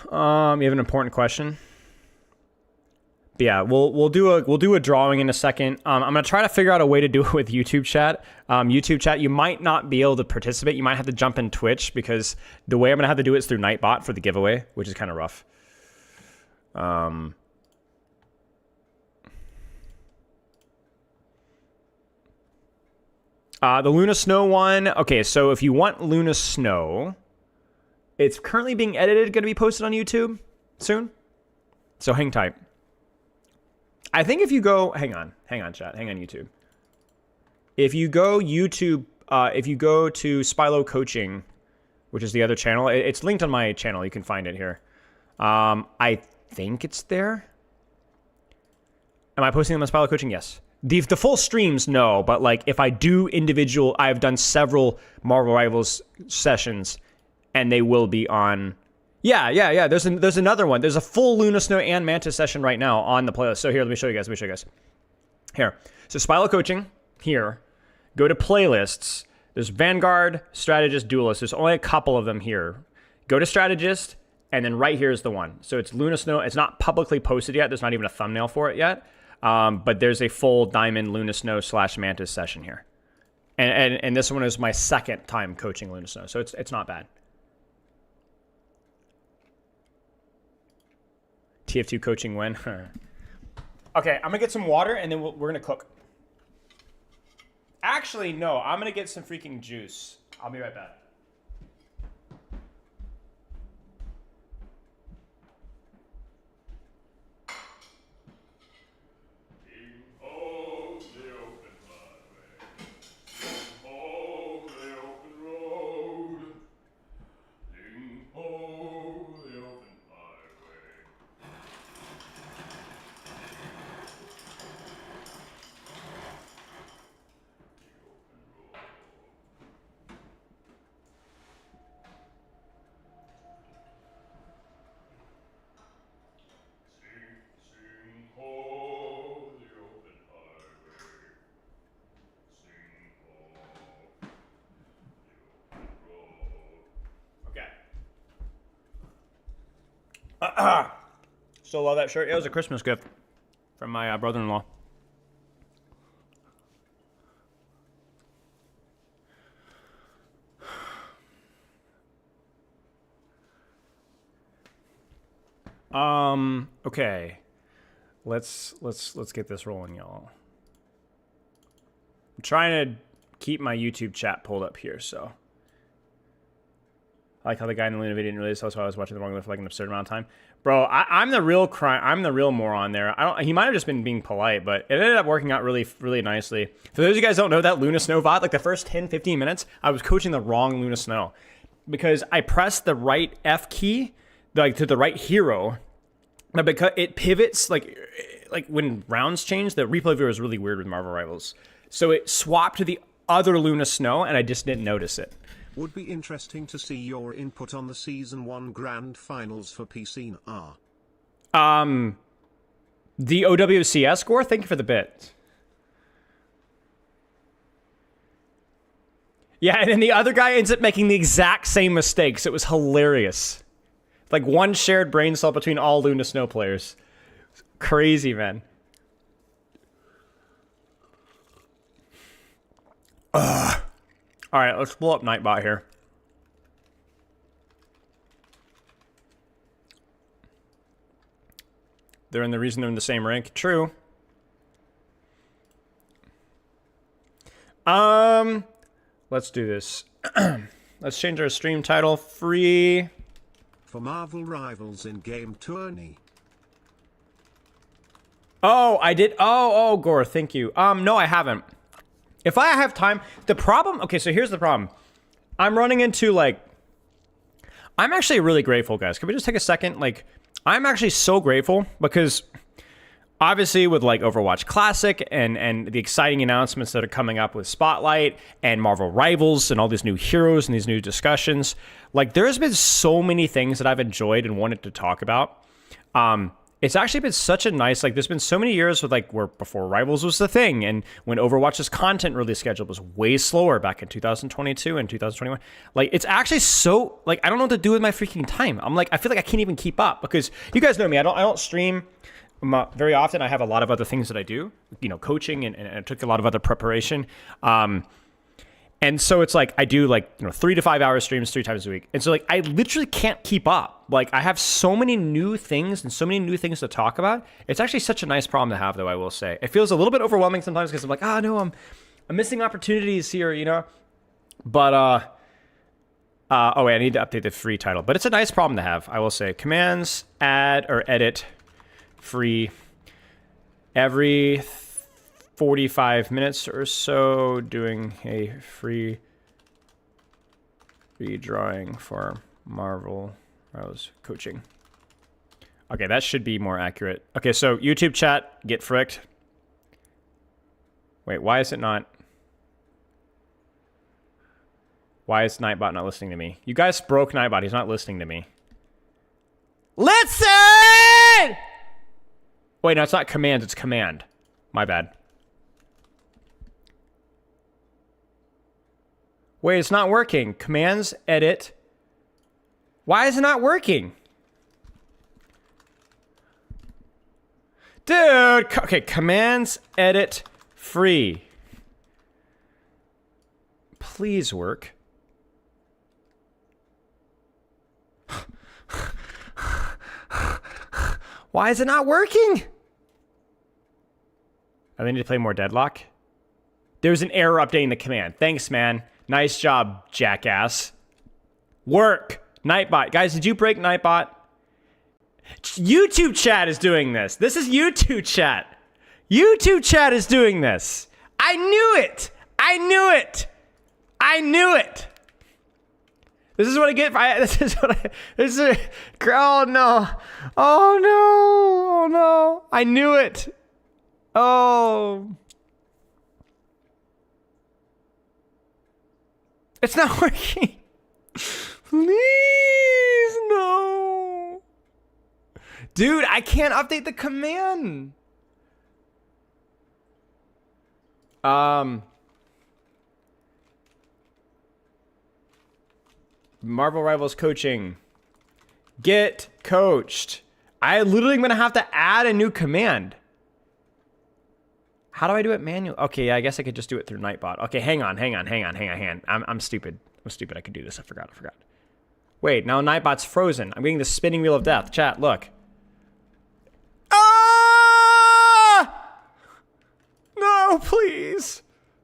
you have an important question. But yeah, we'll do a drawing in a second. I'm gonna try to figure out a way to do it with YouTube chat. YouTube chat, you might not be able to participate. You might have to jump in Twitch because the way I'm gonna have to do it is through Nightbot for the giveaway, which is kind of rough. The Luna Snow one. Okay, so if you want Luna Snow, it's currently being edited, going to be posted on YouTube soon. So hang tight. I think if you go, hang on, chat, hang on YouTube. If you go YouTube, if you go to Spylo Coaching, which is the other channel, it's linked on my channel. You can find it here. I think it's there. Am I posting them on Spylo Coaching? Yes. The full streams, no, but like if I do individual, I've done several Marvel Rivals sessions, and they will be on. Yeah. There's another one. There's a full Luna Snow and Mantis session right now on the playlist. So here, let me show you guys. Here. So Spylo Coaching, here. Go to playlists. There's Vanguard, Strategist, Duelist. There's only a couple of them here. Go to Strategist, and then right here is the one. So it's Luna Snow. It's not publicly posted yet. There's not even a thumbnail for it yet. But there's a full Diamond Luna Snow / Mantis session here. And this one is my second time coaching Luna Snow. So it's not bad. TF2 coaching win. Okay, I'm gonna get some water and then we're gonna cook. Actually, no, I'm gonna get some freaking juice. I'll be right back. Still love that shirt. It was a Christmas gift from my brother-in-law. Okay. Let's get this rolling, y'all. I'm trying to keep my YouTube chat pulled up here, so. I like how the guy in the Luna video didn't release, that's why I was watching the wrong for like an absurd amount of time. Bro, I'm the real moron there. He might have just been being polite, but it ended up working out really, really nicely. For those of you guys who don't know, that Luna Snow VOD, like the first 10, 15 minutes, I was coaching the wrong Luna Snow. Because I pressed the right F key, like to the right hero, but because it pivots, like when rounds change, the replay viewer is really weird with Marvel Rivals. So it swapped to the other Luna Snow, and I just didn't notice it. Would be interesting to see your input on the Season 1 Grand Finals for PC. The OWCS score, thank you for the bit. Yeah, and then the other guy ends up making the exact same mistakes. It was hilarious. Like one shared brain cell between all Luna Snow players. Crazy, man. All right, let's pull up Nightbot here. They're in the reason they're in the same rank. True. Let's do this. Let's change our stream title. Free. For Marvel Rivals in-game tourney. Oh, I did. Oh, Gore, thank you. No, I haven't. If I have time, the problem, okay, so here's the problem. I'm running into like, I'm actually really grateful, guys. Can we just take a second? Like, I'm actually so grateful because obviously with like Overwatch Classic and the exciting announcements that are coming up with Spotlight and Marvel Rivals and all these new heroes and these new discussions, like there's been so many things that I've enjoyed and wanted to talk about. It's actually been such a nice, like there's been so many years with like where before Rivals was the thing and when Overwatch's content release schedule was way slower back in 2022 and 2021. Like it's actually so, like I don't know what to do with my freaking time. I'm like, I feel like I can't even keep up because you guys know me, I don't stream very often. I have a lot of other things that I do, you know, coaching and it took a lot of other preparation. And so it's like, I do like, 3 to 5 hour streams 3 times a week. And so like, I literally can't keep up. Like I have so many new things and so many new things to talk about. It's actually such a nice problem to have though, I will say. It feels a little bit overwhelming sometimes because I'm like, no, I'm missing opportunities here, But, oh wait, I need to update the free title. But it's a nice problem to have, I will say. Commands, add, or edit, free. Every 45 minutes or so doing a free redrawing for Marvel Rose coaching. Okay, that should be more accurate. Okay, so YouTube chat, get fricked. Wait, why is it not? Why is Nightbot not listening to me? You guys broke Nightbot. He's not listening to me. Listen! Wait, no, it's not commands. It's command. My bad. Wait, it's not working. Commands, edit. Why is it not working? Dude, okay, commands, edit, free. Please work. Why is it not working? I need to play more Deadlock. There's an error updating the command. Thanks, man. Nice job, jackass. Work. Nightbot. Guys, did you break Nightbot? YouTube chat is doing this. This is YouTube chat. YouTube chat is doing this. I knew it. I knew it. I knew it. This is what I get. This is, oh no. Oh no. Oh no. I knew it. Oh. It's not working. Please, no. Dude, I can't update the command. Marvel Rivals coaching. Get coached. I literally am going to have to add a new command. How do I do it manually? Okay, yeah, I guess I could just do it through Nightbot. Okay, hang on. I'm stupid. I'm stupid. I could do this. I forgot. Wait, now Nightbot's frozen. I'm getting the spinning wheel of death. Chat, look. Ah! No, please.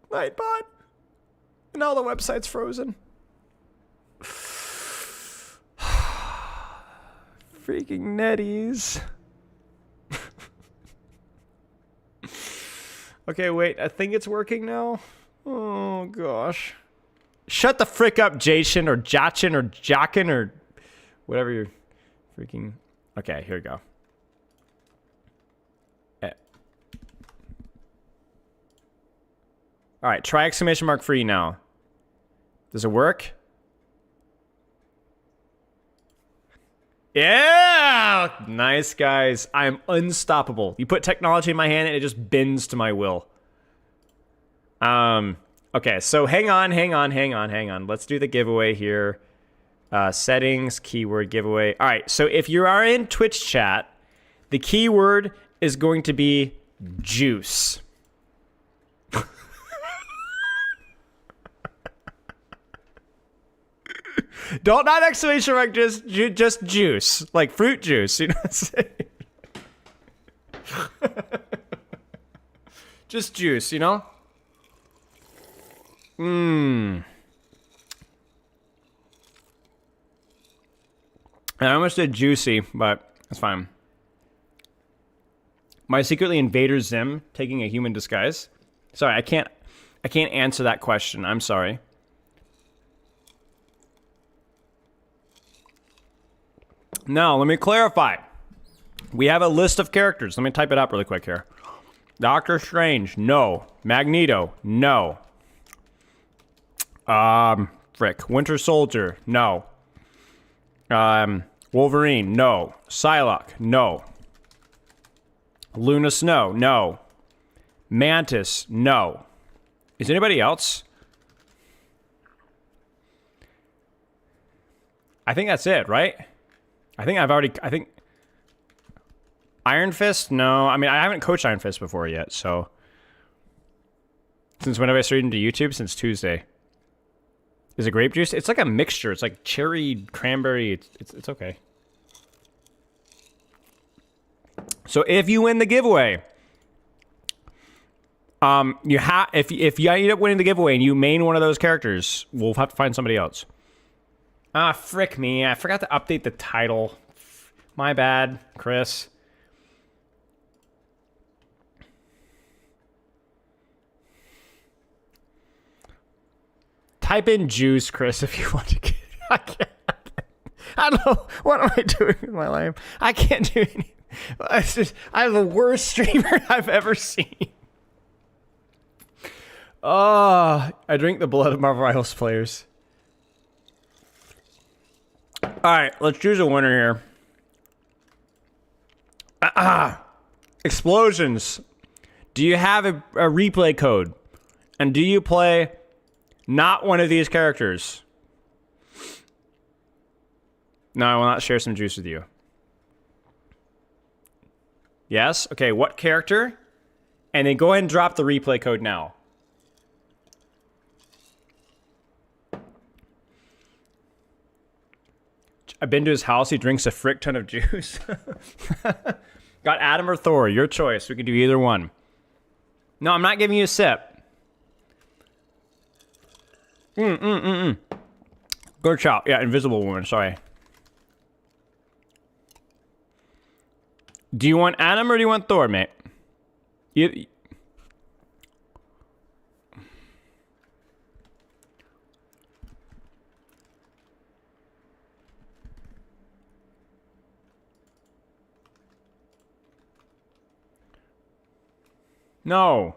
Nightbot. Now the website's frozen. Freaking netties. Okay, wait. I think it's working now. Oh, gosh. Shut the frick up, Jason, or Jachin, or Jackin, or whatever you're freaking... Okay, here we go. All right, try exclamation mark free now. Does it work? Yeah! Nice, guys. I'm unstoppable. You put technology in my hand and it just bends to my will. Okay, so hang on. Let's do the giveaway here. Settings, keyword giveaway. All right, so if you are in Twitch chat, the keyword is going to be juice. Don't, not exclamation mark, just juice. Like fruit juice, you know what I'm saying? Just juice, you know? I almost did juicy, but that's fine. Am I secretly Invader Zim taking a human disguise? Sorry, I can't answer that question. I'm sorry. Now, let me clarify. We have a list of characters. Let me type it up really quick here. Doctor Strange, no. Magneto, no. Frick. Winter Soldier, no. Wolverine, no. Psylocke, no. Luna Snow, no. Mantis, no. Is anybody else? I think that's it, right? I think Iron Fist? No. I mean, I haven't coached Iron Fist before yet, so. Since when have I started into YouTube? Since Tuesday. Is it grape juice? It's like a mixture. It's like cherry, cranberry. It's okay. So if you win the giveaway, if you end up winning the giveaway and you main one of those characters, we'll have to find somebody else. Ah, frick me. I forgot to update the title. My bad, Chris. Type in juice, Chris, if you want to get... I can't. I don't know. What am I doing with my life? I can't do anything. It's just, I'm the worst streamer I've ever seen. Oh, I drink the blood of Marvel Rivals players. All right, let's choose a winner here. Explosions. Do you have a replay code? And do you play not one of these characters? No, I will not share some juice with you. Yes? Okay, what character? And then go ahead and drop the replay code now. I've been to his house. He drinks a frick ton of juice. Got Adam or Thor. Your choice. We can do either one. No, I'm not giving you a sip. Good shot. Yeah, Invisible Woman. Sorry. Do you want Adam or do you want Thor, mate? No.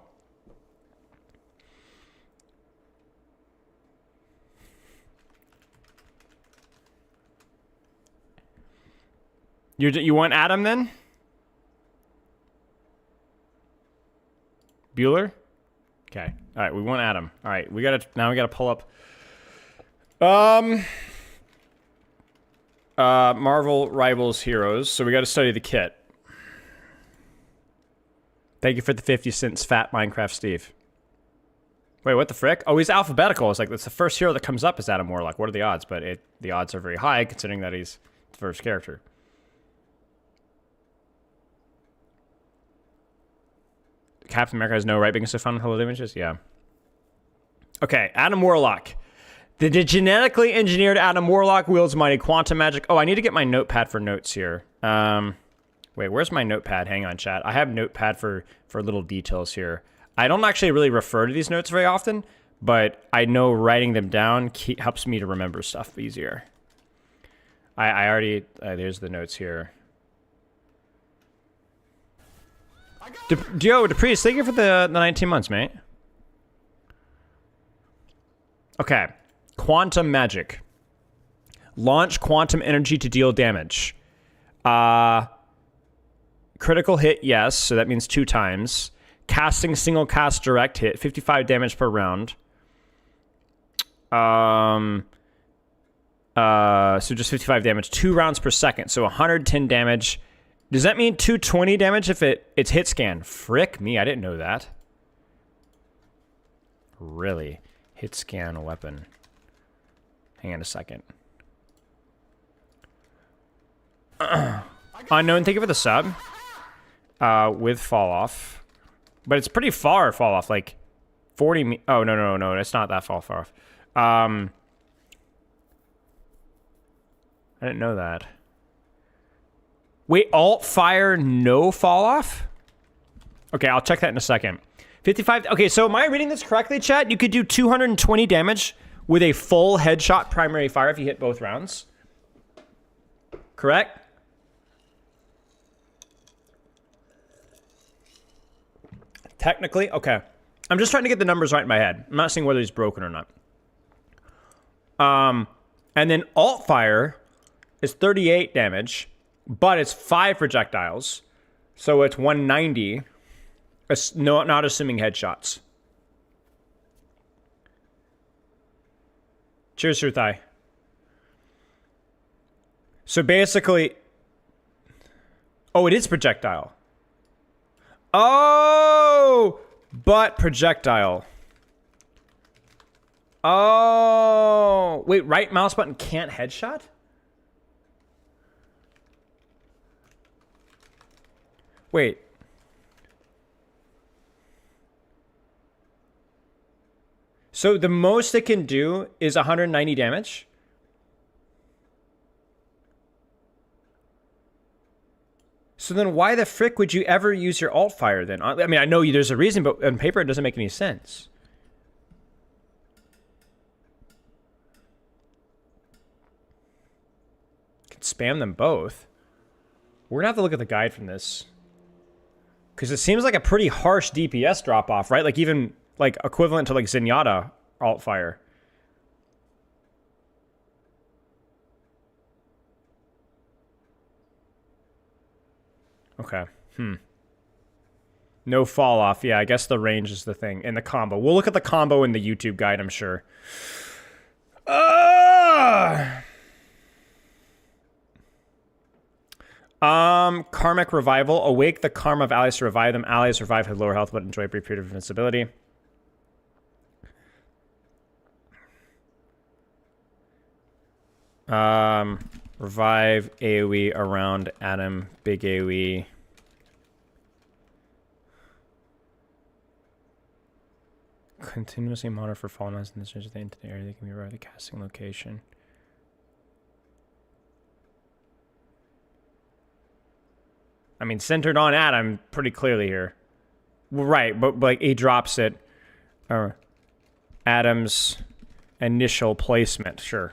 You want Adam then? Bueller? Okay. All right, we want Adam. All right, we gotta pull up. Marvel Rivals Heroes. So we got to study the kit. Thank you for the 50 cents, Fat Minecraft Steve. Wait, what the frick? Oh, he's alphabetical. It's like that's the first hero that comes up is Adam Warlock. What are the odds? But the odds are very high considering that he's the first character. Captain America has no right being so fun with hello images? Yeah. Okay, Adam Warlock. The genetically engineered Adam Warlock wields mighty quantum magic. Oh, I need to get my notepad for notes here. Wait, where's my notepad? Hang on, chat. I have notepad for little details here. I don't actually really refer to these notes very often, but I know writing them down helps me to remember stuff easier. I already... there's the notes here. Yo, Depriest, thank you for the 19 months, mate. Okay. Quantum magic. Launch quantum energy to deal damage. Critical hit, yes. So that means 2 times. Casting single cast direct hit. 55 damage per round. So just 55 damage. 2 rounds per second. So 110 damage. Does that mean 220 damage if it's hit scan? Frick me, I didn't know that. Really? Hit scan a weapon. Hang on a second. Unknown, thank you for the sub. With fall off. But it's pretty far fall off, like 40 oh, no, it's not that far off. I didn't know that. Wait, alt fire, no fall off? Okay, I'll check that in a second. 55, okay, so am I reading this correctly, chat? You could do 220 damage with a full headshot primary fire if you hit both rounds. Correct? Technically, okay. I'm just trying to get the numbers right in my head. I'm not seeing whether he's broken or not. And then alt fire is 38 damage, but it's 5 projectiles, so it's 190. No, not assuming headshots. Cheers, Ruthai. So basically, oh, it is projectile. Oh, but projectile. Oh, wait, right mouse button can't headshot? Wait. So the most it can do is 190 damage? So then why the frick would you ever use your alt fire then? I mean, I know there's a reason, but on paper it doesn't make any sense. You can spam them both. We're gonna have to look at the guide from this. Because it seems like a pretty harsh DPS drop-off, right? Like even like equivalent to like Zenyatta alt fire. Okay. No fall off. Yeah, I guess the range is the thing. And the combo. We'll look at the combo in the YouTube guide, I'm sure. Karmic Revival. Awake the karma of allies to revive them. Allies revive have lower health but enjoy a brief period of invincibility. Revive AoE around Adam. Big AoE. Continuously monitor for fallen ones in the search into the area. They can be revived the casting location. I mean, centered on Adam pretty clearly here. Well, right, but like he drops it. Adam's initial placement, sure.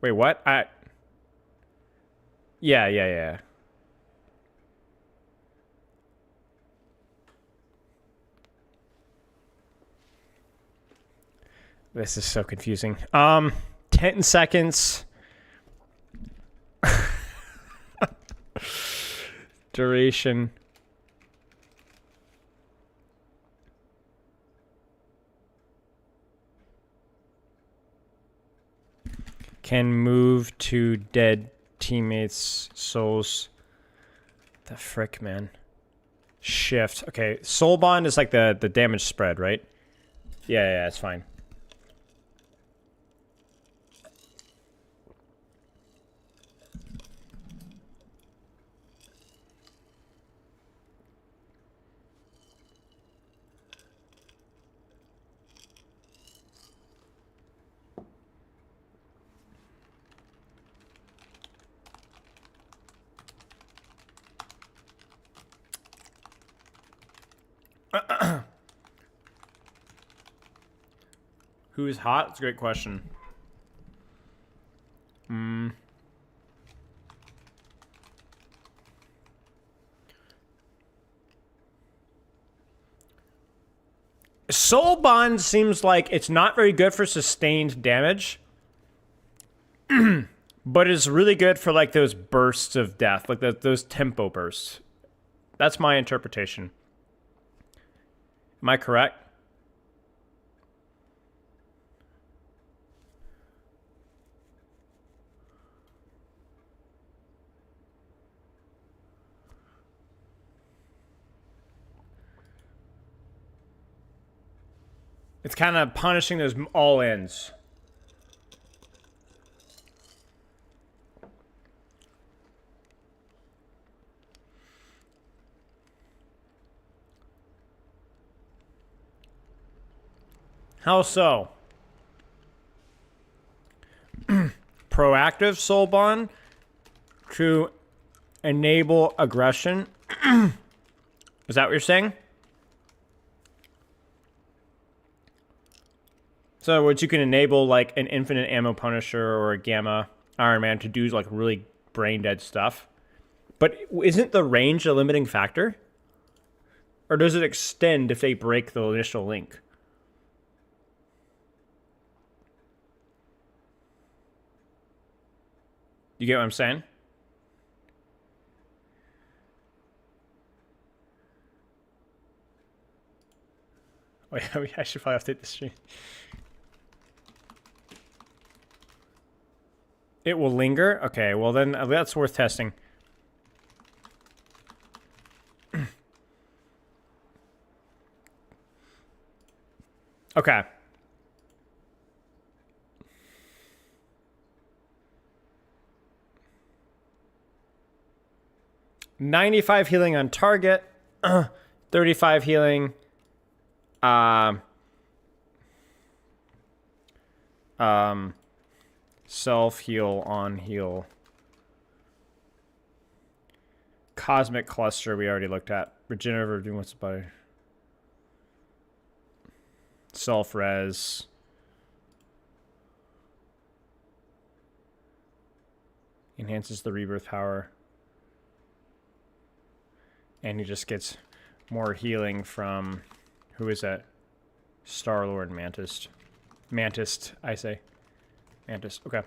Wait, what? Yeah. This is so confusing. 10 seconds. Duration. Can move to dead teammates' souls. The frick, man. Shift. Okay, soul bond is like the damage spread, right? Yeah, it's fine. Who is hot? It's a great question. Soul Bond seems like it's not very good for sustained damage. But it's really good for like those bursts of death, like those tempo bursts. That's my interpretation. Am I correct? It's kind of punishing those all ends. How so? Proactive soul bond to enable aggression. Is that what you're saying? So, what you can enable like an infinite ammo Punisher or a Gamma Iron Man to do like really brain dead stuff. But isn't the range a limiting factor? Or does it extend if they break the initial link? You get what I'm saying? Oh yeah, I should probably update the stream. It will linger? Okay, well then that's worth testing. Okay. $95 healing on target, 35 healing. Self heal on heal. Cosmic cluster we already looked at. Regenerative doing what's about self res. Enhances the rebirth power. And he just gets more healing from, who is that? Star-Lord Mantis. Mantis, I say. Mantis, okay.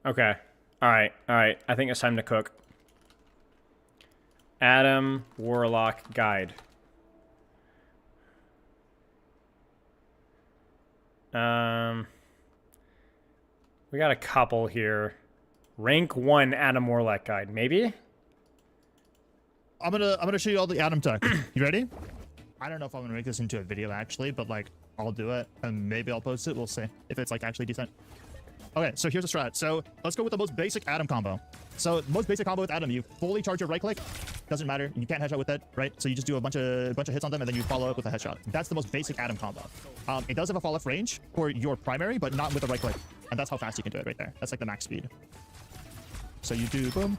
Okay, alright. I think it's time to cook. Adam Warlock Guide. We got a couple here. Rank 1 Adam Warlock Guide, maybe? I'm gonna show you all the Adam tech. You ready? I don't know if I'm gonna make this into a video actually, but like I'll do it and maybe I'll post it. We'll see if it's like actually decent. Okay, so here's a strat. So let's go with the most basic Adam combo. So most basic combo with Adam, you fully charge your right click. Doesn't matter. You can't headshot with it, right? So you just do a bunch of hits on them and then you follow up with a headshot. That's the most basic Adam combo. It does have a fall off range for your primary, but not with a right click. And that's how fast you can do it right there. That's like the max speed. So you do boom.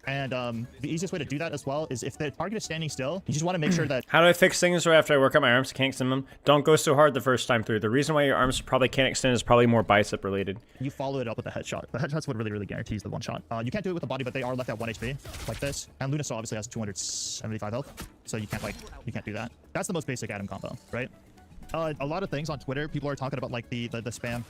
And the easiest way to do that as well is if the target is standing still, you just want to make sure that... How do I fix things right after I work out my arms? Can't extend them. Don't go so hard the first time through. The reason why your arms probably can't extend is probably more bicep related. You follow it up with a headshot. The headshot's what really guarantees the one shot. You can't do it with the body, but they are left at 1 HP, like this. And Lunasaw obviously has 275 health, so you can't do that. That's the most basic Adam combo, right? A lot of things on Twitter, people are talking about like the spam.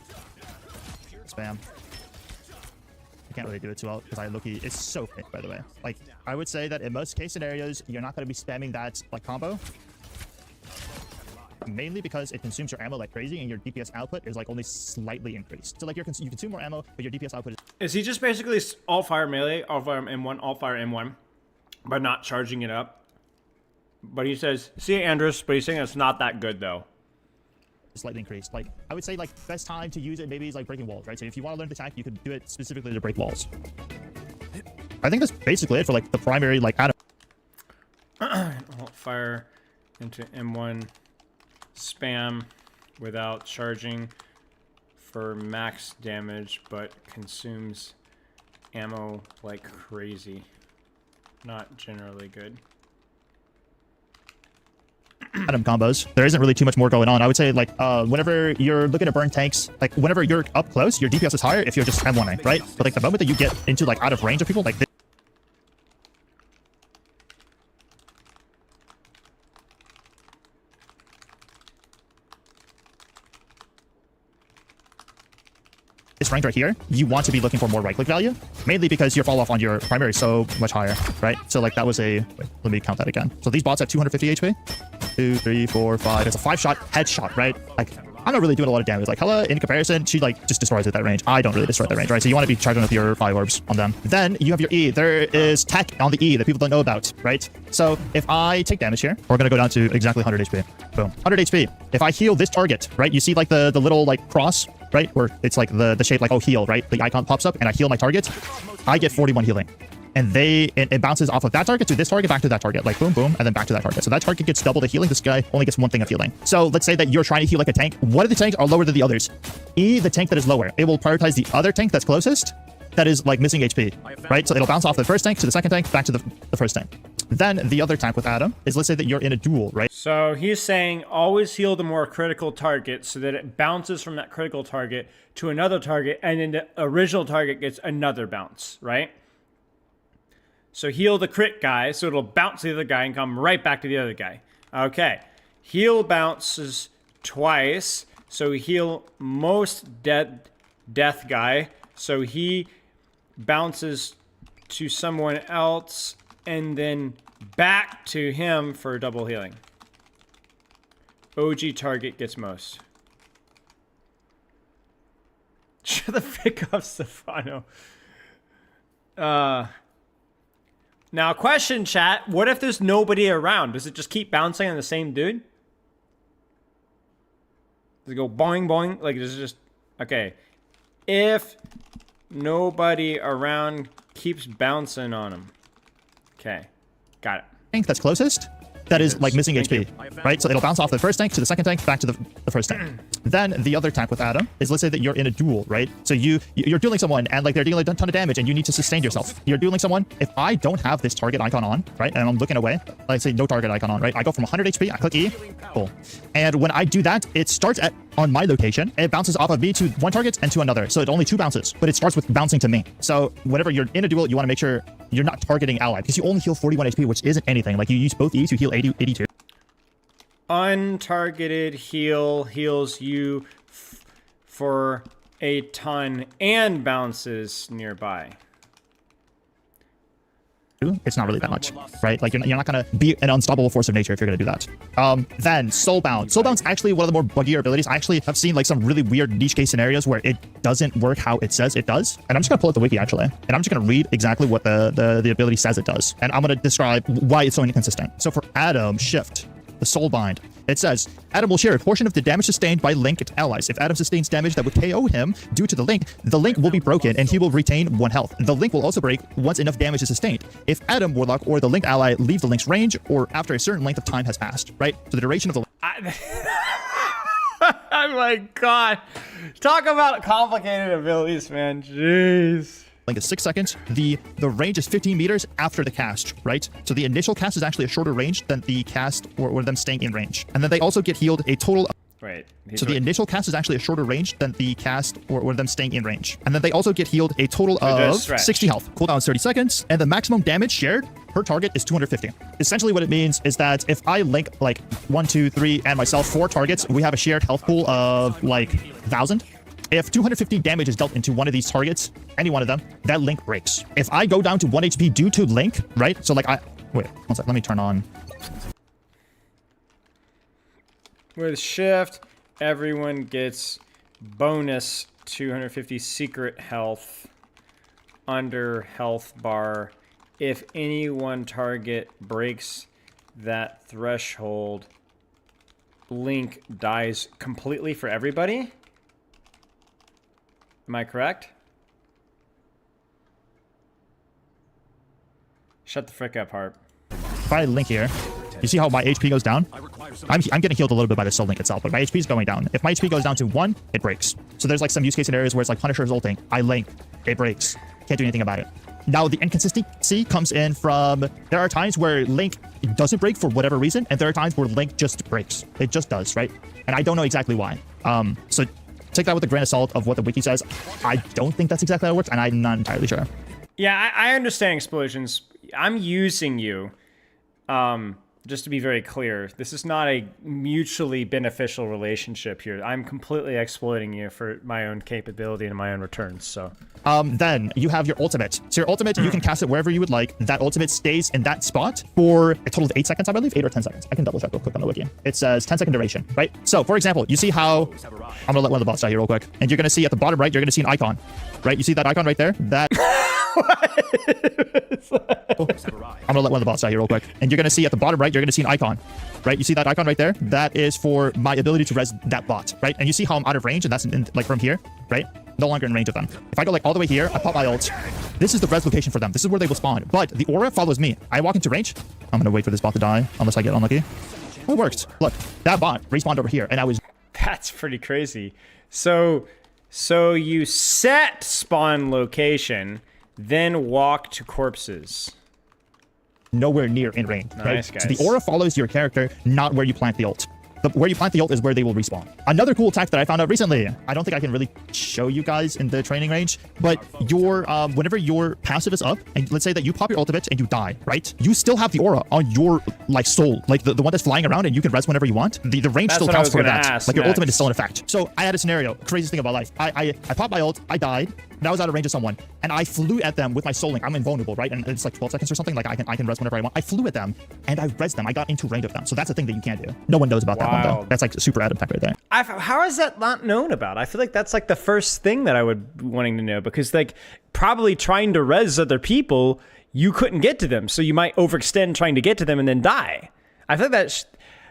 can't really do it too well because I low-key, it's so quick, by the way. Like, I would say that in most case scenarios, you're not going to be spamming that like combo. Mainly because it consumes your ammo like crazy and your DPS output is like only slightly increased. So like you consume more ammo, but your DPS output Is he just basically all fire melee, all fire M1, all fire M1, but not charging it up? But he says, see Andrus, but he's saying it's not that good though. slightly increased. Like, I would say like best time to use it maybe is like breaking walls, right? So if you want to learn to attack, you could do it specifically to break walls. I think that's basically it for like the primary like Adam. Alt fire into M1, spam without charging for max damage, but consumes ammo like crazy. Not generally good. Adam combos. There isn't really too much more going on. I would say like whenever you're looking to burn tanks, like whenever you're up close, your DPS is higher if you're just M1ing, right? But like the moment that you get into like out of range of people, like this rank right here, you want to be looking for more right click value, mainly because your fall off on your primary is so much higher, right? So like that was a, wait, let me count that again. So these bots have 250 HP. 2, 3, 4, 5. It's a 5-shot headshot, right? Like I'm not really doing a lot of damage. Like Hella, in comparison, she like just destroys at that range. I don't really destroy at that range, right? So you want to be charging with your 5 orbs on them. Then you have your E. There is tech on the E that people don't know about, right? So if I take damage here, we're gonna go down to exactly 100 HP. Boom, 100 HP. If I heal this target, right? You see like the little like cross, right? Where it's like the shape like, oh, heal, right? The icon pops up and I heal my target. I get 41 healing. And it bounces off of that target to this target, back to that target, like boom, boom, and then back to that target. So that target gets double the healing. This guy only gets 1 thing of healing. So let's say that you're trying to heal like a tank. One of the tanks are lower than the others. E, the tank that is lower, it will prioritize the other tank that's closest, that is like missing HP, right? So it'll bounce off the first tank to the second tank, back to the first tank. Then the other tank with Adam is, let's say that you're in a duel, right? So he's saying always heal the more critical target so that it bounces from that critical target to another target, and then the original target gets another bounce, right? So heal the crit guy, so it'll bounce the other guy and come right back to the other guy. Okay. Heal bounces twice, so heal most death guy, so he bounces to someone else and then back to him for double healing. OG target gets most. Shut the frick up, Stefano. Now, question, chat. What if there's nobody around? Does it just keep bouncing on the same dude? Does it go boing, boing? Like, does it just... Okay. If nobody around keeps bouncing on him. Okay. Got it. Tank that's closest, that is like missing HP, right? So it'll bounce off the first tank to the second tank, back to the first tank. Then the other tank with Adam is, let's say that you're in a duel, right? So you're dueling someone and like they're dealing a ton of damage and you need to sustain yourself. You're dueling someone. If I don't have this target icon on, right, and I'm looking away, like say no target icon on, right? I go from 100 HP, I click E, cool. And when I do that, it starts on my location and it bounces off of me to one target and to another. So it's only 2 bounces, but it starts with bouncing to me. So whenever you're in a duel, you want to make sure you're not targeting ally because you only heal 41 HP, which isn't anything. Like you use both E's, you heal 82. Untargeted heal heals you for a ton and bounces nearby. It's not really that much, right? Like you're not gonna be an unstoppable force of nature if you're gonna do that. Then Soulbound. Soulbound's actually one of the more buggier abilities. I actually have seen like some really weird niche case scenarios where it doesn't work how it says it does. And I'm just gonna pull up the wiki actually, and I'm just gonna read exactly what the ability says it does, and I'm gonna describe why it's so inconsistent. So for Adam Shift, the Soulbind, it says Adam will share a portion of the damage sustained by linked allies. If Adam sustains damage that would KO him due to the link will be broken and he will retain 1 health. The link will also break once enough damage is sustained. If Adam, Warlock, or the linked ally leave the link's range or after a certain length of time has passed, right? So the duration of the Oh my god. Talk about complicated abilities, man. Jeez. link is 6 seconds. The range is 15 meters after the cast, right? So the initial cast is actually a shorter range than the cast or them staying in range. And then they also get healed a total of... Right. So the initial cast is actually a shorter range than the cast or them staying in range. And then they also get healed a total of 60 health. Cooldown is 30 seconds. And the maximum damage shared per target is 250. Essentially what it means is that if I link like 1, 2, 3 and myself 4 targets, we have a shared health pool of like 1,000. If 250 damage is dealt into one of these targets, any one of them, that link breaks. If I go down to 1 HP due to link, right? So like wait, one sec, let me turn on. With shift, everyone gets bonus 250 secret health under health bar. If any one target breaks that threshold, link dies completely for everybody. Am I correct? Shut the frick up, Harp. If I link here, you see how my HP goes down? I'm getting healed a little bit by the soul link itself, but my HP is going down. If my HP goes down to 1, it breaks. So there's like some use case scenarios where it's like Punisher's ulting. I link, it breaks. Can't do anything about it. Now the inconsistency comes in from, there are times where link doesn't break for whatever reason, and there are times where link just breaks. It just does, right? And I don't know exactly why. So take that with a grain of salt of what the wiki says. I don't think that's exactly how it works, and I'm not entirely sure. Yeah, I understand explosions. I'm using you. Just to be very clear, this is not a mutually beneficial relationship here. I'm completely exploiting you for my own capability and my own returns, so. Then you have your ultimate. So your ultimate, you can cast it wherever you would like. That ultimate stays in that spot for a total of 8 seconds, I believe, 8 or 10 seconds. I can double check real quick on the wiki. It says 10-second duration, right? So for example, you see how, I'm gonna let one of the bots die here real quick. And you're gonna see at the bottom right, you're gonna see an icon, right? You see that icon right there? That... I'm gonna let one of the bots die here real quick. And you're gonna see at the bottom right, you're gonna see an icon, right? You see that icon right there? That is for my ability to res that bot, right? And you see how I'm out of range, and that's like from here, right? No longer in range of them. If I go like all the way here, I pop my ult. This is the res location for them. This is where they will spawn. But the aura follows me. I walk into range. I'm gonna wait for this bot to die unless I get unlucky. Oh, it worked. Look, that bot respawned over here, and I was. That's pretty crazy. So you set spawn location, then walk to corpses. Nowhere near in range. Nice, right? guys. So the aura follows your character, not where you plant the ult. Where you plant the ult is where they will respawn. Another cool tech that I found out recently, I don't think I can really show you guys in the training range, but your whenever your passive is up, and let's say that you pop your ultimate and you die, right? You still have the aura on your like soul, like the one that's flying around, and you can res whenever you want. The range That's still what I counts was for gonna that. ask Like your ultimate next. is still in effect. So I had a scenario, craziest thing about life. I popped my ult, I died, and I was out of range of someone, and I flew at them with my soul link. I'm invulnerable, right? And it's like 12 seconds or something. Like I can res whenever I want. I flew at them and I res them. I got into range of them. So that's a thing that you can't do. No one knows about that one Wow. though. That's like super added tech right there. How is that not known about? I feel like that's like the first thing that I would wanting to know, because like probably trying to res other people, you couldn't get to them, so you might overextend trying to get to them and then die. I feel like that's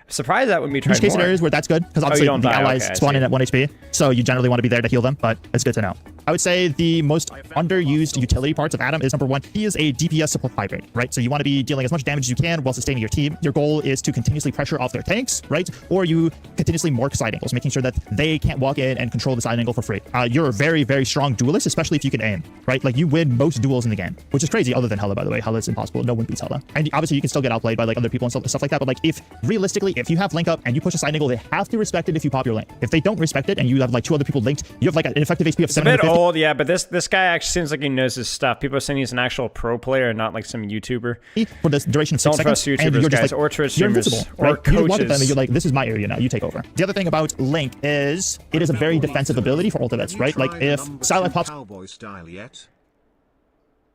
surprised that wouldn't be tried Use case more. scenarios where that's good, because obviously don't the die. allies Okay, I spawn see. in at 1 HP, so you generally want to be there to heal them, but it's good to know. I would say the most underused utility parts of Adam is number 1, he is a DPS support hybrid, right? So you want to be dealing as much damage as you can while sustaining your team. Your goal is to continuously pressure off their tanks, right? Or you continuously mark side angles, making sure that they can't walk in and control the side angle for free. You're a very, very strong duelist, especially if you can aim, right? Like you win most duels in the game, which is crazy, other than Hela, by the way. Hela is impossible. No one beats Hela. And obviously you can still get outplayed by like other people and stuff like that, but like if realistically, if you have link up and you push a side angle, they have to respect it if you pop your link. If they don't respect it and you have like 2 other people linked, you have like an effective HP of It's a bit 750. old, yeah, but this guy actually seems like he knows his stuff. People are saying he's an actual pro player and not like some YouTuber. For the duration of 6 Don't seconds, trust and YouTubers, you're just guys, like, or Twitch you're streamers, invincible, or right? You just walk at them and coaches. you're like, this is my area now, you take over. The other thing about Link is it is a very defensive ability for ultimates, right? Like if Silent pops Cowboy style yet?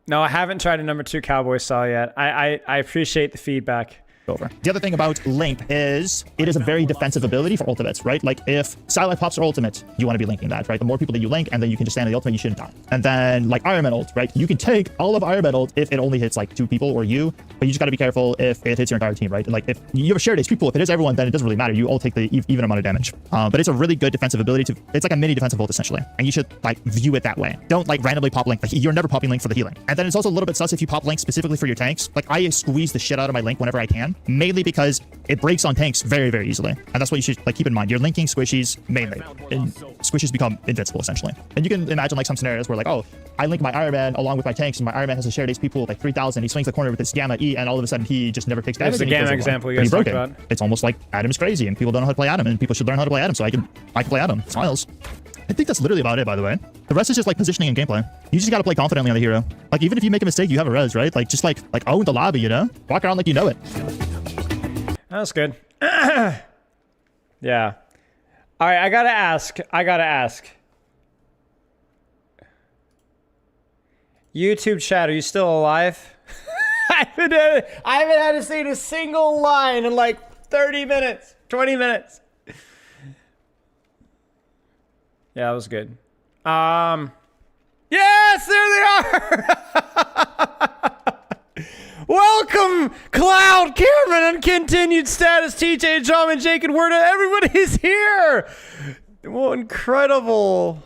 No, I haven't tried a number 2 cowboy style yet. I appreciate the feedback. over. The other thing about Link is it is a very defensive ability for ultimates, right? Like if Satellite pops her ultimate, you want to be linking that, right? The more people that you link, and then you can just stand in the ultimate, you shouldn't die. And then like Iron Man ult, right? You can take all of Iron Man ult if it only hits like 2 people or you, but you just got to be careful if it hits your entire team, right? Like if you have a shared HP pool, if it is everyone, then it doesn't really matter. You all take the even amount of damage. But it's a really good defensive ability it's like a mini defensive ult essentially. And you should like view it that way. Don't like randomly pop Link. Like you're never popping Link for the healing. And then it's also a little bit sus if you pop Link specifically for your tanks. Like I squeeze the shit out of my Link whenever I can, mainly because it breaks on tanks very, very easily. And that's what you should like keep in mind. You're linking squishies mainly, and squishies become invincible essentially. And you can imagine like some scenarios where like, oh, I link my Iron Man along with my tanks, and my Iron Man has a shared HP pool of like 3,000. He swings the corner with his Gamma E, and all of a sudden he just never takes damage. There's the and he kills Gamma everyone. example you But he guys broke talked it. about. It's almost like Adam's crazy, and people don't know how to play Adam, and people should learn how to play Adam. So I can play Adam. Smiles. I think that's literally about it, by the way. The rest is just like positioning and gameplay. You just gotta play confidently on the hero. Like even if you make a mistake, you have a res, right? Like just like own the lobby, you know? Walk around like you know it. That's good. Yeah. All right, I gotta ask. YouTube chat, are you still alive? I haven't had to say a single line in like 30 minutes, 20 minutes. Yeah, that was good. Yes, there they are. Welcome, Cloud, Cameron, and Continued Status, TJ, John, and Jake, and Werda. Everybody's here. Well, incredible.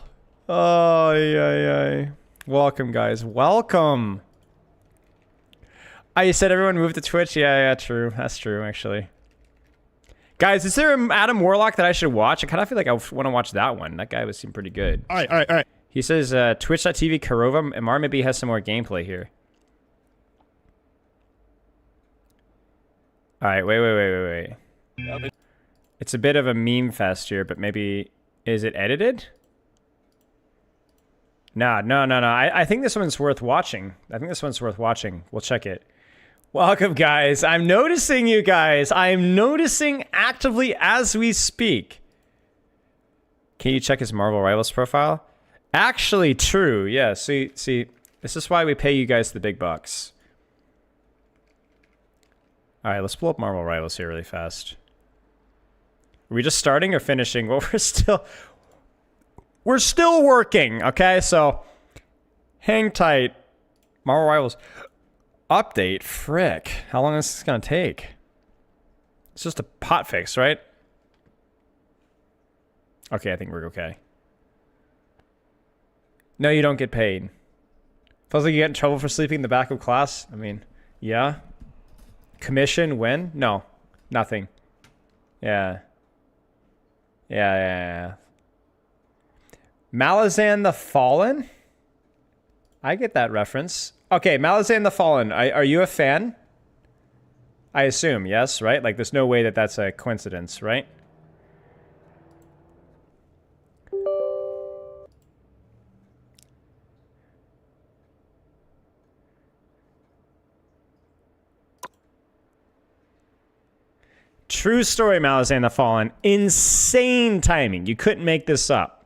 Oh, yeah. Welcome, guys. Welcome. You said everyone moved to Twitch? Yeah, true. That's true, actually. Guys, is there an Adam Warlock that I should watch? I kind of feel like I want to watch that one. That guy would seem pretty good. All right. He says twitch.tv Karova MR maybe has some more gameplay here. All right, wait. It's a bit of a meme fest here, but maybe... Is it edited? No. I think this one's worth watching. We'll check it. Welcome, guys. I'm noticing you guys. I'm noticing actively as we speak. Can you check his Marvel Rivals profile? Actually, true. Yeah, see, this is why we pay you guys the big bucks. All right, let's pull up Marvel Rivals here really fast. Are we just starting or finishing? Well, we're still working, okay? So, hang tight. Marvel Rivals update, frick. How long is this gonna take? It's just a pot fix, right? Okay, I think we're okay. No, you don't get paid. Feels like you get in trouble for sleeping in the back of class. I mean, yeah. Commission when? No, nothing. Yeah. Malazan the Fallen? I get that reference. Okay, Malazan the Fallen. Are you a fan? I assume, yes, right? Like, there's no way that that's a coincidence, right? True story, Malazan the Fallen. Insane timing. You couldn't make this up.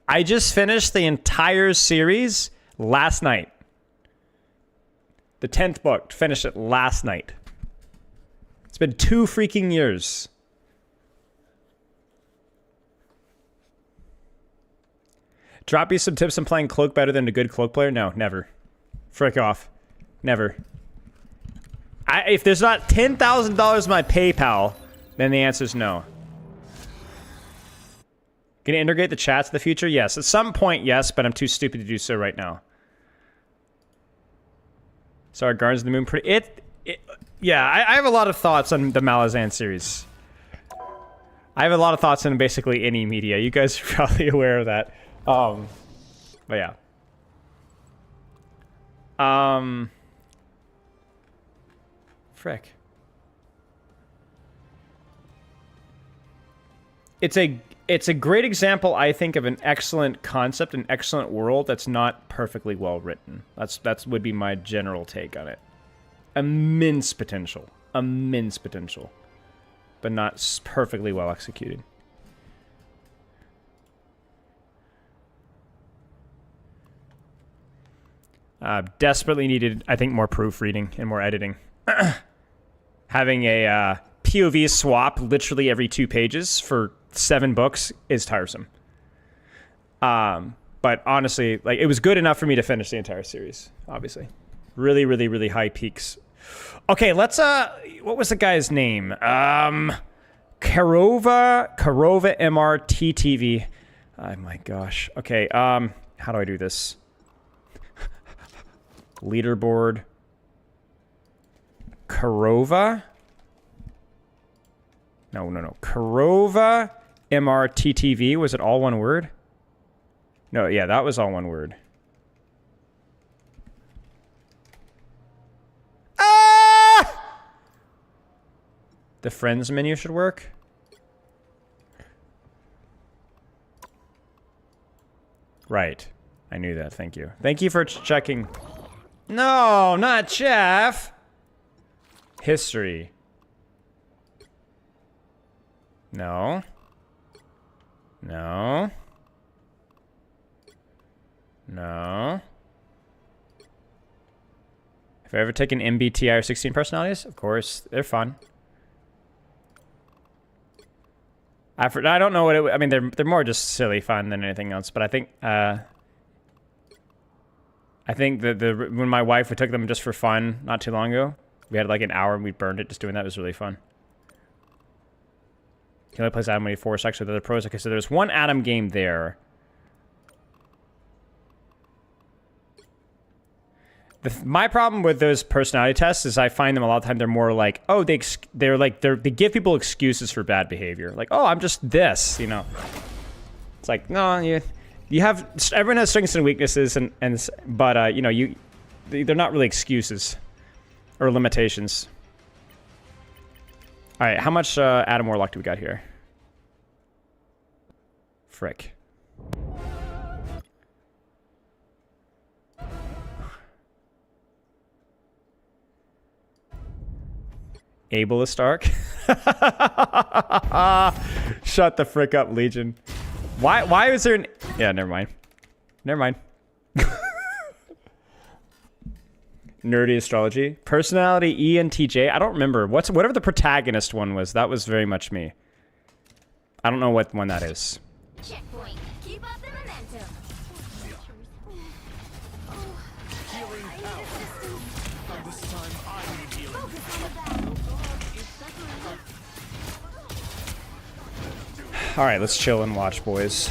I just finished the entire series last night. The 10th book. Finished it last night. It's been 2 freaking years. Drop you some tips on playing Cloak better than a good Cloak player? No, never. Frick off. Never. If there's not $10,000 in my PayPal, then the answer is no. Gonna integrate the chats in the future? Yes. At some point, yes, but I'm too stupid to do so right now. Sorry, Guardians of the Moon. Yeah, I have a lot of thoughts on the Malazan series. I have a lot of thoughts on basically any media. You guys are probably aware of that. But yeah. Frick. It's a great example, I think, of an excellent concept, an excellent world that's not perfectly well written. That's would be my general take on it. Immense potential, but not perfectly well executed. Desperately needed, I think, more proofreading and more editing. Having a POV swap literally every 2 pages for 7 books is tiresome. But honestly, like, it was good enough for me to finish the entire series, obviously. Really, really, really high peaks. Okay, let's, what was the guy's name? Karova MRTTV. Oh my gosh. Okay, how do I do this? Leaderboard. Karova? No. Karova MRTTV. Was it all one word? No, yeah, that was all one word. Ah! The friends menu should work. Right. I knew that. Thank you. Thank you for checking. No, not Jeff. History. No. No. Have I ever taken MBTI or 16 personalities? Of course, they're fun. I don't know what it. I mean, they're more just silly fun than anything else. But I think that when my wife, we took them just for fun not too long ago. We had like an hour and we burned it just doing that. It was really fun. Can only plays Adam when he force actually the other pros. Okay, so there's one Adam game there. My problem with those personality tests is I find them a lot of the time they're more like, oh, they give people excuses for bad behavior. Like, oh, I'm just this, you know. It's like, no, you have, everyone has strengths and weaknesses, but you know, they're not really excuses or limitations. All right, how much Adam Warlock do we got here? Frick. Ableist arc. Shut the frick up, Legion. Why is there an... Yeah, never mind. Never mind. Nerdy astrology. Personality ENTJ. I don't remember. Whatever the protagonist one was, that was very much me. I don't know what one that is. Checkpoint. Keep up the momentum. All right, let's chill and watch, boys.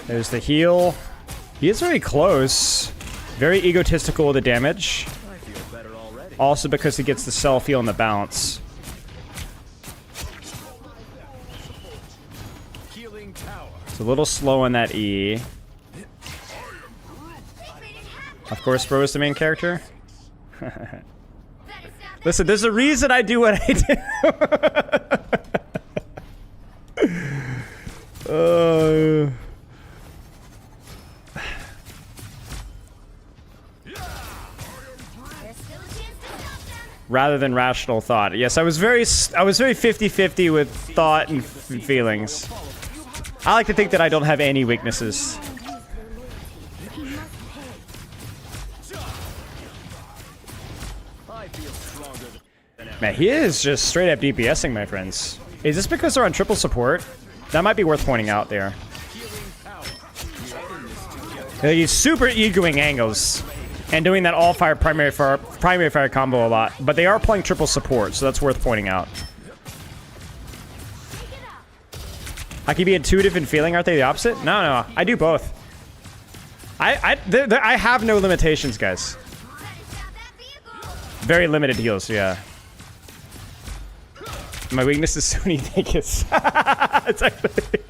There's the heal. He is very close. Very egotistical with the damage. Also because he gets the self-heal and the bounce. It's a little slow on that E. Of course, Bro is the main character. Listen, there's a reason I do what I do. Rather than rational thought. Yes, I was very 50-50 with thought and feelings. I like to think that I don't have any weaknesses. Man, he is just straight up DPSing, my friends. Is this because they're on triple support? That might be worth pointing out there. He's super egoing angles and doing that all fire primary fire combo a lot, but they are playing triple support, so that's worth pointing out. I can be intuitive and feeling, aren't they the opposite? No, I do both. I have no limitations, guys. Very limited heals, yeah. My weakness is Sony Vegas. It's actually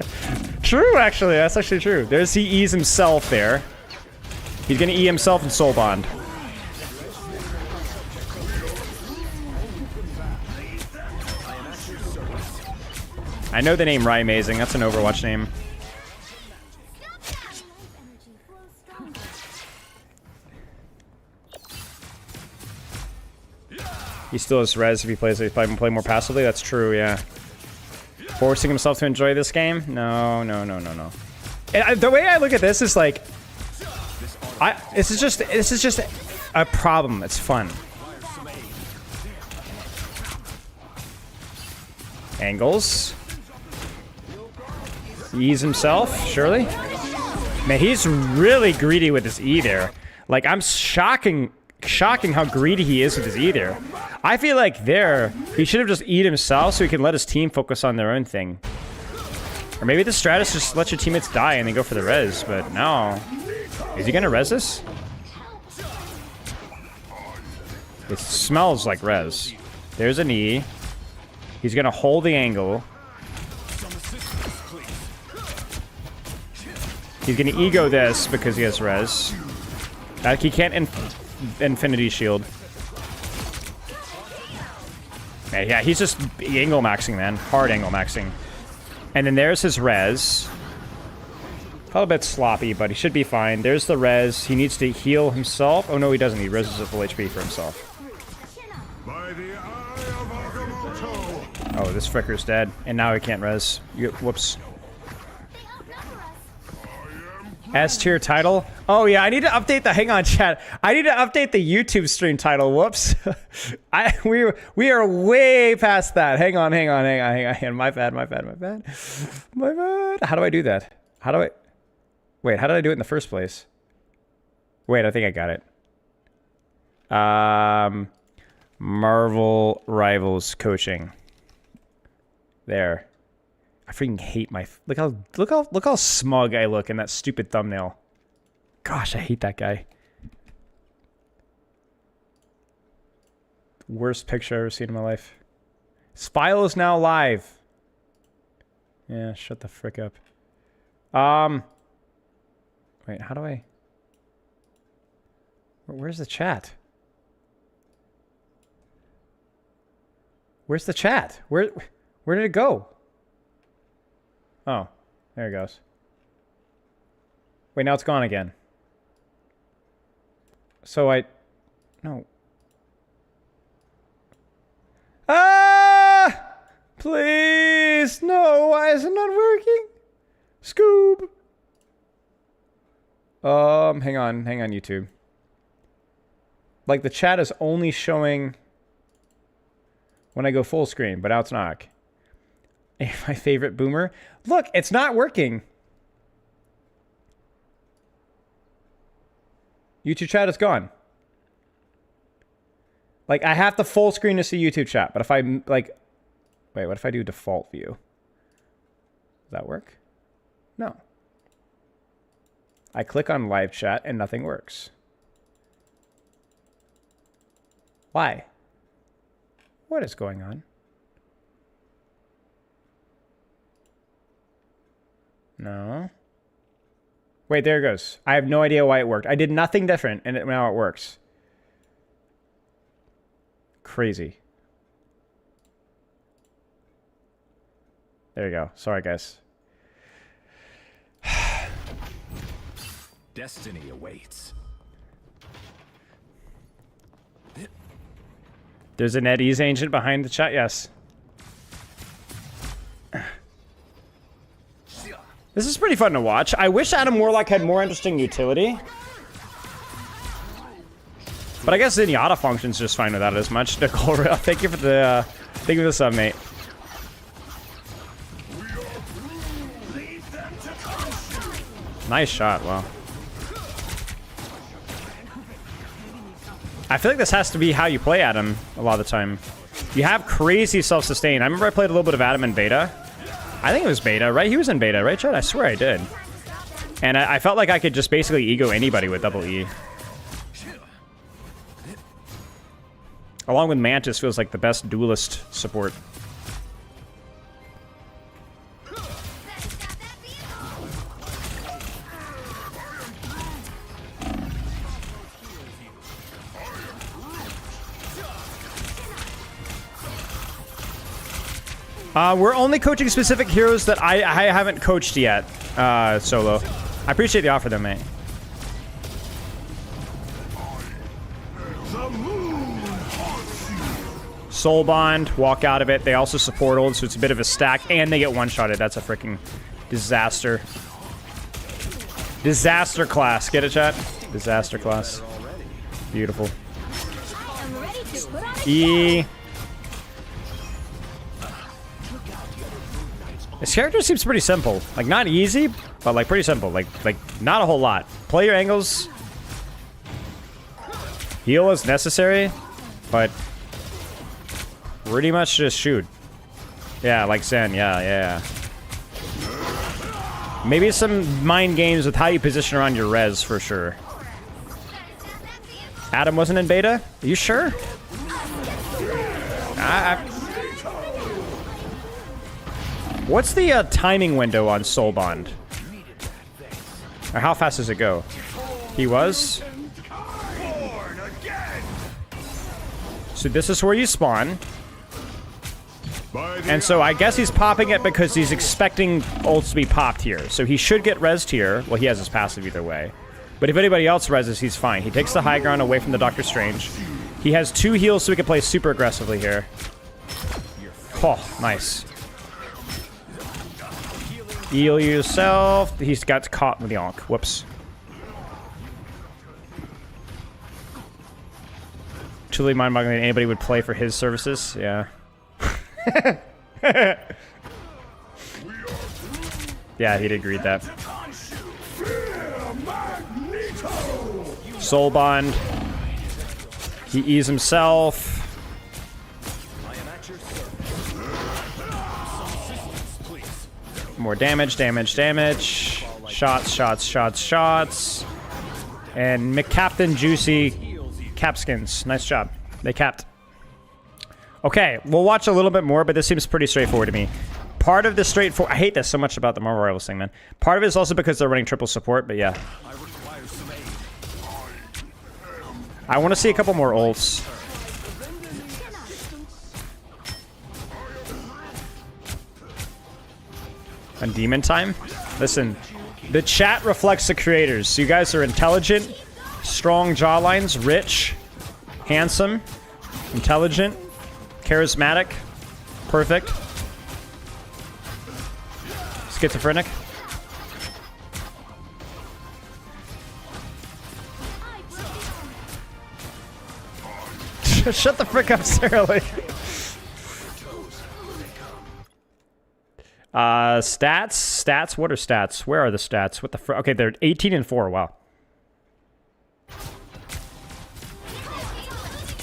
true, actually. That's actually true. There's he E's himself there. He's gonna E himself in Soul Bond. I know the name Rye Amazing. That's an Overwatch name. He still has res if he plays. He probably play more passively. That's true. Yeah. Forcing himself to enjoy this game? No. And the way I look at this is like, this is just a problem. It's fun. Angles. Ease himself, surely. Man, he's really greedy with his E there. Like, I'm shocking how greedy he is with his E there. I feel like there, he should have just E'd himself so he can let his team focus on their own thing. Or maybe the strat is just let your teammates die and then go for the res, but no. Is he gonna res this? It smells like res. There's an E. He's gonna hold the angle. He's gonna ego this because he has res. He can't infinity shield. Yeah, he's just angle maxing, man. Hard angle maxing. And then there's his res. Probably a bit sloppy, but he should be fine. There's the res. He needs to heal himself. Oh no, he doesn't. He reses a full HP for himself. Oh, this fricker's dead. And now he can't res. Whoops. S tier title. Oh yeah, I need to update the. Hang on, chat. I need to update the YouTube stream title. Whoops. We are way past that. Hang on. My bad. How do I do that? Wait, how did I do it in the first place? Wait, I think I got it. Marvel Rivals coaching. There. I freaking hate my look how smug I look in that stupid thumbnail. Gosh, I hate that guy. Worst picture I've ever seen in my life. Spile is now live. Yeah, shut the frick up. Wait, how do I? Where's the chat? Where's the chat? Where did it go? Oh, there it goes. Wait, now it's gone again. So no. Ah! Please! No, why is it not working? Scoob! Hang on, YouTube. Like, the chat is only showing when I go full screen, but now it's not. My favorite boomer. Look, it's not working. YouTube chat is gone. Like, I have to full screen to see YouTube chat, but if I, like... Wait, what if I do default view? Does that work? No. I click on live chat and nothing works. Why? What is going on? No. Wait, there it goes. I have no idea why it worked. I did nothing different, and now it works. Crazy. There you go. Sorry, guys. Destiny awaits. There's an Eddie's agent behind the chat. Yes. This is pretty fun to watch. I wish Adam Warlock had more interesting utility. But I guess Zenyatta functions just fine without it as much. Nicole, thank you for the sub, mate. Nice shot, wow. I feel like this has to be how you play Adam a lot of the time. You have crazy self-sustain. I remember I played a little bit of Adam in beta. I think it was beta, right? He was in beta, right, Chad? I swear I did. And I felt like I could just basically ego anybody with double E. Along with Mantis feels like the best duelist support. We're only coaching specific heroes that I haven't coached yet, Solo. I appreciate the offer, though, mate. Soul Bond, walk out of it. They also support ult, so it's a bit of a stack, and they get one-shotted. That's a freaking disaster. Disaster class. Get it, chat? Disaster class. Beautiful. E. This character seems pretty simple. Like, not easy, but, like, pretty simple. Like, not a whole lot. Play your angles. Heal is necessary, but pretty much just shoot. Yeah, like Zen. Yeah. Maybe some mind games with how you position around your res, for sure. Adam wasn't in beta? Are you sure? What's the timing window on Soul Bond? Or how fast does it go? He was? So this is where you spawn. And so I guess he's popping it because he's expecting ults to be popped here. So he should get rezzed here. Well, he has his passive either way. But if anybody else rezzes, he's fine. He takes the high ground away from the Doctor Strange. He has 2 heals so he can play super aggressively here. Oh, nice. Heal yourself. He's got caught with the onk. Whoops. Truly mind-boggling that anybody would play for his services. Yeah. Yeah, he'd agree with that. Soul Bond. He ease himself. More damage, damage, damage. Shots, shots, shots, shots. And McCaptain Juicy Capskins. Nice job. They capped. Okay, we'll watch a little bit more, but this seems pretty straightforward to me. Part of the straightforward... I hate this so much about the Marvel Rivals thing, man. Part of it is also because they're running triple support, but yeah. I want to see a couple more ults. On Demon Time? Listen, the chat reflects the creators. So you guys are intelligent, strong jawlines, rich, handsome, intelligent, charismatic, perfect, schizophrenic. Shut the frick up, Sarah Lee. Stats? What are stats? Where are the stats? What the frick? Okay, they're 18 and 4. Wow.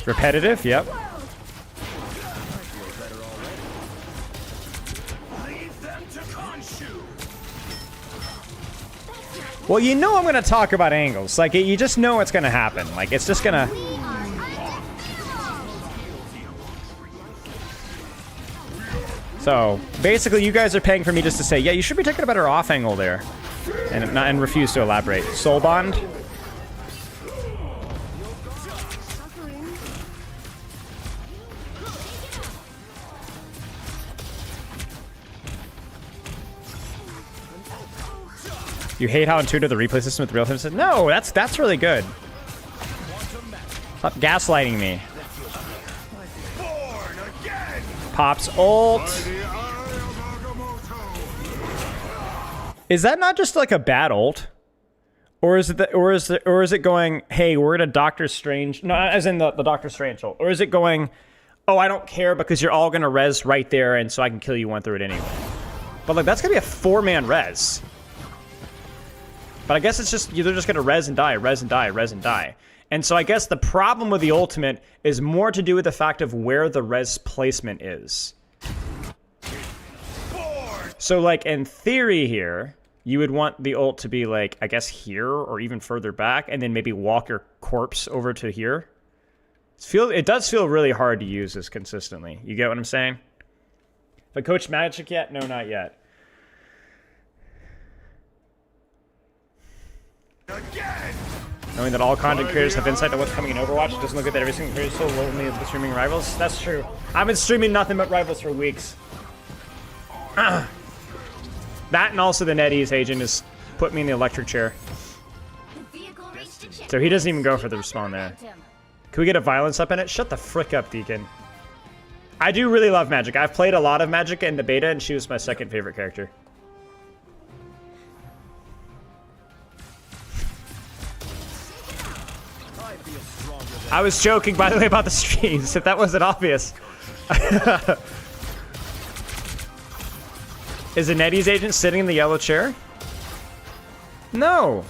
Repetitive? Yep. Well, you know I'm going to talk about angles. Like, you just know it's going to happen. Like, it's just going to... So, basically, you guys are paying for me just to say, yeah, you should be taking a better off angle there. And refuse to elaborate. Soul Bond. You hate how intuitive the replay system with the real time says? No, that's really good. Stop gaslighting me. Pops ult. Is that not just like a bad ult? Or is it going, hey, we're in a Doctor Strange, no, as in the Doctor Strange ult. Or is it going, oh, I don't care because you're all gonna res right there and so I can kill you one through it anyway. But like that's gonna be a 4-man res. But I guess it's just, they're just gonna res and die, res and die, res and die. And so I guess the problem with the ultimate is more to do with the fact of where the res placement is. So like in theory here, you would want the ult to be like, I guess here or even further back and then maybe walk your corpse over to here. It does feel really hard to use this consistently. You get what I'm saying? Have I coached Magic yet? No, not yet. Again! Knowing that all content creators have insight on what's coming in Overwatch, it doesn't look good that every single creator is so lonely of the streaming Rivals. That's true. I've been streaming nothing but Rivals for weeks. That and also the NetEase agent has put me in the electric chair. So he doesn't even go for the respawn there. Can we get a violence up in it? Shut the frick up, Deacon. I do really love Magic. I've played a lot of Magic in the beta, and she was my second favorite character. I was joking, by the way, about the streams, if that wasn't obvious. Is a NetEase agent sitting in the yellow chair? No.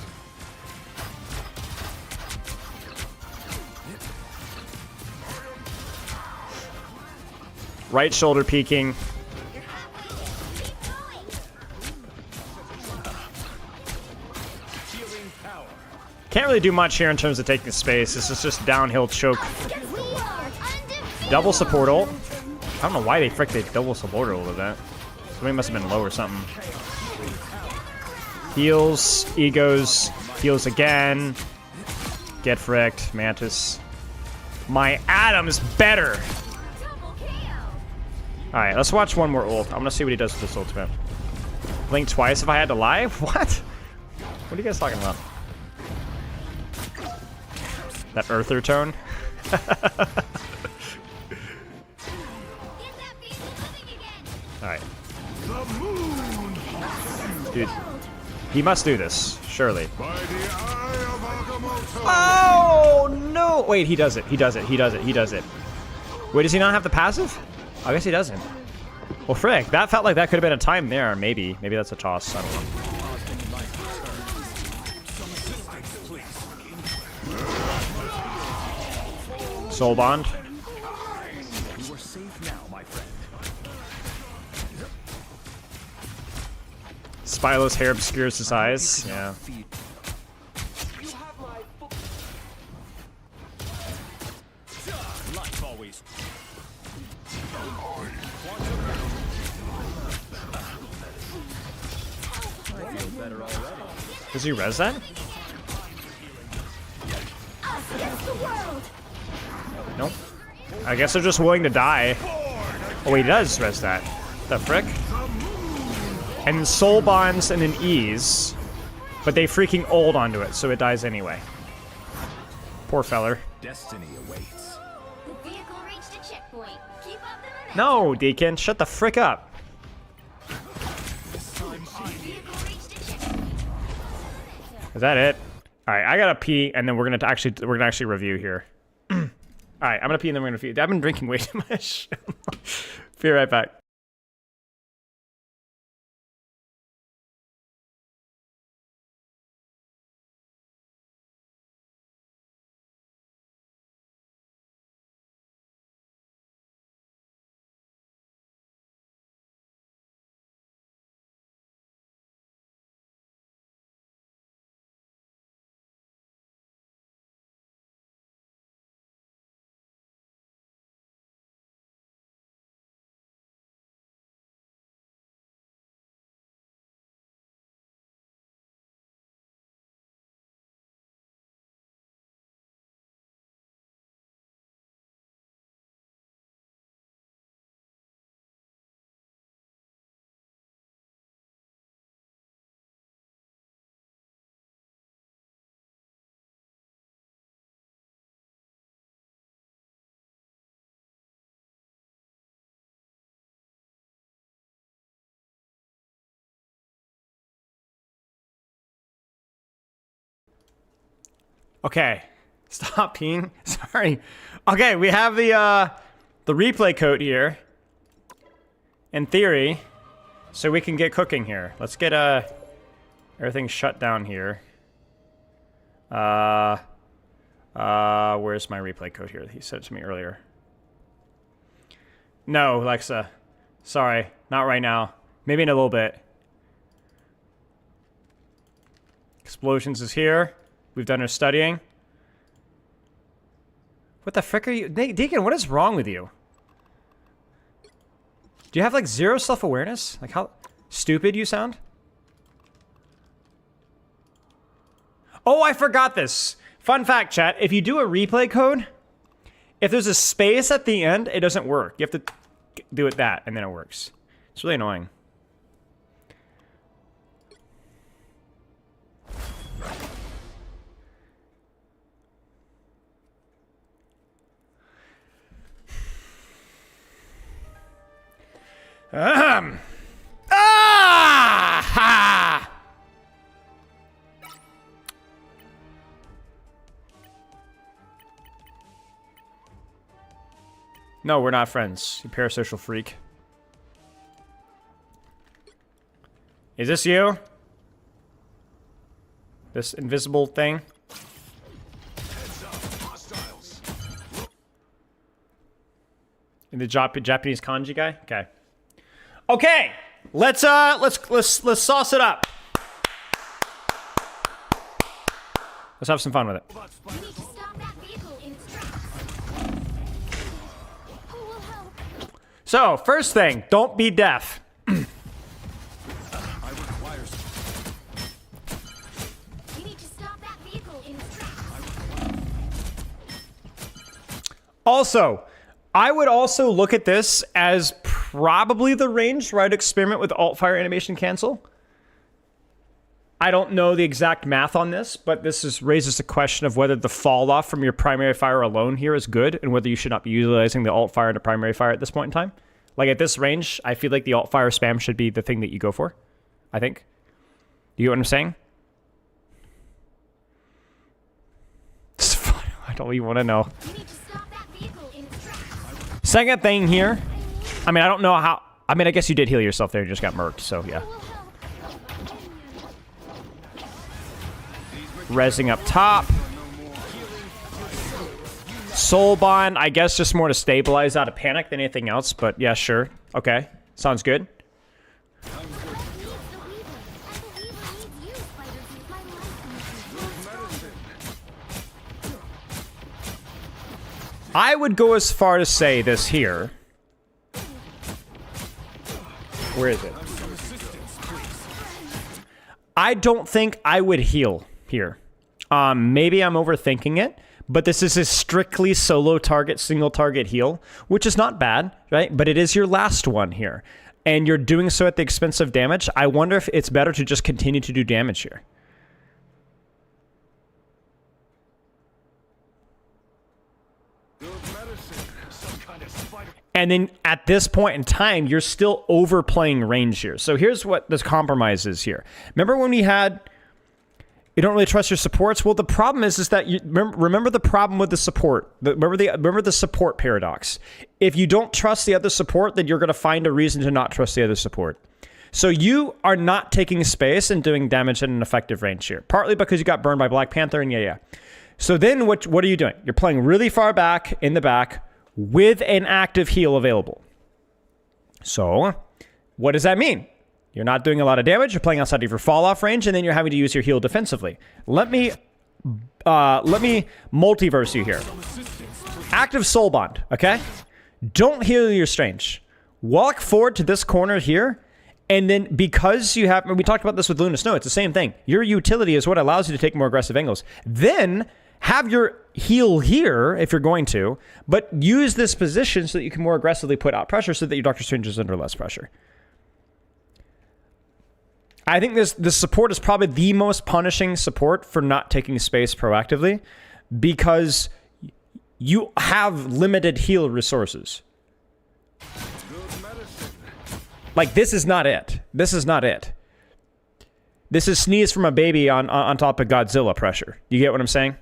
Right shoulder peeking. Can't really do much here in terms of taking space. This is just downhill choke. Double support ult. I don't know why they double support ult with that. Somebody must have been low or something. Heals, egos, heals again. Get fricked, Mantis. My Adam's better. Alright, let's watch one more ult. I'm gonna see what he does with this ultimate. Blink twice if I had to lie? What? What are you guys talking about? That earther tone? Alright. Dude, he must do this, surely. Oh, no! Wait, he does it. He does it. He does it. He does it. Wait, does he not have the passive? I guess he doesn't. Well, frick, that felt like that could have been a time there. Maybe. Maybe that's a toss. I don't know. Soul Bond. Spylo's hair obscures his eyes. Yeah. Does he res that? Nope. I guess they're just willing to die. Oh, he does res that. The frick? And then soul bonds and an ease, but they freaking ult onto it, so it dies anyway. Poor feller. Destiny awaits. The vehicle reached a checkpoint. Keep up the momentum. No, Deacon, shut the frick up. Is that it? All right, I gotta pee, and then we're gonna actually review here. All right, I'm gonna pee, and then we're gonna review. I've been drinking way too much. Be right back. Okay, stop peeing. Sorry. Okay, we have the replay code here. In theory, so we can get cooking here. Let's get everything shut down here. Where's my replay code here? He said it to me earlier. No, Alexa. Sorry, not right now. Maybe in a little bit. Explosions is here. We've done our studying. What the frick are you... Deacon, what is wrong with you? Do you have, like, zero self-awareness? Like, how stupid you sound? Oh, I forgot this. Fun fact, chat. If you do a replay code, if there's a space at the end, it doesn't work. You have to do it that, and then it works. It's really annoying. Ha! No, we're not friends, you parasocial freak. Is this you? This invisible thing? In the Japanese kanji guy? Okay. Okay, let's sauce it up. Let's have some fun with it. We need to stop that vehicle in its tracks. Who will help? So, first thing, don't be deaf. We need to stop that vehicle in its tracks. Also, I would also look at this as probably the range where I'd experiment with alt-fire animation cancel. I don't know the exact math on this, but this raises the question of whether the fall off from your primary fire alone here is good and whether you should not be utilizing the alt-fire into primary fire at this point in time. Like at this range, I feel like the alt-fire spam should be the thing that you go for. I think. You get what I'm saying? It's fun. I don't even want to know. You need to stop that vehicle in its tracks. Second thing here. I mean, I don't know how. I mean, I guess you did heal yourself there. You just got murked. So, yeah. Rezzing up top. Soul Bond, I guess just more to stabilize out of panic than anything else. But, yeah, sure. Okay. Sounds good. I would go as far to say this here. Where is it? I don't think I would heal here. Maybe I'm overthinking it, but this is a strictly solo target, single target heal, which is not bad, right? But it is your last one here. And you're doing so at the expense of damage. I wonder if it's better to just continue to do damage here. And then at this point in time, you're still overplaying range here. So here's what this compromise is here. Remember when we had, you don't really trust your supports? Well, the problem is that you remember the problem with the support. Remember the support paradox. If you don't trust the other support, then you're going to find a reason to not trust the other support. So you are not taking space and doing damage at an effective range here. Partly because you got burned by Black Panther and yeah. So then what are you doing? You're playing really far back in the back with an active heal available. So, what does that mean? You're not doing a lot of damage, you're playing outside of your fall-off range, and then you're having to use your heal defensively. Let me multiverse you here. Active Soul Bond, okay? Don't heal your Strange. Walk forward to this corner here, and then because you have... We talked about this with Luna Snow, it's the same thing. Your utility is what allows you to take more aggressive angles. Then... have your heal here if you're going to, but use this position so that you can more aggressively put out pressure so that your Doctor Strange is under less pressure. I think this support is probably the most punishing support for not taking space proactively because you have limited heal resources. Like, this is not it. This is not it. This is sneeze from a baby on top of Godzilla pressure. You get what I'm saying?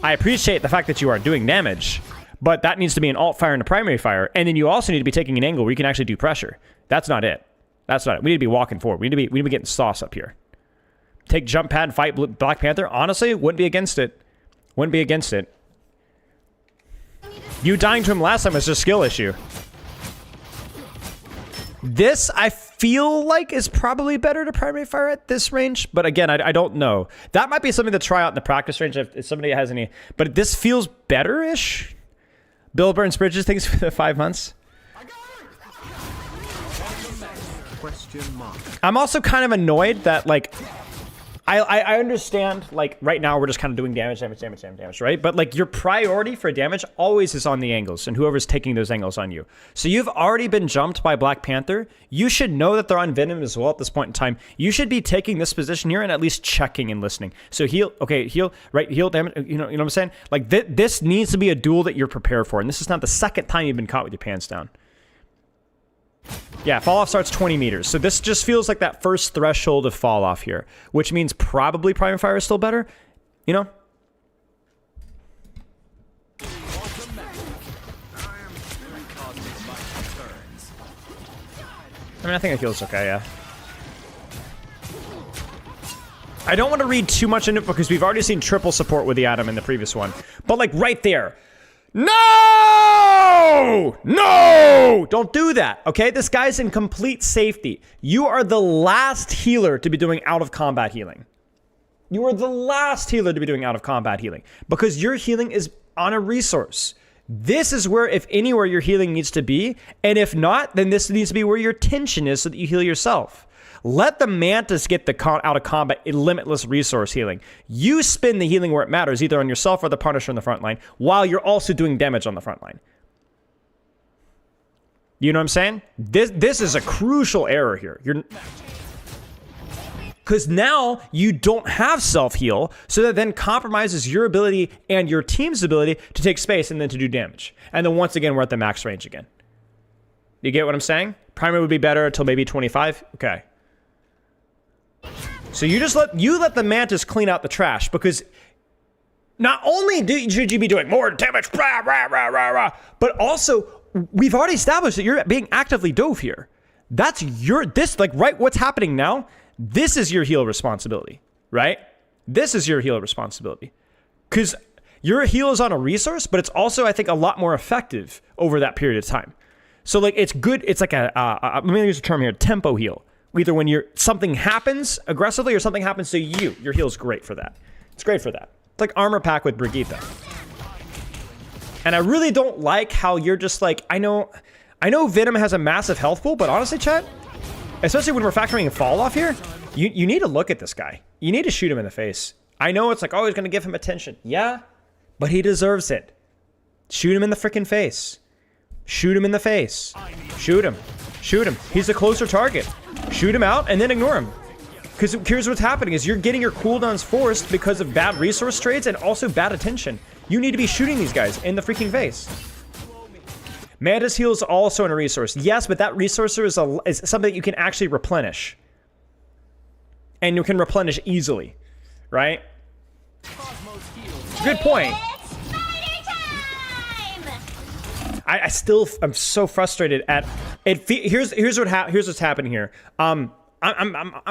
I appreciate the fact that you are doing damage, but that needs to be an alt fire and a primary fire, and then you also need to be taking an angle where you can actually do pressure. That's not it. That's not it. We need to be walking forward. We need to be getting sauce up here. Take jump pad and fight Black Panther. Honestly, wouldn't be against it. Wouldn't be against it. You dying to him last time was just a skill issue. This, I feel like, is probably better to primary fire at this range. But again, I don't know. That might be something to try out in the practice range if somebody has any. But this feels better-ish. Bill Burns Bridges, thanks for the 5 months. I'm also kind of annoyed that, like... I understand, like, right now we're just kind of doing damage, right? But, like, your priority for damage always is on the angles and whoever's taking those angles on you. So you've already been jumped by Black Panther. You should know that they're on Venom as well at this point in time. You should be taking this position here and at least checking and listening. So heal, okay, heal, right, heal damage, you know what I'm saying? Like, this needs to be a duel that you're prepared for, and this is not the second time you've been caught with your pants down. Yeah, fall off starts 20 meters. So this just feels like that first threshold of fall off here, which means probably primary fire is still better, you know? I mean, I think it feels okay, yeah. I don't want to read too much into it because we've already seen triple support with the Atom in the previous one. But like right there. No! No! Don't do that, okay? This guy's in complete safety. You are the last healer to be doing out-of-combat healing. You are the last healer to be doing out-of-combat healing because your healing is on a resource. This is where, if anywhere, your healing needs to be. And if not, then this needs to be where your tension is so that you heal yourself. Let the Mantis get the out-of-combat limitless resource healing. You spend the healing where it matters, either on yourself or the Punisher in the front line, while you're also doing damage on the front line. You know what I'm saying? This is a crucial error here. Because now you don't have self-heal, so that then compromises your ability and your team's ability to take space and then to do damage. And then once again, we're at the max range again. You get what I'm saying? Primary would be better until maybe 25? Okay. So you just let the Mantis clean out the trash, because not only should you be doing more damage, rah, rah, rah, rah, rah, but also we've already established that you're being actively dove here. That's what's happening now. This is your heal responsibility, right? This is your heal responsibility, because your heal is on a resource, but it's also, I think, a lot more effective over that period of time. So like, it's good. It's like let me use a term here, tempo heal. Either when something happens aggressively or something happens to you, your heal is great for that. It's great for that. It's like armor pack with Brigitte. And I really don't like how you're just like, I know Venom has a massive health pool, but honestly, chat, especially when we're factoring fall off here, you need to look at this guy. You need to shoot him in the face. I know it's like, oh, he's going to give him attention. Yeah, but he deserves it. Shoot him in the freaking face. Shoot him in the face. Shoot him. Shoot him. He's a closer target. Shoot him out and then ignore him. Because here's what's happening is you're getting your cooldowns forced because of bad resource trades and also bad attention. You need to be shooting these guys in the freaking face. Mantis heal is also in a resource. Yes, but that resource is something that you can actually replenish. And you can replenish easily. Right? Good point. I'm so frustrated at it. Here's what's happening here. I'm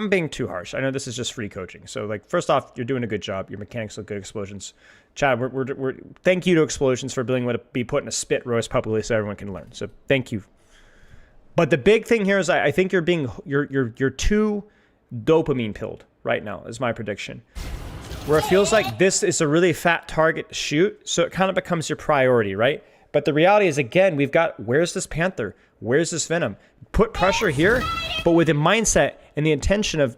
being too harsh. I know this is just free coaching. So like, first off, you're doing a good job. Your mechanics look good. Explosions, Chad. We're thank you to Explosions for being able to be put in a spit roast publicly so everyone can learn. So thank you. But the big thing here is I think you're too dopamine pilled right now. Is my prediction. Where it feels like this is a really fat target to shoot, so it kind of becomes your priority, right? But the reality is, again, we've got, where's this Panther? Where's this Venom? Put pressure here, but with a mindset and the intention of,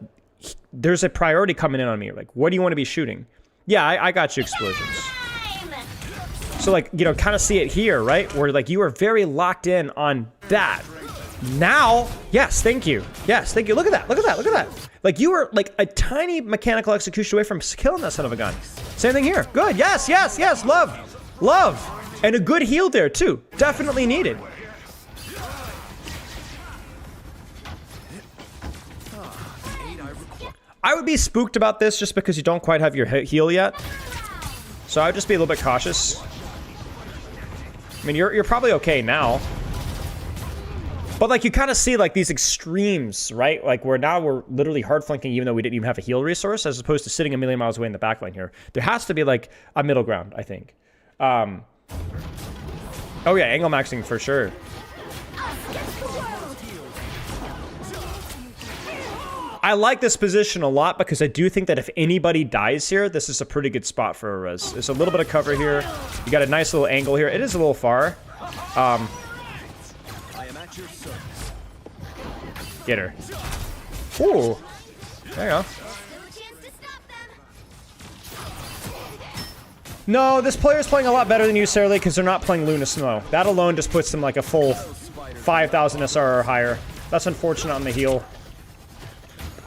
there's a priority coming in on me. Like, what do you want to be shooting? Yeah, I got you, Explosions. So like, kind of see it here, right? Where like you are very locked in on that. Now, yes, thank you. Yes, thank you. Look at that, look at that, look at that. Like you were like a tiny mechanical execution away from killing that son of a gun. Same thing here. Good, yes, yes, yes, love. And a good heal there too. Definitely needed. I would be spooked about this just because you don't quite have your heal yet. So I would just be a little bit cautious. I mean, you're probably okay now. But like you kind of see like these extremes, right? Like we're literally hard flanking even though we didn't even have a heal resource, as opposed to sitting a million miles away in the backline here. There has to be like a middle ground, I think. Oh yeah, angle maxing for sure. I like this position a lot because I do think that if anybody dies here, this is a pretty good spot for a res. There's a little bit of cover here. You got a nice little angle here. It is a little far. Get her. Ooh. There you go. No, this player's playing a lot better than you, Sarah Lee, because they're not playing Luna Snow. That alone just puts them like a full 5,000 SR or higher. That's unfortunate on the heal.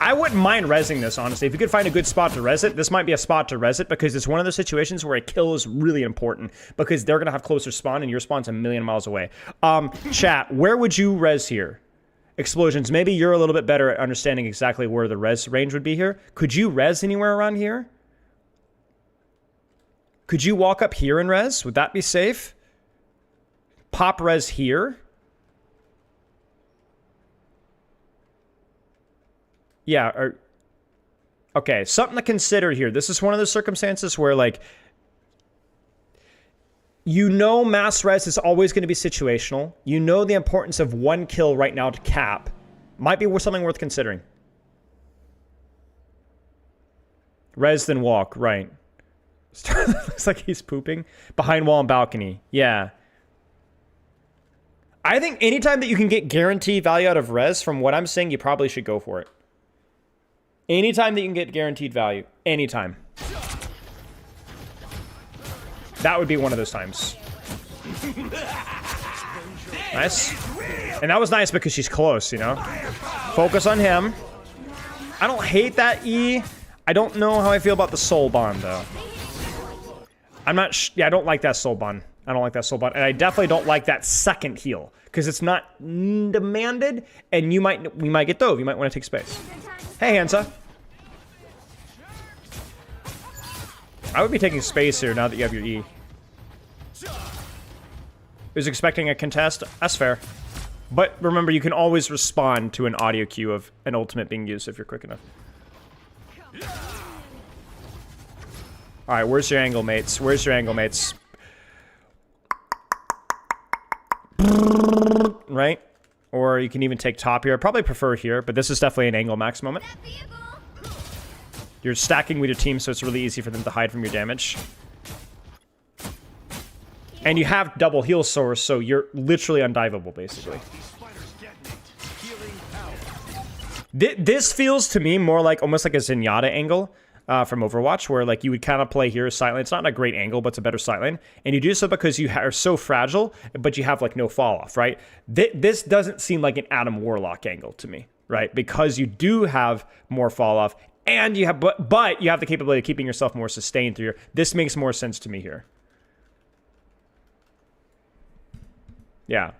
I wouldn't mind rezzing this, honestly. If you could find a good spot to res it, this might be a spot to res it, because it's one of those situations where a kill is really important, because they're going to have closer spawn, and your spawn's a million miles away. Chat, where would you res here? Explosions, maybe you're a little bit better at understanding exactly where the res range would be here. Could you res anywhere around here? Could you walk up here and res? Would that be safe? Pop res here? Yeah, okay, something to consider here. This is one of those circumstances where, like, mass res is always going to be situational. You know the importance of one kill right now to cap. Might be something worth considering. Res then walk, right. Looks like he's pooping. Behind wall and balcony. Yeah. I think anytime that you can get guaranteed value out of res, from what I'm saying, you probably should go for it. Anytime that you can get guaranteed value. Anytime. That would be one of those times. Nice. And that was nice because she's close, Focus on him. I don't hate that E. I don't know how I feel about the soul bond, though. I'm not yeah, I don't like that soul bond. I don't like that soul bond. And I definitely don't like that second heal, because it's not demanded, and we might get dove. You might want to take space. Hey, Hansa. I would be taking space here now that you have your E. Who's expecting a contest? That's fair. But remember, you can always respond to an audio cue of an ultimate being used if you're quick enough. Alright, where's your angle, mates? Where's your angle, mates? Right? Or you can even take top here. I probably prefer here, but this is definitely an angle max moment. You're stacking with your team, so it's really easy for them to hide from your damage. And you have double heal source, so you're literally undiveable, basically. This feels to me more like almost like a Zenyatta angle from Overwatch, where like you would kind of play here as sight lane. It's not a great angle, but it's a better sight lane. And you do so because you are so fragile, but you have like no fall off, right? This doesn't seem like an Adam Warlock angle to me, right? Because you do have more fall off, and you have but you have the capability of keeping yourself more sustained through here. This makes more sense to me here. Yeah.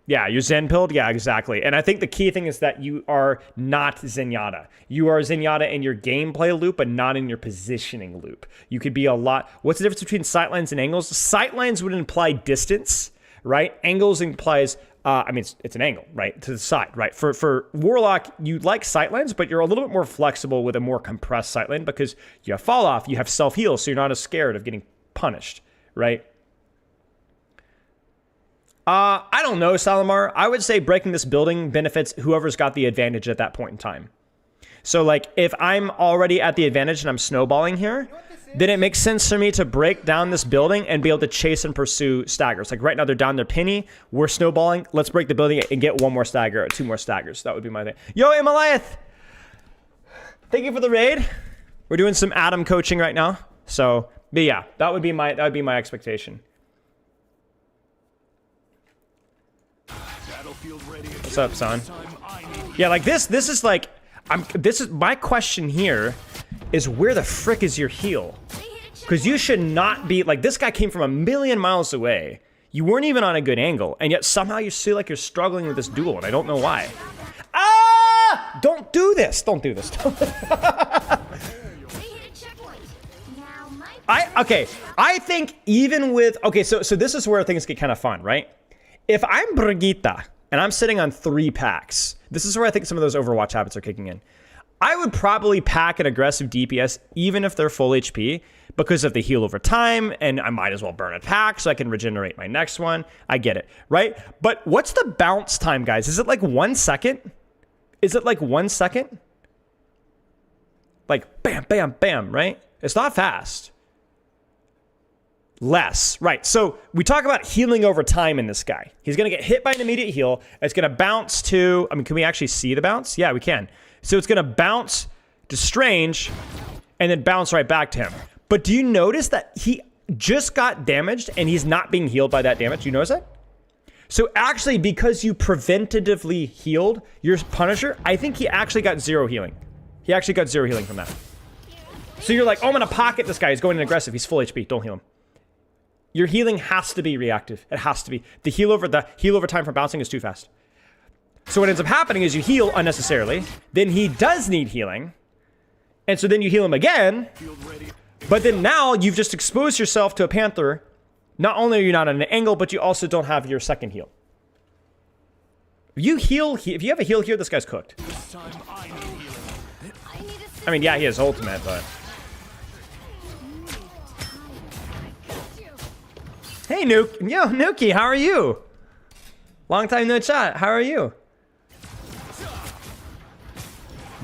Yeah, you're Zen pilled? Yeah, exactly. And I think the key thing is that you are not Zenyatta. You are Zenyatta in your gameplay loop, but not in your positioning loop. You could be a lot... What's the difference between sightlines and angles? Sightlines would imply distance, right? Angles implies... I mean, it's an angle, right? To the side, right? For Warlock, you like sightlines, but you're a little bit more flexible with a more compressed sightline because you have fall off, you have self-heal, so you're not as scared of getting punished, right? I don't know, Salamar. I would say breaking this building benefits whoever's got the advantage at that point in time. So, like, if I'm already at the advantage and I'm snowballing here, then it makes sense for me to break down this building and be able to chase and pursue staggers. Like, right now, they're down their penny. We're snowballing. Let's break the building and get one more stagger or two more staggers. That would be my thing. Yo, Amaliath! Thank you for the raid. We're doing some Adam coaching right now. So, but yeah, that would be my expectation. What's up, son? Yeah, like this is like this is my question here is where the frick is your heal? Because you should not be like, this guy came from a million miles away. You weren't even on a good angle, and yet somehow you see like you're struggling with this duel, and I don't know why. Ah! Don't do this. Don't do this. I think even with so this is where things get kind of fun, right? If I'm Brigitte and I'm sitting on 3 packs, this is where I think some of those Overwatch habits are kicking in. I would probably pack an aggressive DPS even if they're full HP because of the heal over time, and I might as well burn a pack so I can regenerate my next one. I get it, right? But what's the bounce time, guys? Is it like 1 second? Is it like 1 second? Like bam, bam, bam, right? It's not fast. Less, right? So we talk about healing over time in this guy. He's going to get hit by an immediate heal. It's going to bounce to, I mean, can we actually see the bounce? Yeah, we can. So it's going to bounce to Strange and then bounce right back to him. But do you notice that he just got damaged and he's not being healed by that damage? Do you notice that? So actually, because you preventatively healed your Punisher, I think he actually got 0 healing. He actually got 0 healing from that. So you're like, oh, I'm going to pocket this guy. He's going in aggressive. He's full HP. Don't heal him. Your healing has to be reactive. It has to be. The heal over time from bouncing is too fast. So what ends up happening is you heal unnecessarily. Then he does need healing. And so then you heal him again. But then now you've just exposed yourself to a Panther. Not only are you not at an angle, but you also don't have your second heal. If you have a heal here, this guy's cooked. I mean, yeah, he has ultimate, but... Hey, Nuki, how are you? Long time no chat. How are you?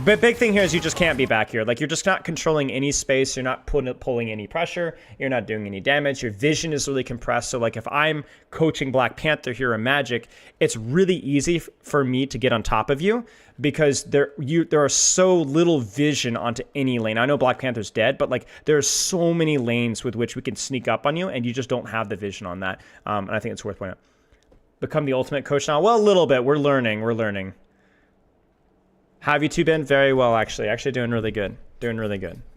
But big thing here is you just can't be back here. Like, you're just not controlling any space. You're not pulling any pressure. You're not doing any damage. Your vision is really compressed. So, like, if I'm coaching Black Panther here in Magic, it's really easy for me to get on top of you because there are so little vision onto any lane. I know Black Panther's dead, but, like, there's so many lanes with which we can sneak up on you, and you just don't have the vision on that. And I think it's worth pointing out. Become the ultimate coach now? Well, a little bit. We're learning. How have you two been? Very well, actually. Actually doing really good.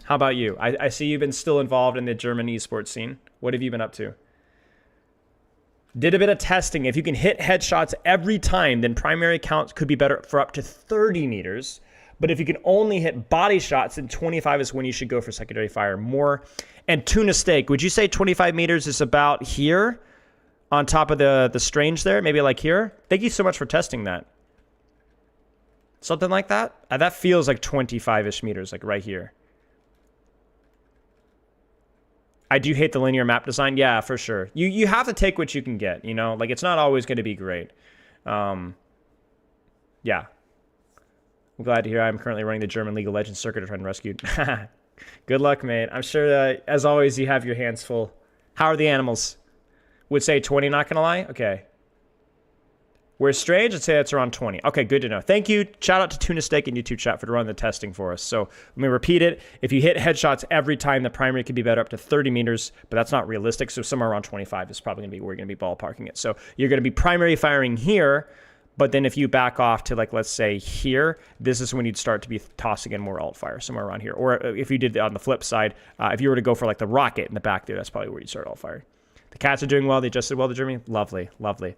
How about you? I see you've been still involved in the German esports scene. What have you been up to? Did a bit of testing. If you can hit headshots every time, then primary count could be better for up to 30 meters. But if you can only hit body shots, then 25 is when you should go for secondary fire more. And tuna steak, would you say 25 meters is about here on top of the strange there? Maybe like here? Thank you so much for testing that. Something like that? That feels like 25-ish meters, like right here. I do hate the linear map design. Yeah, for sure. You have to take what you can get, you know? Like, it's not always going to be great. Yeah. I'm glad to hear I'm currently running the German League of Legends circuit to try and rescue. Good luck, mate. I'm sure that, as always, you have your hands full. How are the animals? Would say 20, not going to lie? Okay. We're strange. I'd say that's around 20. Okay, good to know. Thank you. Shout out to Tuna Steak and YouTube chat for running the testing for us. So let me repeat it. If you hit headshots every time, the primary could be better up to 30 meters, but that's not realistic. So somewhere around 25 is probably going to be where you're going to be ballparking it. So you're going to be primary firing here, but then if you back off to, like, let's say here, this is when you'd start to be tossing in more alt fire, somewhere around here. Or if you did it on the flip side, if you were to go for like the rocket in the back there, that's probably where you'd start alt fire. The cats are doing well. They adjusted well to Germany. Lovely, lovely.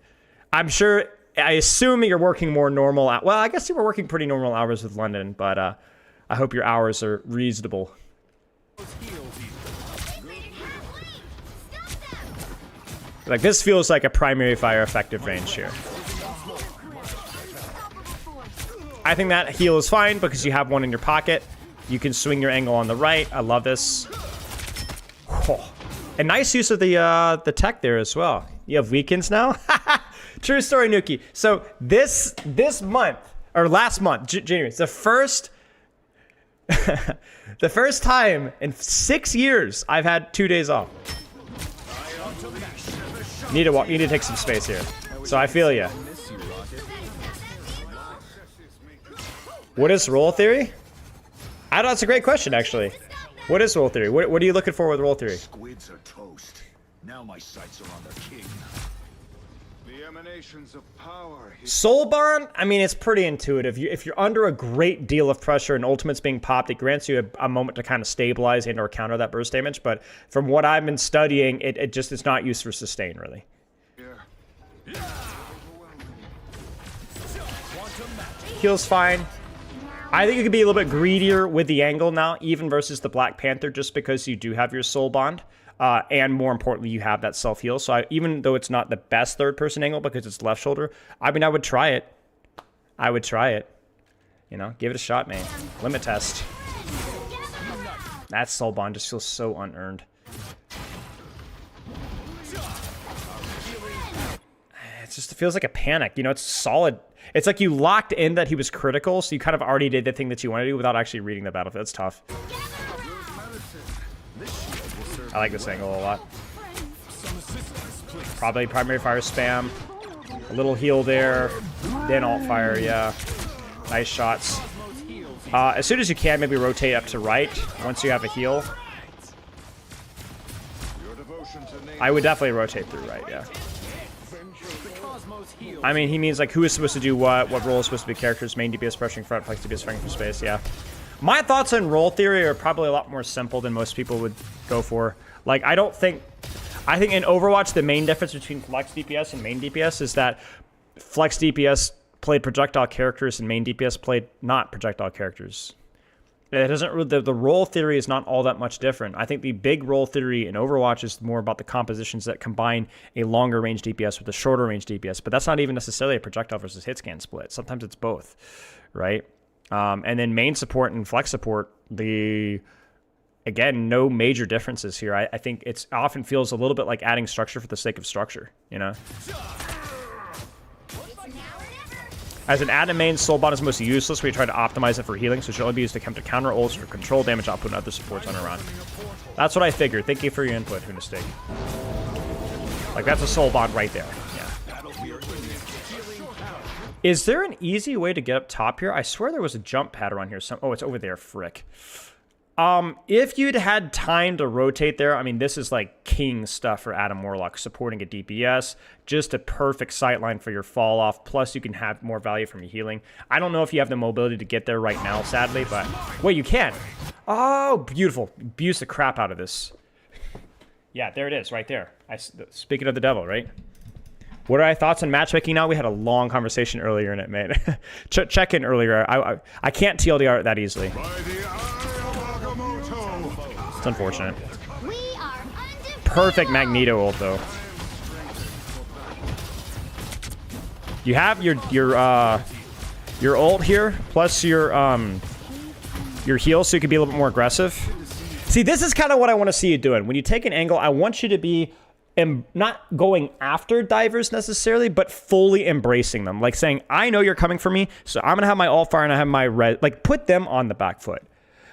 I assume you're working more normal. Well, I guess you were working pretty normal hours with London, but I hope your hours are reasonable. Like, this feels like a primary fire effective range here. I think that heal is fine because you have one in your pocket. You can swing your angle on the right. I love this. Oh. A nice use of the tech there as well. You have weekends now? True story, Nuki. So this month, or last month, January, it's the first the first time in 6 years I've had 2 days off. Need to take some space here. So I feel ya. What is role theory? I don't know, that's a great question, actually. What is role theory? What are you looking for with role theory? Squids are toast. Now my sights are on the king. The emanations of power. Soulbond? I mean, it's pretty intuitive. If you're under a great deal of pressure and ultimate's being popped, it grants you a moment to kind of stabilize and or counter that burst damage. But from what I've been studying, it just is not used for sustain, really. Heal's fine. I think you could be a little bit greedier with the angle now, even versus the Black Panther, just because you do have your soul bond. And more importantly, you have that self-heal. So even though it's not the best third-person angle because it's left shoulder, I mean, I would try it. I would try it. You know, give it a shot, man. Limit test. That soul bond just feels so unearned. It just feels like a panic. You know, it's solid. It's like you locked in that he was critical, so you kind of already did the thing that you want to do without actually reading the battlefield. That's tough. I like this angle a lot. Probably primary fire spam. A little heal there. Then alt fire, yeah. Nice shots. As soon as you can, maybe rotate up to right once you have a heal. I would definitely rotate through right, yeah. I mean, he means like who is supposed to do what role is supposed to be characters, main DPS pressuring front, flex DPS fighting for space, yeah. My thoughts on role theory are probably a lot more simple than most people would go for. Like, I think in Overwatch, the main difference between flex DPS and main DPS is that flex DPS played projectile characters and main DPS played not projectile characters. It doesn't really, the role theory is not all that much different. I think the big role theory in Overwatch is more about the compositions that combine a longer range DPS with a shorter range DPS, but that's not even necessarily a projectile versus hit scan split. Sometimes it's both, right? And then main support and flex support, again, no major differences here. I think it often feels a little bit like adding structure for the sake of structure, you know? As an add-in main, Soulbond is most useless. We try to optimize it for healing, so it should only be used to attempt to counter ults or control damage output and other supports on a run. That's what I figured. Thank you for your input, Hunastig. Like, that's a Soulbond right there. Yeah. Is there an easy way to get up top here? I swear there was a jump pad around here. Oh, it's over there. Frick. If you'd had time to rotate there, I mean, this is like king stuff for Adam Warlock, supporting a DPS, just a perfect sightline for your fall off, plus you can have more value from your healing. I don't know if you have the mobility to get there right now, sadly, but wait, you can. Oh, beautiful. Abuse the crap out of this. Yeah, there it is, right there. Speaking of the devil, right? What are our thoughts on matchmaking now? We had a long conversation earlier in it, mate. Check in earlier. I can't TLDR it that easily. It's unfortunate. We are undefeated. Perfect Magneto ult though. You have your ult here plus your heal, so you can be a little bit more aggressive. See, this is kind of what I want to see you doing. When you take an angle, I want you to be not going after divers necessarily, but fully embracing them. Like saying, I know you're coming for me, so I'm gonna have my alt fire and I have my red. Like put them on the back foot.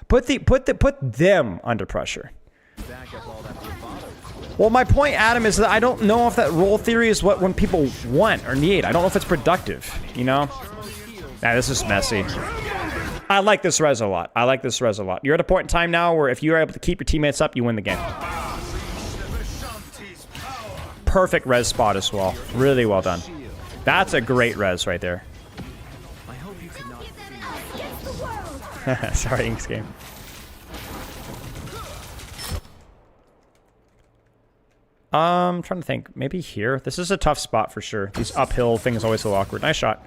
Put them under pressure. Well, my point, Adam, is that I don't know if that role theory is when people want or need. I don't know if it's productive, you know? Nah, this is messy. I like this res a lot. You're at a point in time now where if you're able to keep your teammates up, you win the game. Perfect res spot as well. Really well done. That's a great res right there. Sorry, Inks game. I'm trying to think. Maybe here. This is a tough spot for sure. These uphill things always so awkward. Nice shot.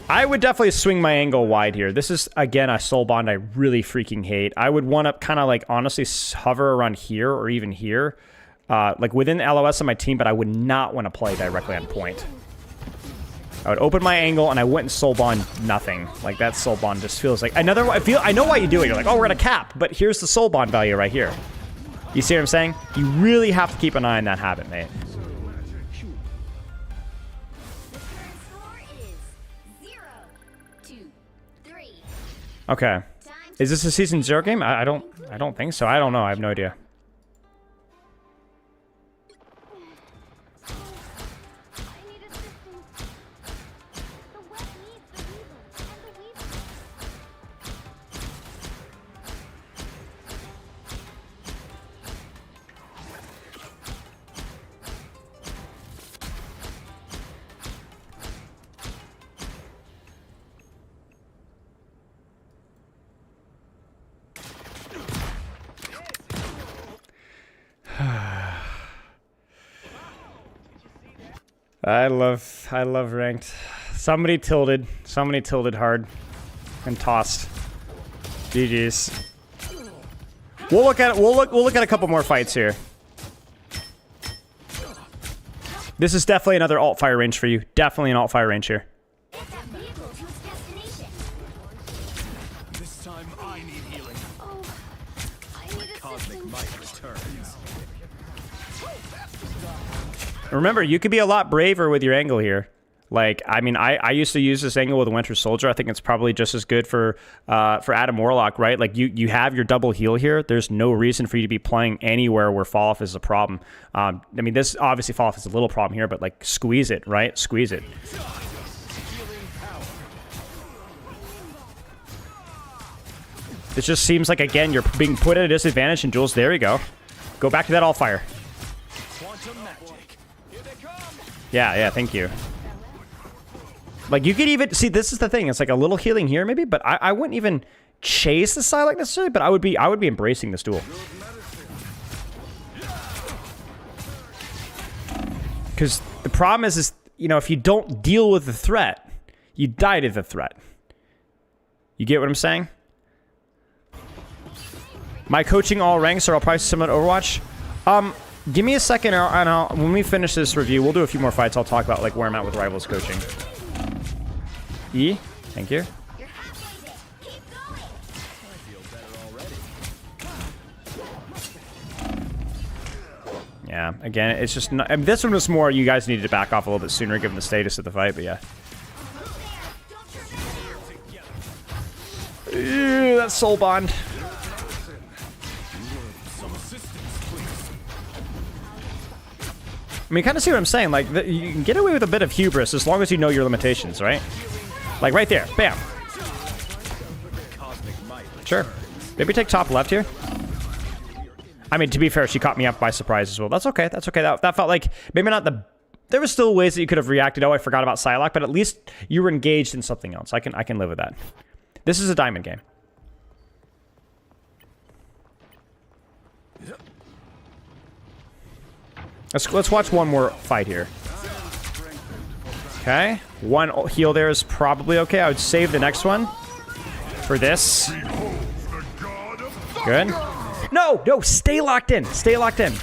I would definitely swing my angle wide here. This is, again, a soul bond I really freaking hate. I would want to kind of like honestly hover around here or even here. Like within the LOS of my team, but I would not want to play directly on point. I would open my angle and I wouldn't soul bond nothing. Like that soul bond just feels like another. I know why you do it. You're like, oh, we're gonna cap, but here's the soul bond value right here. You see what I'm saying? You really have to keep an eye on that habit, mate. Okay. Is this a season 0 game? I don't think so. I don't know. I have no idea. I love ranked. Somebody tilted hard and tossed. GG's. We'll look at a couple more fights here. This is definitely another alt fire range for you. Definitely an alt fire range here. This time I need healing. Cosmic might returns. Remember, you could be a lot braver with your angle here. Like, I mean, I used to use this angle with Winter Soldier. I think it's probably just as good for Adam Warlock, right? Like, you have your double heal here. There's no reason for you to be playing anywhere where fall off is a problem. I mean, this obviously fall off is a little problem here, but like, squeeze it, right? Squeeze it. It just seems like, again, you're being put at a disadvantage, and Jules, there you go. Go back to that all fire. Yeah, thank you. Like, you could even... See, this is the thing. It's like a little healing here, maybe, but I wouldn't even chase the Psylocke necessarily, but I would be embracing this duel. Because the problem is, you know, if you don't deal with the threat, you die to the threat. You get what I'm saying? My coaching all ranks are all probably similar to Overwatch. Give me a second, and when we finish this review, we'll do a few more fights. I'll talk about like where I'm at with Rivals coaching. E, thank you. Yeah, again, it's just not, I mean, this one was more you guys needed to back off a little bit sooner given the status of the fight, but yeah. Ew, that soul bond. I mean, kind of see what I'm saying. Like, you can get away with a bit of hubris as long as you know your limitations, right? Like, right there. Bam. Sure. Maybe take top left here. I mean, to be fair, she caught me up by surprise as well. That's okay. That's okay. That felt like maybe not the... There were still ways that you could have reacted. Oh, I forgot about Psylocke, but at least you were engaged in something else. I can live with that. This is a diamond game. Let's watch one more fight here. Okay, one heal there is probably okay. I would save the next one for this. Good. No, stay locked in. Stay locked in.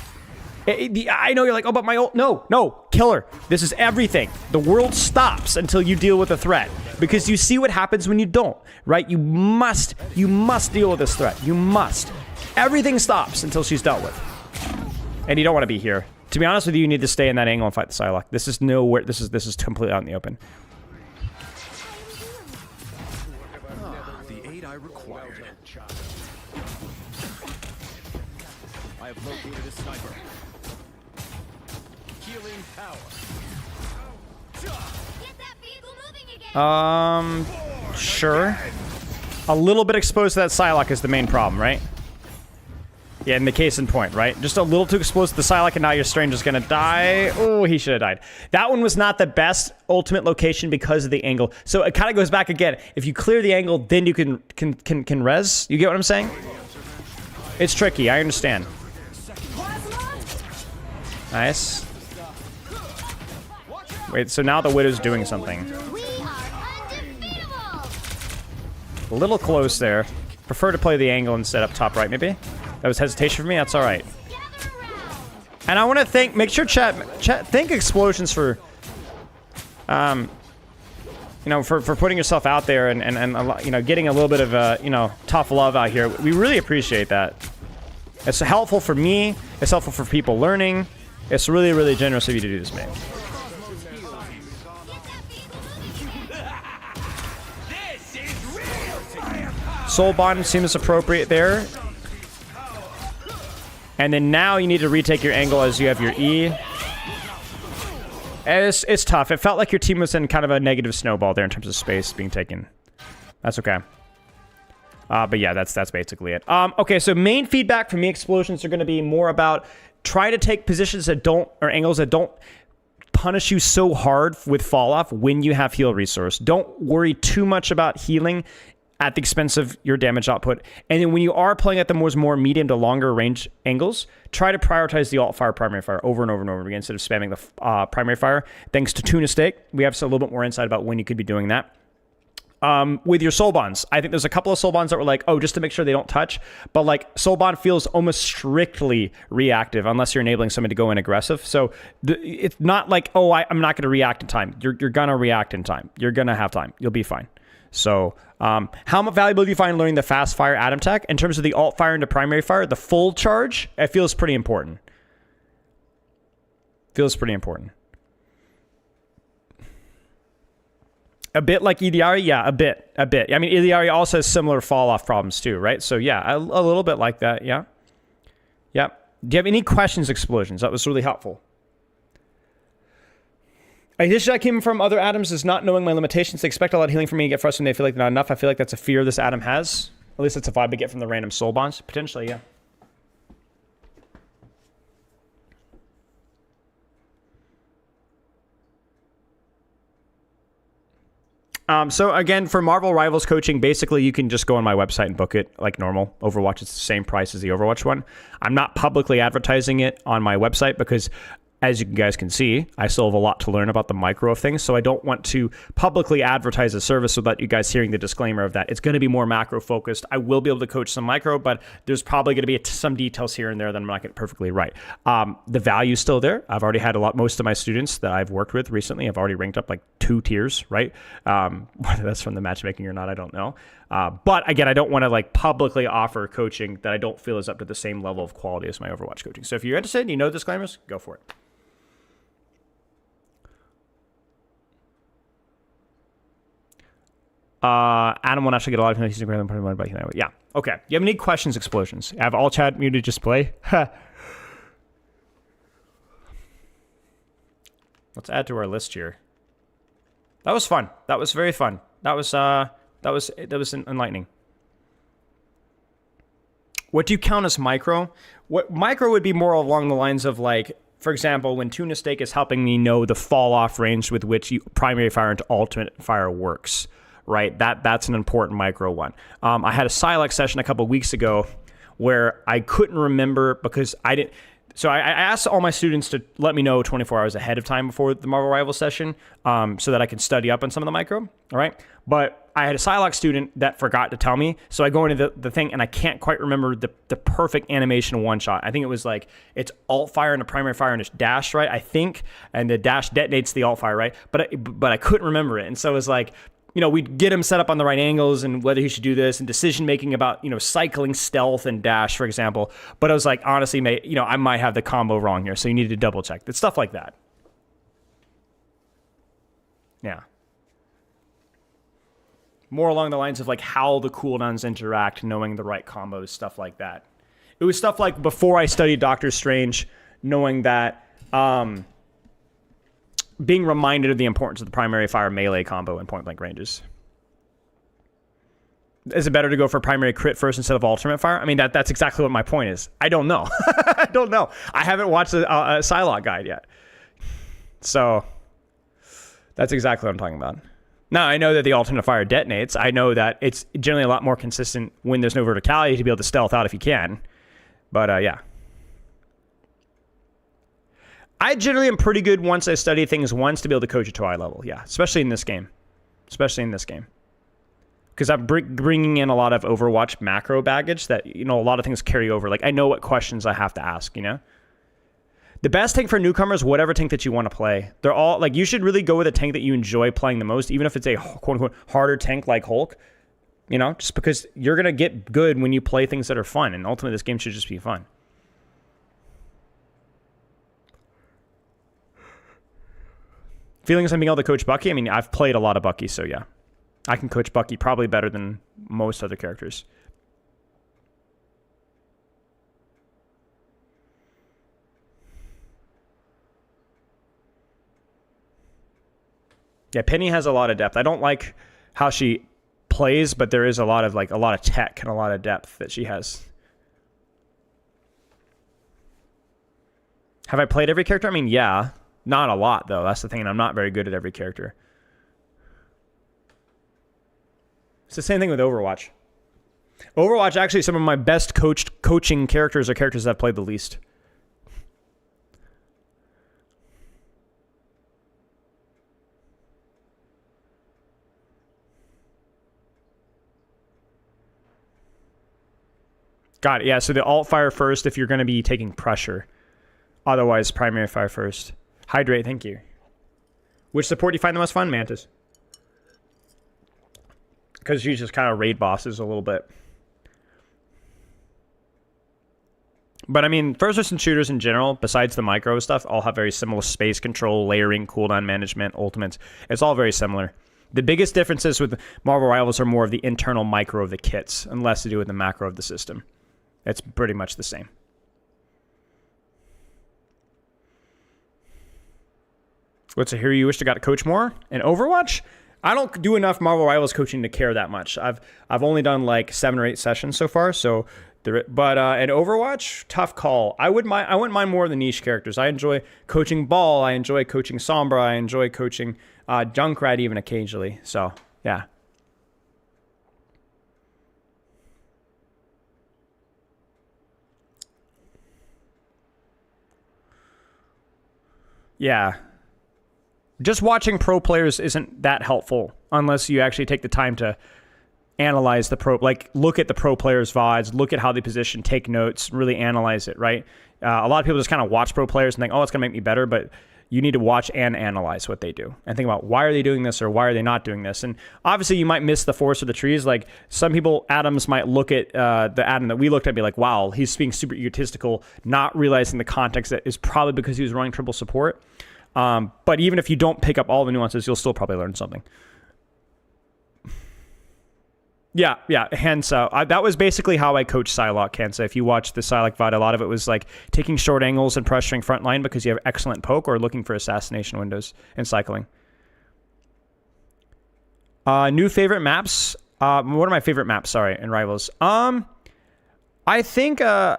I know you're like, oh, but my ult. No, killer. This is everything. The world stops until you deal with a threat, because you see what happens when you don't, right? You must deal with this threat. You must. Everything stops until she's dealt with, and you don't want to be here. To be honest with you, you need to stay in that angle and fight the Psylocke. This is nowhere. This is completely out in the open. The aid I required. I have located a sniper. Healing power. Get that vehicle moving again. Sure. A little bit exposed to that Psylocke is the main problem, right? Yeah, in the case in point, right? Just a little too exposed to the Psylocke, and now your Stranger's gonna die. Oh, he should have died. That one was not the best ultimate location because of the angle. So it kind of goes back again. If you clear the angle, then you can res. You get what I'm saying? It's tricky. I understand. Nice. Wait, so now the Widow's doing something. We are undefeatable. A little close there. Prefer to play the angle instead up top right, maybe? That was hesitation for me. That's all right. And I want to think. Make sure chat. Think explosions for, you know, for putting yourself out there and you know, getting a little bit of you know, tough love out here. We really appreciate that. It's helpful for me. It's helpful for people learning. It's really, really generous of you to do this, man. Soul Bond seems appropriate there. And then now you need to retake your angle as you have your E. It's tough. It felt like your team was in kind of a negative snowball there in terms of space being taken. That's okay. But yeah, that's basically it. Okay, so main feedback from me, explosions are going to be more about try to take positions that don't, or angles that don't punish you so hard with fall off when you have heal resource. Don't worry too much about healing at the expense of your damage output. And then when you are playing at the more medium to longer range angles, try to prioritize the alt fire, primary fire over and over and over again instead of spamming the primary fire. Thanks to Tuna Steak, we have a little bit more insight about when you could be doing that. With your soul bonds, I think there's a couple of soul bonds that were like, oh, just to make sure they don't touch. But like soul bond feels almost strictly reactive unless you're enabling somebody to go in aggressive. So it's not like, oh, I'm not going to react in time. You're going to react in time. You're going to have time. You'll be fine. So how valuable do you find learning the fast fire Atom Tech? In terms of the alt fire into primary fire, the full charge, it feels pretty important. Feels pretty important. A bit like EDRE? Yeah, a bit. I mean, EDRE also has similar fall-off problems too, right? So yeah, a little bit like that, yeah. Yeah. Do you have any questions, Explosions? That was really helpful. A issue that came from other atoms is not knowing my limitations. They expect a lot of healing from me and get frustrated when they feel like they're not enough. I feel like that's a fear this atom has. At least it's a vibe I get from the random soul bonds. Potentially, yeah. So again, for Marvel Rivals coaching, basically you can just go on my website and book it like normal. Overwatch is the same price as the Overwatch one. I'm not publicly advertising it on my website because, as you guys can see, I still have a lot to learn about the micro of things, so I don't want to publicly advertise a service without you guys hearing the disclaimer of that. It's going to be more macro focused. I will be able to coach some micro, but there's probably going to be some details here and there that I'm not getting perfectly right. The value's still there. I've already had most of my students that I've worked with recently, I've already ranked up like 2 tiers, right? Whether that's from the matchmaking or not, I don't know. But again, I don't want to like publicly offer coaching that I don't feel is up to the same level of quality as my Overwatch coaching. So if you're interested and you know disclaimers, go for it. Adam won't actually get a lot of he's Instagram. Yeah. Okay. You have any questions, Explosions? I have all chat muted, just play. Let's add to our list here. That was fun. That was very fun. That was enlightening. What do you count as micro? What micro would be more along the lines of like, for example, when Tuna Steak is helping me know the fall off range with which primary fire into ultimate fire works. Right, that's an important micro one. I had a Silex session a couple weeks ago where I couldn't remember because I didn't. So I asked all my students to let me know 24 hours ahead of time before the Marvel Rivals session, so that I can study up on some of the micro. All right. But I had a Psylocke student that forgot to tell me. So I go into the thing and I can't quite remember the perfect animation one shot. I think it was like it's alt fire and a primary fire and a dash, right? I think, and the dash detonates the alt fire, right? But I couldn't remember it. And so it was like, you know, we'd get him set up on the right angles and whether he should do this and decision making about, you know, cycling stealth and dash, for example. But I was like, honestly, mate, you know, I might have the combo wrong here. So you need to double check. It's stuff like that. Yeah. More along the lines of like how the cooldowns interact, knowing the right combos, stuff like that. It was stuff like before I studied Doctor Strange, knowing that, being reminded of the importance of the primary fire melee combo in point blank ranges. Is it better to go for primary crit first instead of alternate fire? I mean, that's exactly what my point is. I don't know. I don't know. I haven't watched a Psylocke guide yet. So that's exactly what I'm talking about. Now, I know that the alternate fire detonates. I know that it's generally a lot more consistent when there's no verticality to be able to stealth out if you can. But yeah. I generally am pretty good once I study things once to be able to coach it to a high level. Yeah, especially in this game. Especially in this game. Because I'm bringing in a lot of Overwatch macro baggage that, you know, a lot of things carry over. Like, I know what questions I have to ask, you know? The best tank for newcomers, whatever tank that you want to play. They're all, like, you should really go with a tank that you enjoy playing the most, even if it's a quote-unquote harder tank like Hulk. You know, just because you're going to get good when you play things that are fun. And ultimately, this game should just be fun. Feelings on being able to coach Bucky? I mean, I've played a lot of Bucky, so yeah. I can coach Bucky probably better than most other characters. Yeah, Penny has a lot of depth. I don't like how she plays, but there is a lot of tech and a lot of depth that she has. Have I played every character? I mean, yeah. Not a lot, though. That's the thing. I'm not very good at every character. It's the same thing with Overwatch. Overwatch, actually, some of my best coaching characters are characters that I've played the least. Got it. Yeah, so the alt fire first if you're going to be taking pressure. Otherwise, primary fire first. Hydrate, thank you. Which support do you find the most fun? Mantis. Because you just kind of raid bosses a little bit. But I mean, first-person shooters in general, besides the micro stuff, all have very similar space control, layering, cooldown management, ultimates. It's all very similar. The biggest differences with Marvel Rivals are more of the internal micro of the kits, and less to do with the macro of the system. It's pretty much the same. What's a hero you wish to got to coach more? In Overwatch? I don't do enough Marvel Rivals coaching to care that much. I've only done like 7 or 8 sessions so far, so in Overwatch, tough call. I wouldn't mind more of the niche characters. I enjoy coaching Ball, I enjoy coaching Sombra, I enjoy coaching Junkrat even occasionally. So, yeah. Yeah. Just watching pro players isn't that helpful unless you actually take the time to analyze the pro, like look at the pro players' VODs, look at how they position, take notes, really analyze it, right? A lot of people just kind of watch pro players and think, oh, it's going to make me better, but you need to watch and analyze what they do and think about why are they doing this or why are they not doing this. And obviously you might miss the forest of the trees. Like some people, Adams might look at the Adam that we looked at and be like, wow, he's being super egotistical, not realizing the context that is probably because he was running triple support. But even if you don't pick up all the nuances, you'll still probably learn something. Yeah. Hence, that was basically how I coached Psylocke, Hansa. If you watch the Psylocke VOD, a lot of it was like taking short angles and pressuring front line because you have excellent poke or looking for assassination windows and cycling. New favorite maps. What are my favorite maps? Sorry, in Rivals. I think I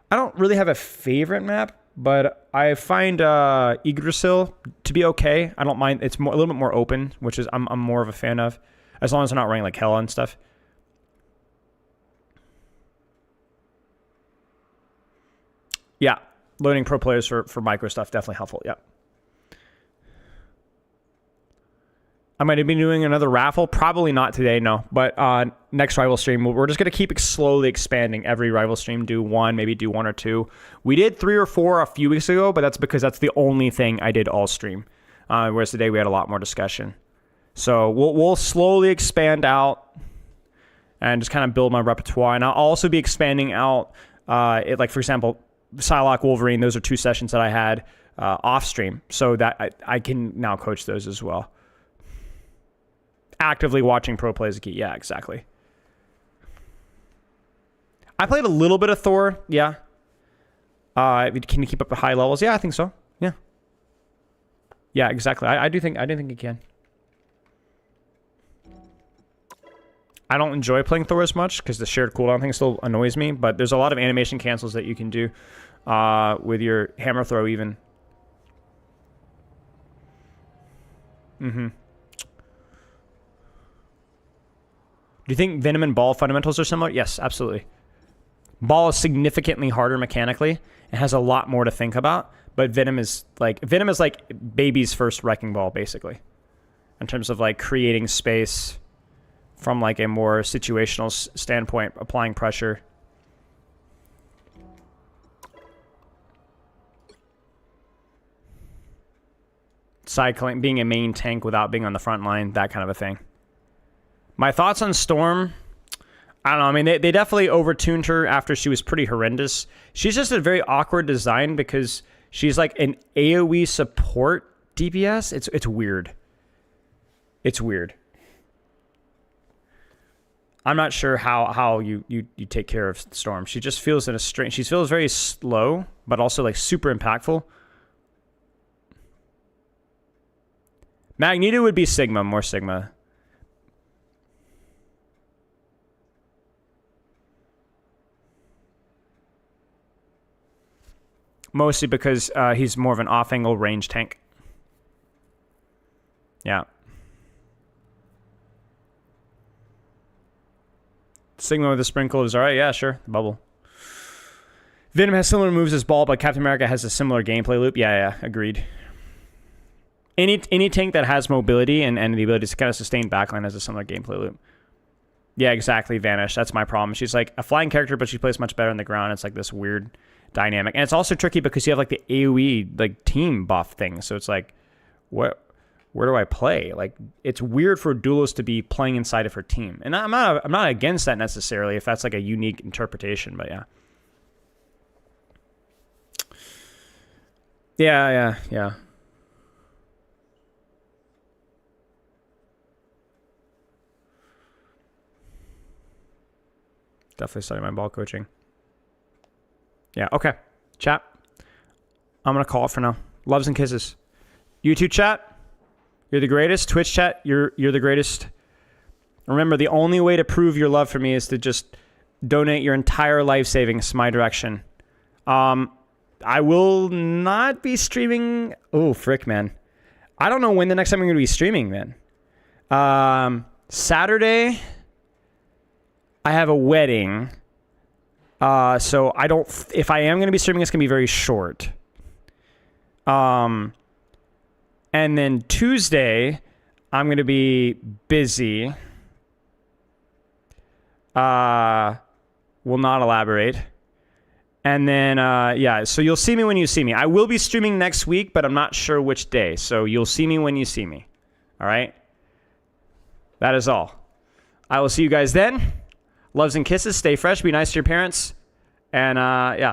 don't really have a favorite map. But I find Yggdrasil to be okay. I don't mind. It's a little bit more open, which is I'm more of a fan of, as long as they're not running like hell and stuff. Yeah, Loading pro players for micro stuff, definitely helpful. Yep. I might have been doing another raffle. Probably not today, no. But next rival stream, we're just going to keep slowly expanding every rival stream. Do one, maybe do 1 or 2. We did 3 or 4 a few weeks ago, but that's because that's the only thing I did all stream. Whereas today we had a lot more discussion. So we'll slowly expand out and just kind of build my repertoire. And I'll also be expanding out, like for example, Psylocke, Wolverine. Those are 2 sessions that I had off stream. So that I can now coach those as well. Actively watching pro play is a key. Yeah, exactly. I played a little bit of Thor. Yeah. Can you keep up at high levels? Yeah, I think so. Yeah. Yeah, exactly. I do think you can. I don't enjoy playing Thor as much because the shared cooldown thing still annoys me. But there's a lot of animation cancels that you can do with your hammer throw even. Mm-hmm. Do you think Venom and Ball fundamentals are similar? Yes, absolutely. Ball is significantly harder mechanically and has a lot more to think about, but Venom is like baby's first Wrecking Ball, basically, in terms of like creating space from like a more situational standpoint, applying pressure. Cycling, being a main tank without being on the front line, that kind of a thing. My thoughts on Storm, I don't know. I mean, they definitely overtuned her after she was pretty horrendous. She's just a very awkward design because she's like an AoE support DPS. It's weird. It's weird. I'm not sure how you take care of Storm. She just feels in a strange. She feels very slow, but also like super impactful. Magneto would be Sigma, more Sigma. Mostly because he's more of an off-angle range tank. Yeah. Sigma with the sprinkle is alright. Yeah, sure. The bubble. Venom has similar moves as Ball, but Captain America has a similar gameplay loop. Yeah, agreed. Any tank that has mobility and the ability to kind of sustain backline has a similar gameplay loop. Yeah, exactly. Vanish. That's my problem. She's like a flying character, but she plays much better on the ground. It's like this weird dynamic, and it's also tricky because you have like the AoE like team buff thing. So it's like, where do I play? Like, it's weird for a duelist to be playing inside of her team, and I'm not against that necessarily if that's like a unique interpretation. But yeah. Definitely studying my ball coaching. Yeah, okay. Chat. I'm going to call it for now. Loves and kisses. YouTube chat, you're the greatest. Twitch chat, you're the greatest. Remember, the only way to prove your love for me is to just donate your entire life savings my direction. I will not be streaming. Oh, frick, man. I don't know when the next time I'm going to be streaming, man. Saturday, I have a wedding. So I don't, if I am going to be streaming, it's going to be very short. And then Tuesday, I'm going to be busy. Will not elaborate. And then, yeah, so you'll see me when you see me. I will be streaming next week, but I'm not sure which day. So you'll see me when you see me. All right? That is all. I will see you guys then. Loves and kisses. Stay fresh. Be nice to your parents. And, yeah.